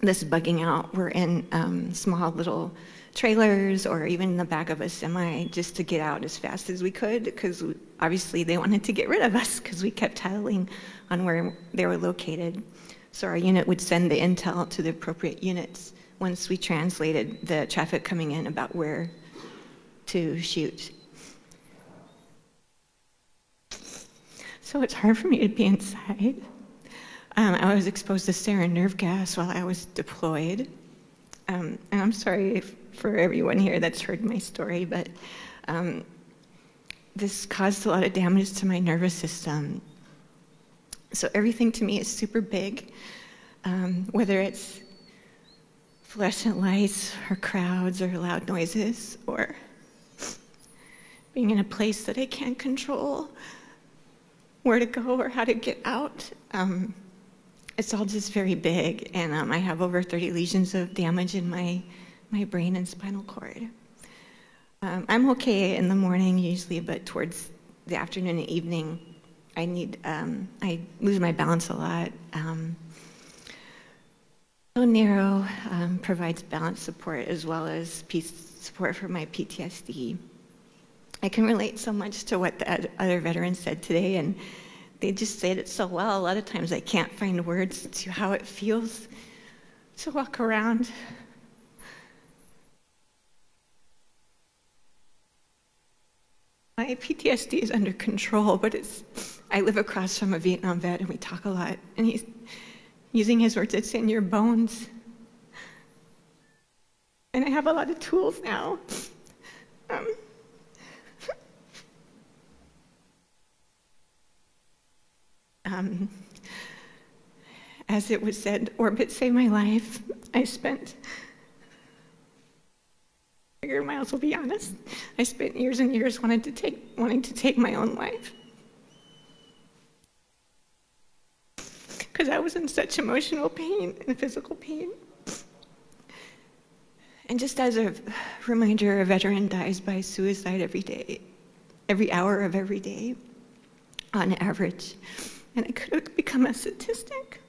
this bugging out, we're in small little trailers or even in the back of a semi just to get out as fast as we could, because obviously they wanted to get rid of us because we kept tiling on where they were located. So our unit would send the intel to the appropriate units once we translated the traffic coming in about where to shoot. So it's hard for me to be inside. I was exposed to sarin nerve gas while I was deployed. And I'm sorry for everyone here that's heard my story, but this caused a lot of damage to my nervous system. So everything to me is super big, whether it's fluorescent lights or crowds or loud noises or being in a place that I can't control where to go or how to get out. It's all just very big, and I have over 30 lesions of damage in my brain and spinal cord. I'm okay in the morning usually, but towards the afternoon and evening, I lose my balance a lot. Nero provides balance support as well as support for my PTSD. I can relate so much to what the other veterans said today, and they just said it so well. A lot of times I can't find words to how it feels to walk around. My PTSD is under control, but I live across from a Vietnam vet and we talk a lot, and he's using his words, it's in your bones. And I have a lot of tools now. As it was said, Orbit saved my life. I spent, Miles will be honest, I spent years and years wanting to take my own life. Because I was in such emotional pain and physical pain. And just as a reminder, a veteran dies by suicide every day, every hour of every day, on average. And I could have become a statistic.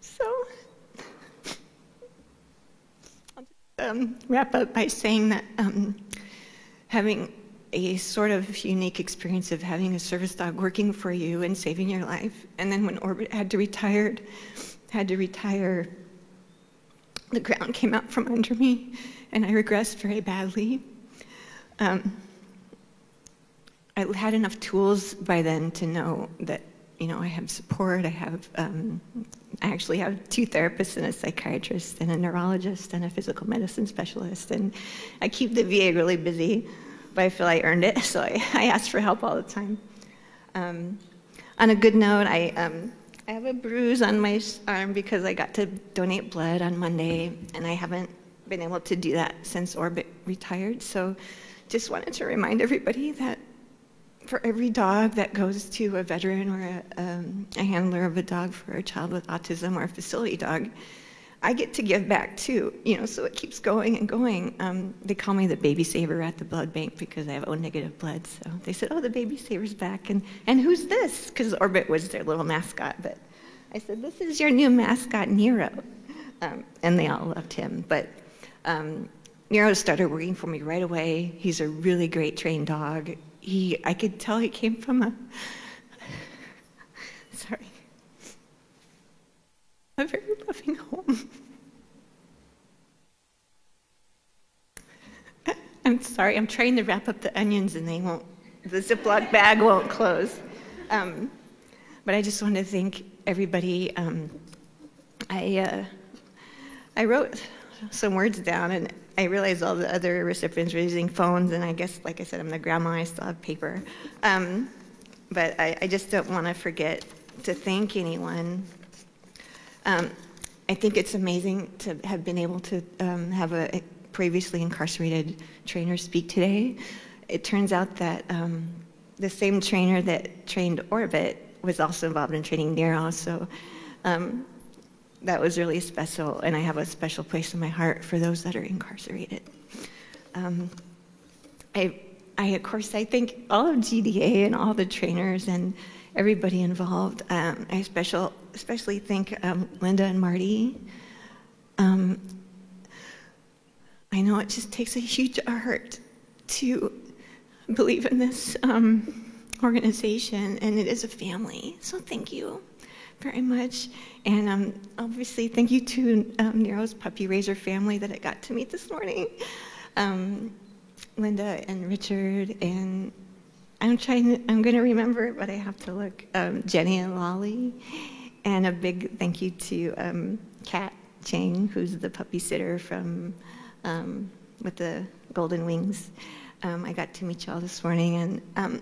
So I'll just wrap up by saying that having a sort of unique experience of having a service dog working for you and saving your life, and then when Orbit had to retire, the ground came out from under me, and I regressed very badly. I had enough tools by then to know that, you know, I have support. I actually have 2 therapists and a psychiatrist and a neurologist and a physical medicine specialist, and I keep the VA really busy, but I feel I earned it, so I ask for help all the time. On a good note, I have a bruise on my arm because I got to donate blood on Monday, and I haven't been able to do that since Orbit retired, so just wanted to remind everybody that for every dog that goes to a veteran or a handler of a dog for a child with autism or a facility dog, I get to give back too, you know, so it keeps going and going. They call me the baby saver at the blood bank because I have O negative blood, so they said, oh, the baby saver's back, and who's this? Because Orbit was their little mascot, but I said, this is your new mascot, Nero, and they all loved him. But Nero started working for me right away. He's a really great trained dog. I could tell he came from a very loving home. I'm sorry, I'm trying to wrap up the onions and the Ziploc bag won't close. But I just want to thank everybody. I wrote some words down, and I realized all the other recipients were using phones, and I guess, like I said, I'm the grandma, I still have paper. But I just don't want to forget to thank anyone. I think it's amazing to have been able to have a previously incarcerated trainer speak today. It turns out that the same trainer that trained Orbit was also involved in training Nero, so that was really special, and I have a special place in my heart for those that are incarcerated. Of course, I thank all of GDA and all the trainers and everybody involved. I especially thank Linda and Marty. I know it just takes a huge heart to believe in this organization, and it is a family, so thank you very much. And obviously, thank you to Nero's puppy raiser family that I got to meet this morning. Linda and Richard, and I'm going to remember, but I have to look, Jenny and Lolly. And a big thank you to Kat Chang, who's the puppy sitter from with the golden wings. I got to meet y'all this morning, and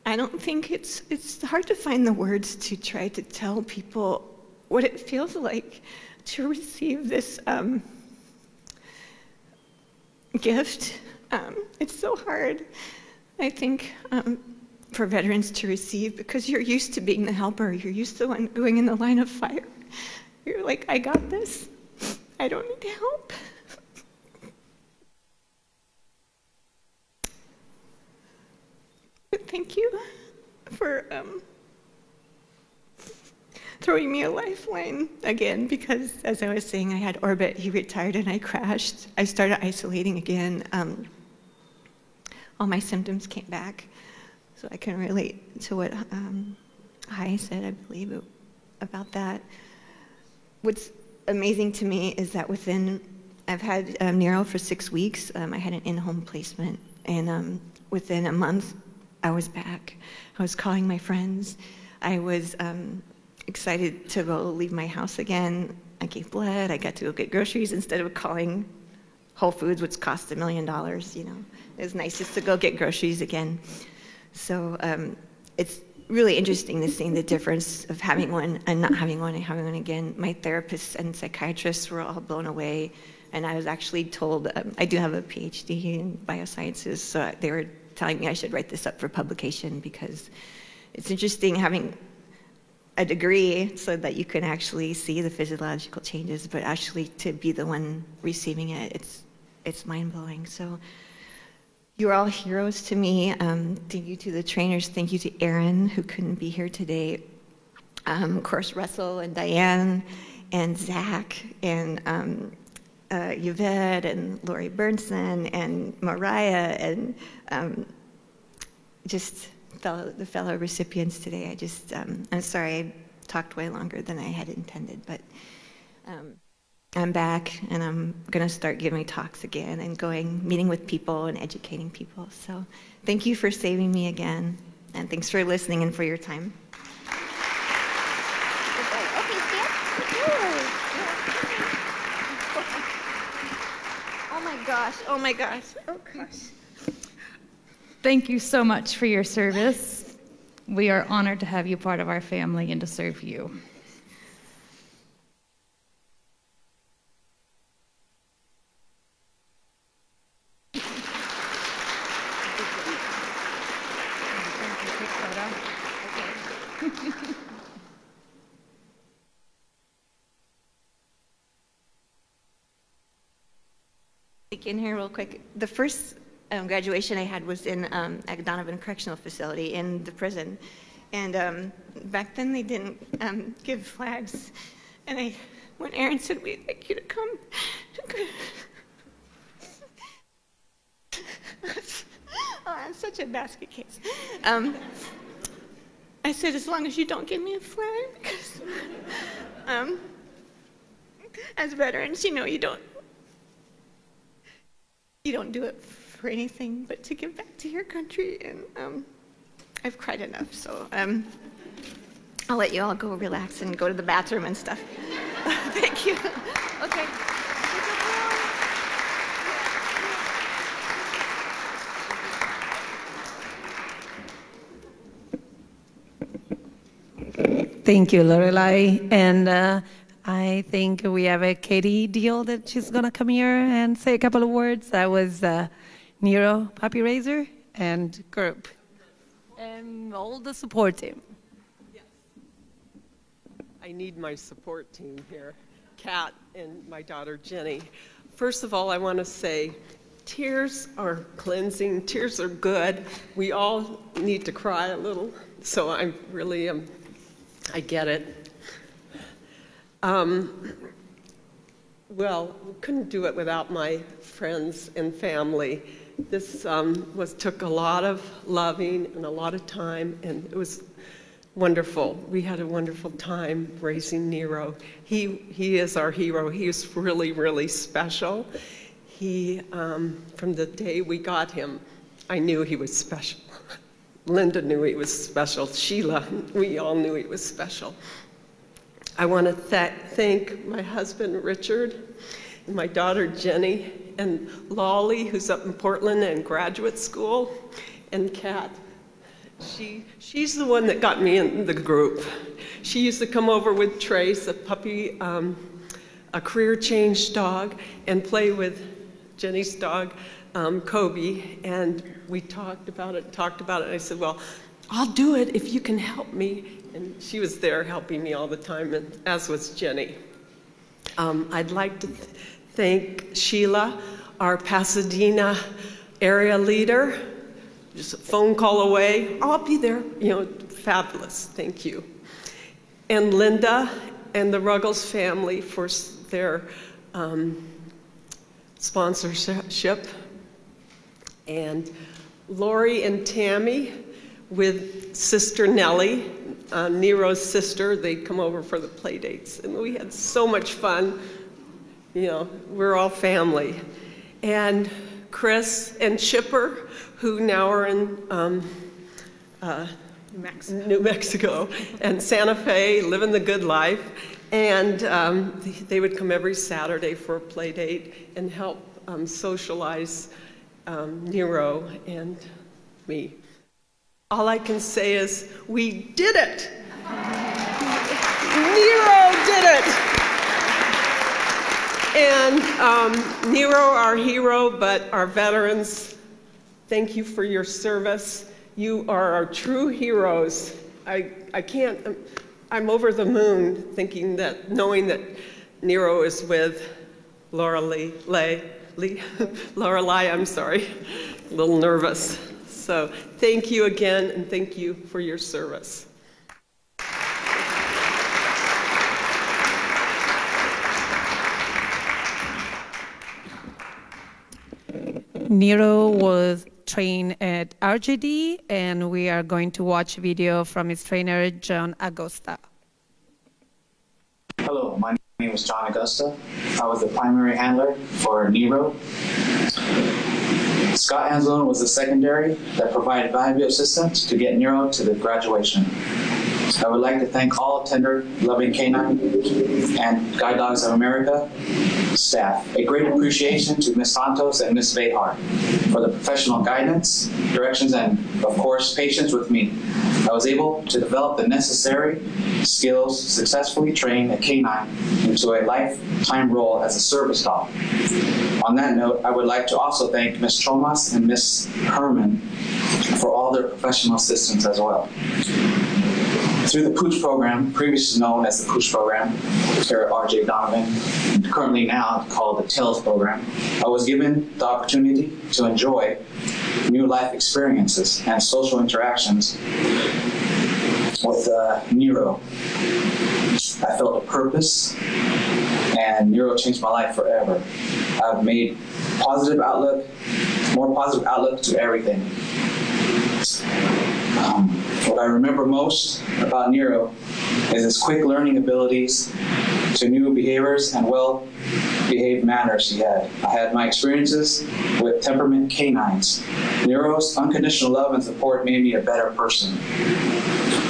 I don't think it's hard to find the words to try to tell people what it feels like to receive this gift. It's so hard, I think, for veterans to receive, because you're used to being the helper. You're used to going in the line of fire. You're like, I got this. I don't need help. But thank you for throwing me a lifeline again, because as I was saying, I had Orbit, he retired and I crashed. I started isolating again. All my symptoms came back. So I can relate to what Hai said, I believe, about that. What's amazing to me is that I've had Nero for 6 weeks. I had an in-home placement, and within a month, I was back. I was calling my friends. I was excited to go leave my house again. I gave blood. I got to go get groceries instead of calling Whole Foods, which cost $1 million. You know, it was nice just to go get groceries again. So it's really interesting to see the difference of having one and not having one and having one again. My therapists and psychiatrists were all blown away, and I was actually told, I do have a PhD in biosciences, so they were telling me I should write this up for publication, because it's interesting having a degree so that you can actually see the physiological changes, but actually to be the one receiving it, it's mind-blowing. So you're all heroes to me. Thank you to the trainers. Thank you to Erin, who couldn't be here today. Of course, Russell and Diane and Zach and Yvette and Lori Burnson and Mariah and just the fellow recipients today. I'm sorry I talked way longer than I had intended, but I'm back, and I'm going to start giving talks again and meeting with people and educating people. So thank you for saving me again, and thanks for listening and for your time. Oh my gosh. Oh gosh. Thank you so much for your service. We are honored to have you part of our family and to serve you. In here real quick. The first graduation I had was in at Donovan Correctional Facility in the prison, And back then they didn't give flags. And when Aaron said, we'd like you to come. Oh, I'm such a basket case. I said, as long as you don't give me a flag, because as veterans, you know, you don't do it for anything but to give back to your country. And I've cried enough, so I'll let you all go relax and go to the bathroom and stuff. Thank you. Okay. Thank you, Lorelai. And I think we have a Katie Deal that she's going to come here and say a couple of words. That was Nero, Puppy Raiser, and group. And all the support team. I need my support team here, Kat and my daughter Jenny. First of all, I want to say tears are cleansing, tears are good. We all need to cry a little, so I really am, I get it. Well, we couldn't do it without my friends and family. This took a lot of loving and a lot of time, and it was wonderful. We had a wonderful time raising Nero. He is our hero. He is really, really special. He, from the day we got him, I knew he was special. Linda knew he was special. Sheila, we all knew he was special. I want to thank my husband, Richard, and my daughter, Jenny, and Lolly, who's up in Portland in graduate school, and Kat. She's the one that got me in the group. She used to come over with Trace, a puppy, a career change dog, and play with Jenny's dog, Kobe, and we talked about it. And I said, well, I'll do it if you can help me. And she was there helping me all the time, and as was Jenny. I'd like to thank Sheila, our Pasadena area leader. Just a phone call away. I'll be there. You know, fabulous. Thank you. And Linda and the Ruggles family for their sponsorship. And Lori and Tammy with Sister Nellie, Nero's sister. They'd come over for the play dates. And we had so much fun. You know, we're all family. And Chris and Chipper, who now are in New Mexico, and Santa Fe, living the good life. And they would come every Saturday for a play date and help socialize Nero and me. All I can say is, we did it! Nero did it! And Nero, our hero, but our veterans, thank you for your service. You are our true heroes. I'm over the moon thinking that, knowing that Nero is with Lorelai, I'm sorry, a little nervous. So thank you again, and thank you for your service. Nero was trained at RJD, and we are going to watch a video from his trainer, John Agosta. Hello, my name is John Agosta. I was the primary handler for Nero. Scott Anzalone was the secondary that provided valuable assistance to get Nero to the graduation. I would like to thank all tender-loving canine and Guide Dogs of America staff. A great appreciation to Ms. Santos and Ms. Behar for the professional guidance, directions, and, of course, patience with me. I was able to develop the necessary skills, successfully train a canine into a lifetime role as a service dog. On that note, I would like to also thank Ms. Chomas and Ms. Herman for all their professional assistance as well. Through the Pooch program, previously known as the Pooch program, here at R.J. Donovan, and currently now called the TAILS program, I was given the opportunity to enjoy new life experiences and social interactions with Nero. I felt a purpose, and Nero changed my life forever. I've made more positive outlook to everything. What I remember most about Nero is his quick learning abilities to new behaviors and well-behaved manners he had. I had my experiences with temperament canines. Nero's unconditional love and support made me a better person.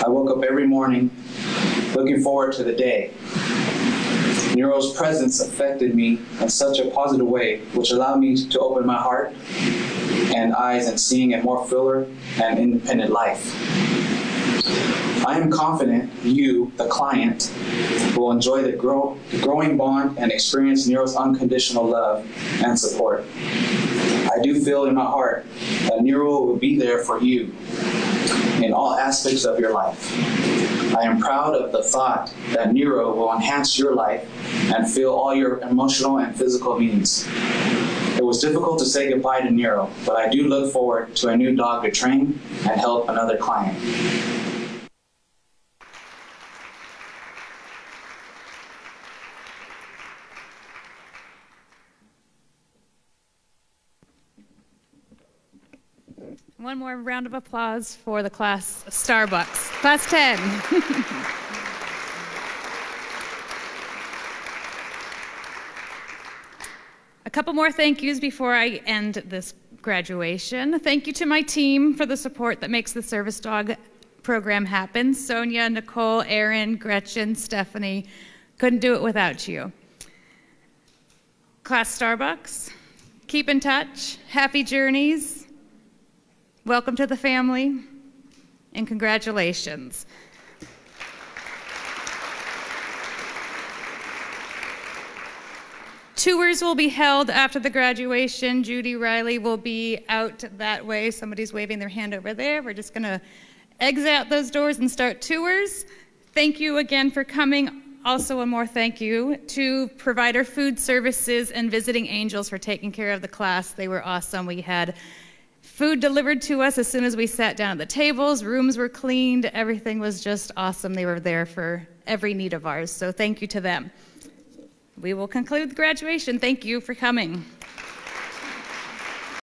I woke up every morning looking forward to the day. Nero's presence affected me in such a positive way, which allowed me to open my heart and eyes and seeing a more fuller and independent life. I am confident you, the client, will enjoy the growing bond and experience Nero's unconditional love and support. I do feel in my heart that Nero will be there for you in all aspects of your life. I am proud of the thought that Nero will enhance your life and fill all your emotional and physical needs. It was difficult to say goodbye to Nero, but I do look forward to a new dog to train and help another client. One more round of applause for the class Starbucks. Class 10. A couple more thank yous before I end this graduation. Thank you to my team for the support that makes the Service Dog program happen. Sonia, Nicole, Erin, Gretchen, Stephanie. Couldn't do it without you. Class Starbucks, keep in touch. Happy journeys. Welcome to the family, and congratulations. Tours will be held after the graduation. Judy Riley will be out that way. Somebody's waving their hand over there. We're just gonna exit out those doors and start tours. Thank you again for coming. Also, one more thank you to Provider Food Services and Visiting Angels for taking care of the class. They were awesome. We had food delivered to us as soon as we sat down at the tables. Rooms were cleaned. Everything was just awesome. They were there for every need of ours. So thank you to them. We will conclude the graduation. Thank you for coming.